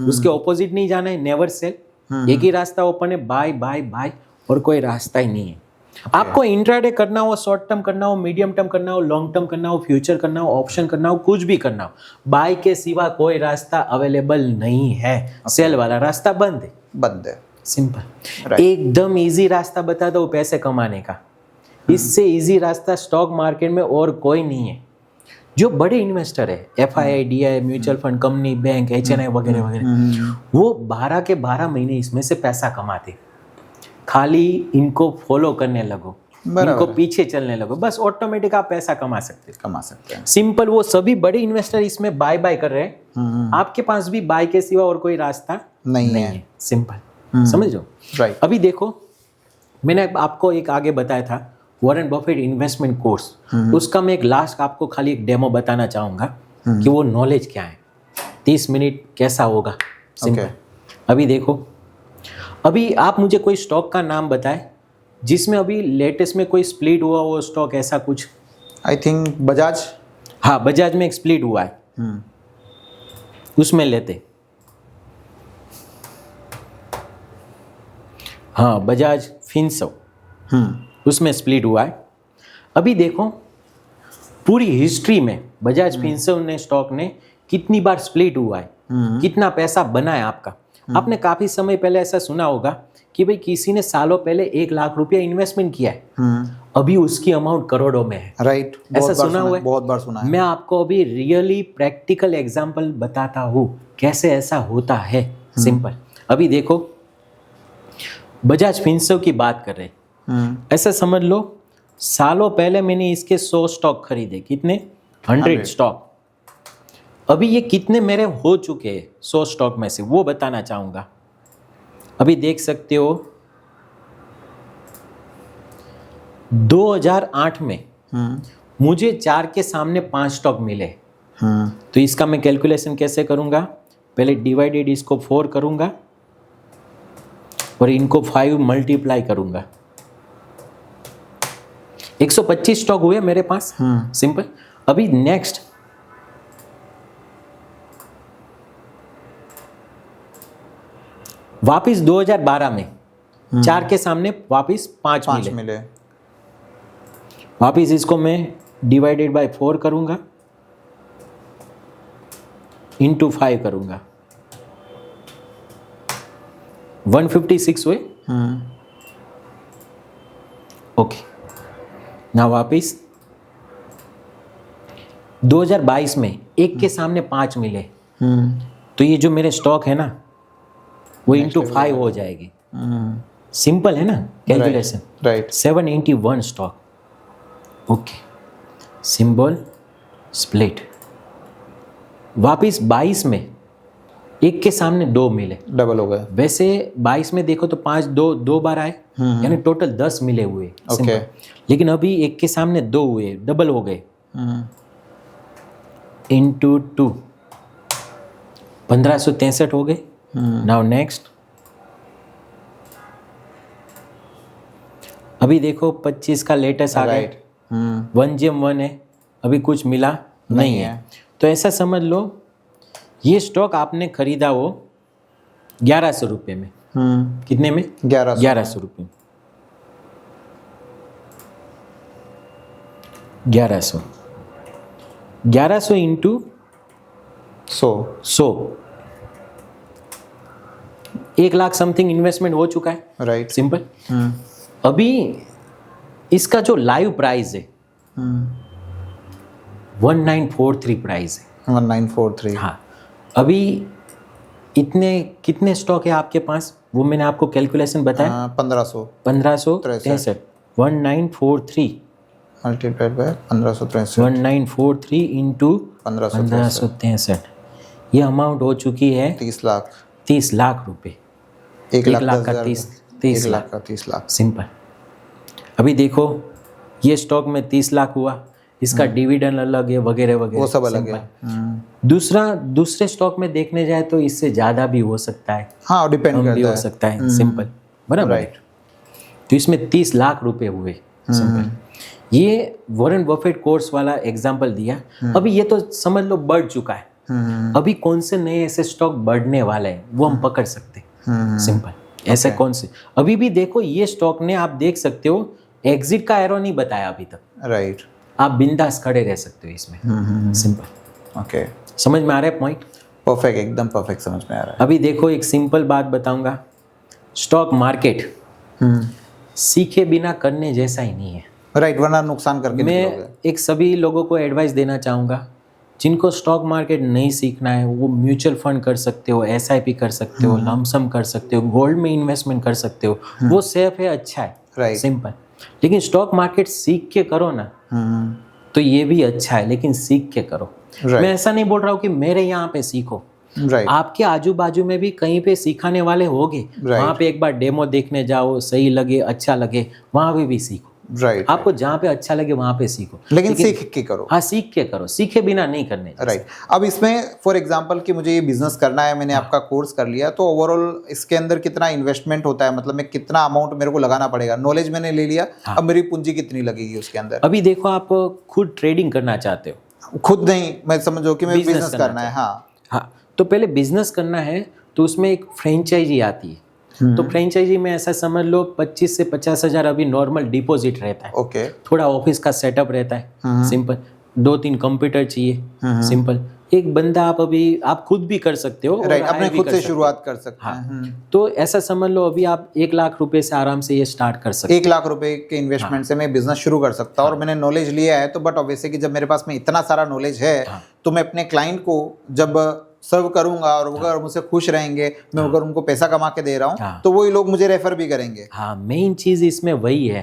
उसके ऑपोजिट नहीं जाना है, नेवर सेल। एक ही रास्ता ओपन है, बाय बाय बाय, और कोई रास्ता ही नहीं है। आपको इंट्राडे करना हो, शॉर्ट टर्म करना हो, मीडियम टर्म करना हो, लॉन्ग टर्म करना हो, फ्यूचर करना हो, ऑप्शन करना हो, कुछ भी करना हो, बाय के सिवा कोई रास्ता अवेलेबल नहीं है। सेल वाला रास्ता बंद है। बंद है। सिंपल। एकदम इजी रास्ता बता दो पैसे कमाने का। इससे इजी रास्ता स्टॉक मार्केट में और कोई नहीं है। जो बड़े इन्वेस्टर है, FII, DI, mutual fund company, bank, HNI वगैरह वगैरह, वो 12 के 12 महीने इसमें से पैसा कमाते। खाली इनको फॉलो करने लगो, इनको पीछे चलने लगो, बस ऑटोमेटिक आप पैसा कमा सकते हैं। सिंपल। वो सभी बड़े इन्वेस्टर इसमें बाय बाय कर रहे हैं। आपके पास भी बाय के सिवा और कोई रास्ता नहीं है। सिंपल। समझ लो। राइट। अभी देखो, मैंने आपको एक आगे बताया था वॉरेन बफेट इन्वेस्टमेंट कोर्स। उसका मैं एक लास्ट आपको खाली एक डेमो बताना चाहूंगा कि वो नॉलेज क्या है। 30 मिनट कैसा होगा। सिंपल। अभी देखो, अभी आप मुझे कोई स्टॉक का नाम बताएं जिसमें अभी लेटेस्ट में कोई स्प्लिट हुआ वो स्टॉक, ऐसा कुछ। I think Bajaj. हाँ, बजाज में एक स्प्लिट हुआ है। उसमें लेते। हाँ, बजाज फिनसर्व, उसमें स्प्लिट हुआ है। अभी देखो, पूरी हिस्ट्री में बजाज फिनसर्व ने स्टॉक ने कितनी बार स्प्लिट हुआ है, कितना पैसा बना है आपका। आपने काफी समय पहले ऐसा सुना होगा कि भाई किसी ने सालों पहले 1 लाख रुपया इन्वेस्टमेंट किया है, अभी उसकी अमाउंट करोड़ों में है। राइट। ऐसा सुना हुआ है? बहुत बार सुना है। मैं आपको अभी रियली प्रैक्टिकल एग्जांपल बताता हूँ कैसे ऐसा होता है। सिंपल। अभी देखो, बजाज फिनसर्व की बात कर रहे हैं। ऐसा समझ लो, सालों पहले मैंने इसके 100 स्टॉक खरीदे। कितने? 100 स्टॉक। अभी ये कितने मेरे हो चुके हैं 100 स्टॉक में से, वो बताना चाहूंगा। अभी देख सकते हो 2008 में मुझे 4 के सामने 5 स्टॉक मिले। तो इसका मैं कैलकुलेशन कैसे करूंगा? पहले डिवाइडेड इसको 4 करूंगा और इनको 5 मल्टीप्लाई करूंगा। 125 स्टॉक हुए मेरे पास। सिंपल। अभी नेक्स्ट, वापिस 2012 में 4 के सामने वापिस 5 मिले। वापिस इसको मैं डिवाइडेड बाय 4 करूंगा, इंटू 5 करूंगा, 156 हुए। ओके। ना वापिस 2022 में 1 के सामने 5 मिले। तो ये जो मेरे स्टॉक है ना, वो इंटू 5 हो जाएगी। सिंपल है ना calculation. Right. 781 stock. Okay. Symbol split. वापिस 22 में 1 के सामने 2 मिले, डबल हो गए। वैसे 22 में देखो तो 5 दो बार आए, यानी टोटल 10 मिले हुए। ओके। लेकिन अभी 1 के सामने 2 हुए, डबल हो गए। इंटू 2 1563 हो गए। नाउ नेक्स्ट अभी देखो 25 का लेटेस्ट आ गया, राइट। 1GM1 है, अभी कुछ मिला नहीं है। तो ऐसा समझ लो ये स्टॉक आपने खरीदा वो 1100 रुपये में। कितने में? 1100 रुपये। 1100 इंटू 100, 1 लाख समथिंग इन्वेस्टमेंट हो चुका है। राइट। सिंपल। अभी इसका जो लाइव प्राइस है 1943 प्राइस है। 1943। हाँ, अभी इतने कितने स्टॉक है आपके पास, वो मैंने आपको कैलकुलेशन बताया। 1563। 1943 मल्टीप्लाइड बाय 1563। 1943 इंटू 1563, ये अमाउंट हो चुकी है 30 लाख। 30 लाख रुपए। 1 1 लाख का 10,000 30 1 लाख लाख का 30 लाख। सिंपल। अभी देखो ये स्टॉक में 30 लाख हुआ, इसका डिविडेंड अलग है, वगैरह वगैरह, वो सब अलग सिंपल। है। दूसरे स्टॉक में देखने जाए तो इससे ज़्यादा भी हो सकता है, हाँ, डिपेंड कम करता भी है। हो सकता है। सिंपल, बराबर। राइट। तो इसमें 30 लाख रुपए हुए। सिंपल। ये वॉरेन बफेट कोर्स वाला एग्जाम्पल दिया। अभी ये तो समझ लो बढ़ चुका है, अभी कौन से नए ऐसे स्टॉक बढ़ने वाले हैं वो हम पकड़ सकते हैं। सिंपल। ऐसे कौन से, अभी भी देखो ये स्टॉक ने, आप देख सकते हो एग्जिट का एरो नहीं बताया अभी तक। राइट। आप बिंदास खड़े रह सकते हो इसमें। सिंपल। ओके, समझ में आ रहा है पॉइंट? परफेक्ट, एकदम परफेक्ट समझ में आ रहा है। अभी देखो एक सिंपल बात बताऊंगा, स्टॉक मार्केट सीखे बिना करने जैसा ही नहीं है। राइट, वरना नुकसान करके मैं निकलोगे। एक सभी लोगों को एडवाइस देना चाहूँगा, जिनको स्टॉक मार्केट नहीं सीखना है वो म्यूचुअल फंड कर सकते हो, SIP कर सकते हो, लमसम कर सकते हो, गोल्ड में इन्वेस्टमेंट कर सकते हो, वो सेफ है, अच्छा है। राइट। सिंपल। लेकिन स्टॉक मार्केट सीख के करो ना तो ये भी अच्छा है, लेकिन सीख के करो। Right. मैं ऐसा नहीं बोल रहा हूँ कि मेरे यहाँ पे सीखो, राइट। आपके आजू बाजू में भी कहीं पे सिखाने वाले होंगे, वहाँ पे एक बार डेमो देखने जाओ, सही लगे, अच्छा लगे, वहाँ पे भी सीखो। राइट। आपको जहाँ पे अच्छा लगे वहाँ पे सीखो, लेकिन सीख के करो। हाँ, सीख के करो, सीखे बिना नहीं करने। राइट। अब इसमें फॉर एग्जांपल कि मुझे ये बिजनेस करना है, मैंने आपका कोर्स कर लिया, तो ओवरऑल इसके अंदर कितना इन्वेस्टमेंट होता है, मतलब मैं कितना अमाउंट मेरे को लगाना पड़ेगा? नॉलेज मैंने ले लिया, अब मेरी पूंजी कितनी लगेगी उसके अंदर? अभी देखो आप खुद ट्रेडिंग करना चाहते हो, खुद नहीं, मैं समझो कि मैं बिजनेस करना है। हाँ, तो पहले बिजनेस करना है तो उसमें एक फ्रेंचाइजी आती है। तो फ्रेंचाइजी में ऐसा समझ लो 25 से 50 हज़ार अभी नॉर्मल डिपॉजिट रहता है। ओके। थोड़ा ऑफिस का सेटअप रहता है। सिंपल। 2-3 कंप्यूटर चाहिए। सिंपल। एक बंदा आप खुद भी कर सकते हो। राइट, अपने खुद से शुरुआत कर सकते हैं। तो ऐसा समझ लो अभी आप 1 लाख रुपए से आराम से ये स्टार्ट कर सकते 1 लाख रुपए के इन्वेस्टमेंट से मैं बिजनेस शुरू कर सकता हूँ। और मैंने नॉलेज लिया है, तो बट ऑब्वियसली कि जब मेरे पास में इतना सारा नॉलेज है, तो मैं अपने क्लाइंट को जब सर्व करूंगा और अगर मुझसे खुश रहेंगे, मैं अगर उनको पैसा कमा के दे रहा हूँ, तो वही लोग मुझे रेफर भी करेंगे। हाँ, मेन चीज इसमें वही है,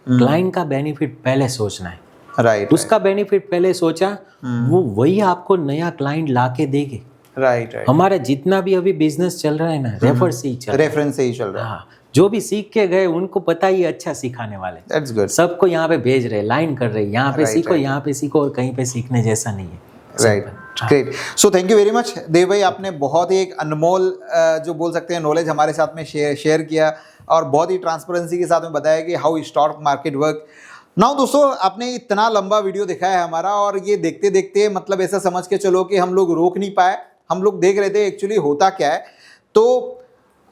क्लाइंट का बेनिफिट पहले सोचना है। राइट। उसका बेनिफिट पहले सोचा, वो वही आपको नया क्लाइंट ला के देंगे। राइट। हमारा जितना भी अभी बिजनेस चल रहा है ना, रेफर से ही चल रहा है। रेफरेंस से ही चल रहा है। हाँ, जो भी सीख के गए उनको पता ही अच्छा सिखाने वाले, दैट्स गुड। सबको यहाँ पे भेज रहे, लाइन कर रहे, यहाँ पे Right, सीखो, right. यहाँ पे सीखो, और कहीं पे सीखने जैसा नहीं है। Right, great. So thank you very much Dev भाई, आपने बहुत ही एक अनमोल जो बोल सकते हैं नॉलेज हमारे साथ में शेयर किया, और बहुत ही ट्रांसपेरेंसी के साथ में बताया कि how stock market work. Now दोस्तों, आपने इतना लंबा वीडियो दिखा है हमारा, और ये देखते देखते मतलब ऐसा समझ के चलो कि हम लोग रोक नहीं पाए, हम लोग देख रहे थे एक्चुअली होता क्या है। तो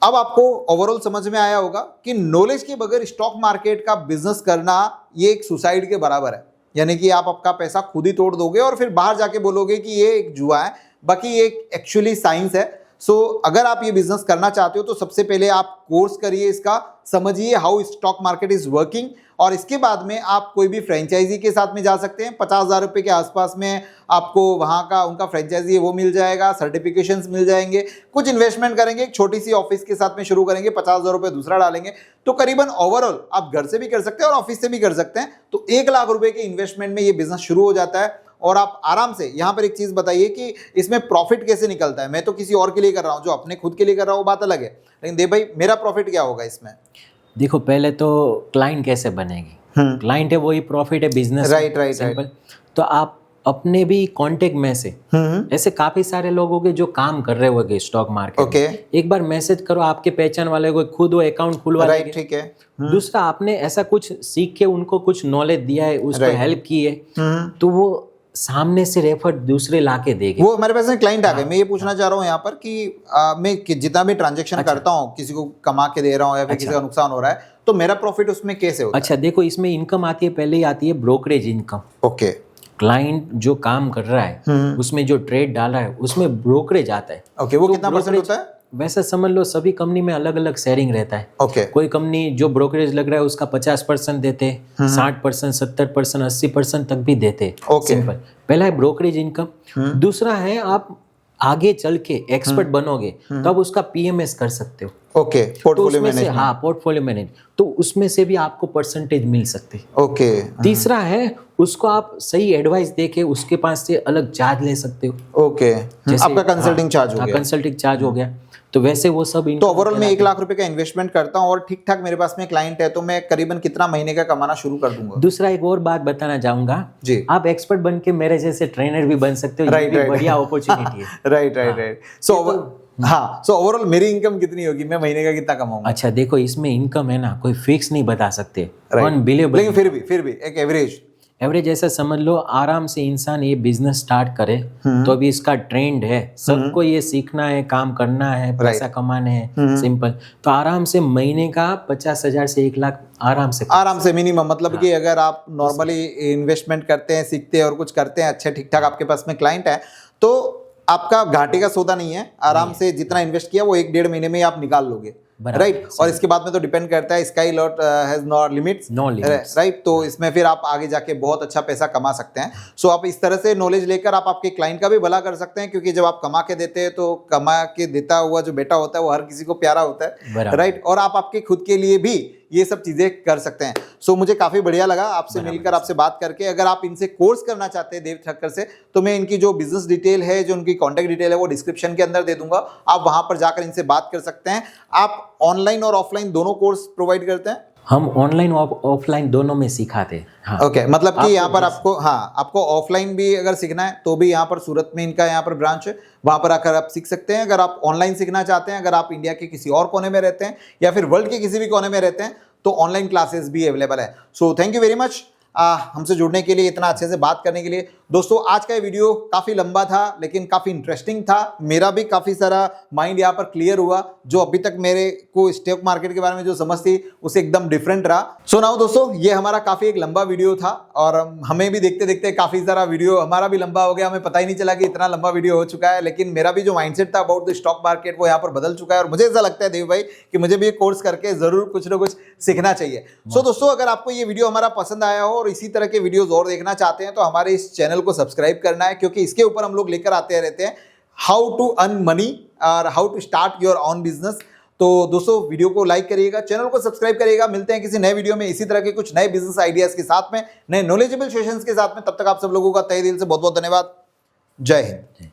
अब आपको ओवरऑल समझ में आया होगा कि नॉलेज के बगैर स्टॉक मार्केट का बिजनेस करना ये एक सुसाइड के बराबर है। यानी कि आप आपका पैसा खुद ही तोड़ दोगे और फिर बाहर जाके बोलोगे कि ये एक जुआ है, बाकी ये एक एक्चुअली साइंस है। सो अगर आप ये बिजनेस करना चाहते हो तो सबसे पहले आप कोर्स करिए, इसका समझिए how stock market is working, और इसके बाद में आप कोई भी फ्रेंचाइजी के साथ में जा सकते हैं। 50,000 रुपये के आसपास में आपको वहाँ का उनका फ्रेंचाइजी है वो मिल जाएगा, सर्टिफिकेशंस मिल जाएंगे, कुछ इन्वेस्टमेंट करेंगे, एक छोटी सी ऑफिस के साथ में शुरू करेंगे, 50,000 रुपये दूसरा डालेंगे, तो करीबन ओवरऑल आप घर से भी कर सकते हैं और ऑफिस से भी कर सकते हैं। तो 1 लाख रुपए के इन्वेस्टमेंट में ये बिजनेस शुरू हो जाता है, और आप आराम से। यहाँ पर एक चीज़ बताइए कि इसमें प्रॉफिट कैसे निकलता है। मैं तो किसी और के लिए कर रहा हूँ, जो अपने खुद के लिए कर रहा हूँ वो बात अलग है, लेकिन देव भाई मेरा प्रॉफिट क्या होगा इसमें? देखो, पहले तो क्लाइंट कैसे बनेगी, क्लाइंट है वही प्रॉफिट है बिजनेस। राइट। सिंपल। तो आप अपने भी कांटेक्ट में से ऐसे काफी सारे लोग होंगे जो काम कर रहे होंगे स्टॉक मार्केट ओके में। एक बार मैसेज करो, आपके पहचान वाले को खुद वो अकाउंट खुलवा राइट, देंगे। ठीक है। दूसरा, आपने ऐसा कुछ सीख के उनको कुछ नॉलेज दिया है, उसको Right. हेल्प की है, तो वो सामने से रेफर दूसरे लाके देगे। वो हमारे पास में क्लाइंट आ गए। मैं ये पूछना चाह रहा हूँ यहाँ पर कि मैं जितना भी ट्रांजेक्शन करता हूँ, किसी को कमा के दे रहा हूँ या फिर किसी का नुकसान हो रहा है, तो मेरा प्रॉफिट उसमें कैसे होता अच्छा देखो, इसमें इनकम आती है, पहले ही आती है ब्रोकरेज इनकम। है? ओके क्लाइंट जो काम कर रहा है उसमें जो ट्रेड डाला है उसमें ब्रोकरेज आता है। ओके, वो तो कितना परसेंट brokerage- होता है? वैसे समझ लो सभी कंपनी में अलग अलग शेयरिंग रहता है। ओके कोई कंपनी जो ब्रोकरेज लग रहा है उसका 50% देते, 60%, 70%, 80% तक भी देते। Okay. सिंपल। पहला है ब्रोकरेज इनकम। दूसरा है आप आगे चल के एक्सपर्ट बनोगे तब उसका पीएमएस कर सकते हो। ओके, तो पोर्टफोलियो उसमें से मैनेजमेंट। हाँ, पोर्टफोलियो मैनेज, तो उसमें से भी आपको परसेंटेज मिल सकती है। ओके तीसरा है उसको आप सही एडवाइस देके उसके पास से अलग चार्ज ले सकते हो। ओके, आपका कंसल्टिंग चार्ज हो गया। कंसल्टिंग चार्ज हो गया। तो वैसे वो सब तो ओवरऑल मैं 1 लाख रुपए का इन्वेस्टमेंट करता हूँ और ठीक ठाक मेरे पास में क्लाइंट है, तो मैं करीबन कितना महीने का कमाना शुरू कर दूंगा? दूसरा एक और बात बताना चाहूंगा जी। आप एक्सपर्ट बन के मेरे जैसे ट्रेनर भी बन सकते हो। ये Right, भी right. बढ़िया अपॉर्चुनिटी है। Right right right. सो हाँ, सो ओवरऑल मेरी इनकम कितनी होगी, मैं महीने का कितना कमाऊंगा? अच्छा देखो, इसमें इनकम है ना, कोई फिक्स नहीं बता सकते, Right. अनबिलीवेबल। लेकिन फिर भी एक एवरेज एवरेज ऐसा समझ लो, आराम से इंसान ये बिजनेस स्टार्ट करे तो अभी इसका ट्रेंड है, सबको ये सीखना है, काम करना है, पैसा कमाने हैं, सिंपल। तो आराम से महीने का 50,000 से 1 लाख आराम से मिनिमम, मतलब कि अगर आप नॉर्मली इन्वेस्टमेंट करते हैं, सीखते हैं और कुछ करते हैं अच्छे ठीक ठाक, आपके पास में क्लाइंट है, तो आपका घाटे का सौदा नहीं है। आराम से जितना इन्वेस्ट किया वो 1-1.5 महीने में आप निकाल लोगे, राइट। और इसके बाद में तो डिपेंड करता है, sky lot has no limits, right. तो इसमें फिर आप आगे जाके बहुत अच्छा पैसा कमा सकते हैं। सो आप इस तरह से नॉलेज लेकर आप आपके क्लाइंट का भी भला कर सकते हैं, क्योंकि जब आप कमा के देते हैं तो कमा के देता हुआ जो बेटा होता है वो हर किसी को प्यारा होता है, राइट। और आप आपके खुद के लिए भी ये सब चीजें कर सकते हैं। सो मुझे काफी बढ़िया लगा आपसे मिलकर, आपसे बात करके। अगर आप इनसे कोर्स करना चाहते हैं देव ठक्कर से, तो मैं इनकी जो बिजनेस डिटेल है, जो उनकी कॉन्टैक्ट डिटेल है, वो डिस्क्रिप्शन के अंदर दे दूंगा। आप वहां पर जाकर इनसे बात कर सकते हैं। आप ऑनलाइन और ऑफलाइन दोनों कोर्स प्रोवाइड करते हैं? हम ऑनलाइन और ऑफलाइन दोनों में सिखाते हैं। हाँ। ओके, मतलब कि यहाँ पर आपको, हाँ, आपको ऑफलाइन भी अगर सीखना है तो भी यहाँ पर सूरत में इनका यहाँ पर ब्रांच है, वहाँ पर आकर आप सीख सकते हैं। अगर आप ऑनलाइन सीखना चाहते हैं, अगर आप इंडिया के किसी और कोने में रहते हैं या फिर वर्ल्ड के किसी भी कोने में रहते हैं, तो ऑनलाइन क्लासेस भी अवेलेबल है। सो थैंक यू वेरी मच हमसे जुड़ने के लिए, इतना अच्छे से बात करने के लिए। दोस्तों, आज का ये वीडियो काफ़ी लंबा था लेकिन काफ़ी इंटरेस्टिंग था। मेरा भी काफ़ी सारा माइंड यहाँ पर क्लियर हुआ। जो अभी तक मेरे को स्टॉक मार्केट के बारे में जो समझ थी उसे एकदम डिफरेंट रहा। सो नाउ दोस्तों, ये हमारा काफ़ी एक लंबा वीडियो था और हमें भी देखते देखते काफ़ी सारा वीडियो हमारा भी लंबा हो गया। हमें पता ही नहीं चला कि इतना लंबा वीडियो हो चुका है। लेकिन मेरा भी जो माइंडसेट था अबाउट द स्टॉक मार्केट वो यहाँ पर बदल चुका है और मुझे ऐसा लगता है देव भाई कि मुझे भी ये कोर्स करके ज़रूर कुछ ना कुछ सीखना चाहिए। सो दोस्तों, अगर आपको ये वीडियो हमारा पसंद आया हो और इसी तरह के वीडियोज और देखना चाहते हैं तो हमारे इस चैनल को सब्सक्राइब करना है, क्योंकि इसके ऊपर हम लोग लेकर आते रहते हैं हाउ टू अर्न मनी और how to start your own business. तो दोस्तों, वीडियो को लाइक करिएगा, चैनल को सब्सक्राइब करिएगा। मिलते हैं किसी नए वीडियो में इसी तरह के कुछ नए बिजनेस आइडियाज के साथ में, नए नॉलेजेबल सेशंस के साथ में। तब तक आप सब लोगों का तहे दिल से बहुत बहुत धन्यवाद। जय हिंद।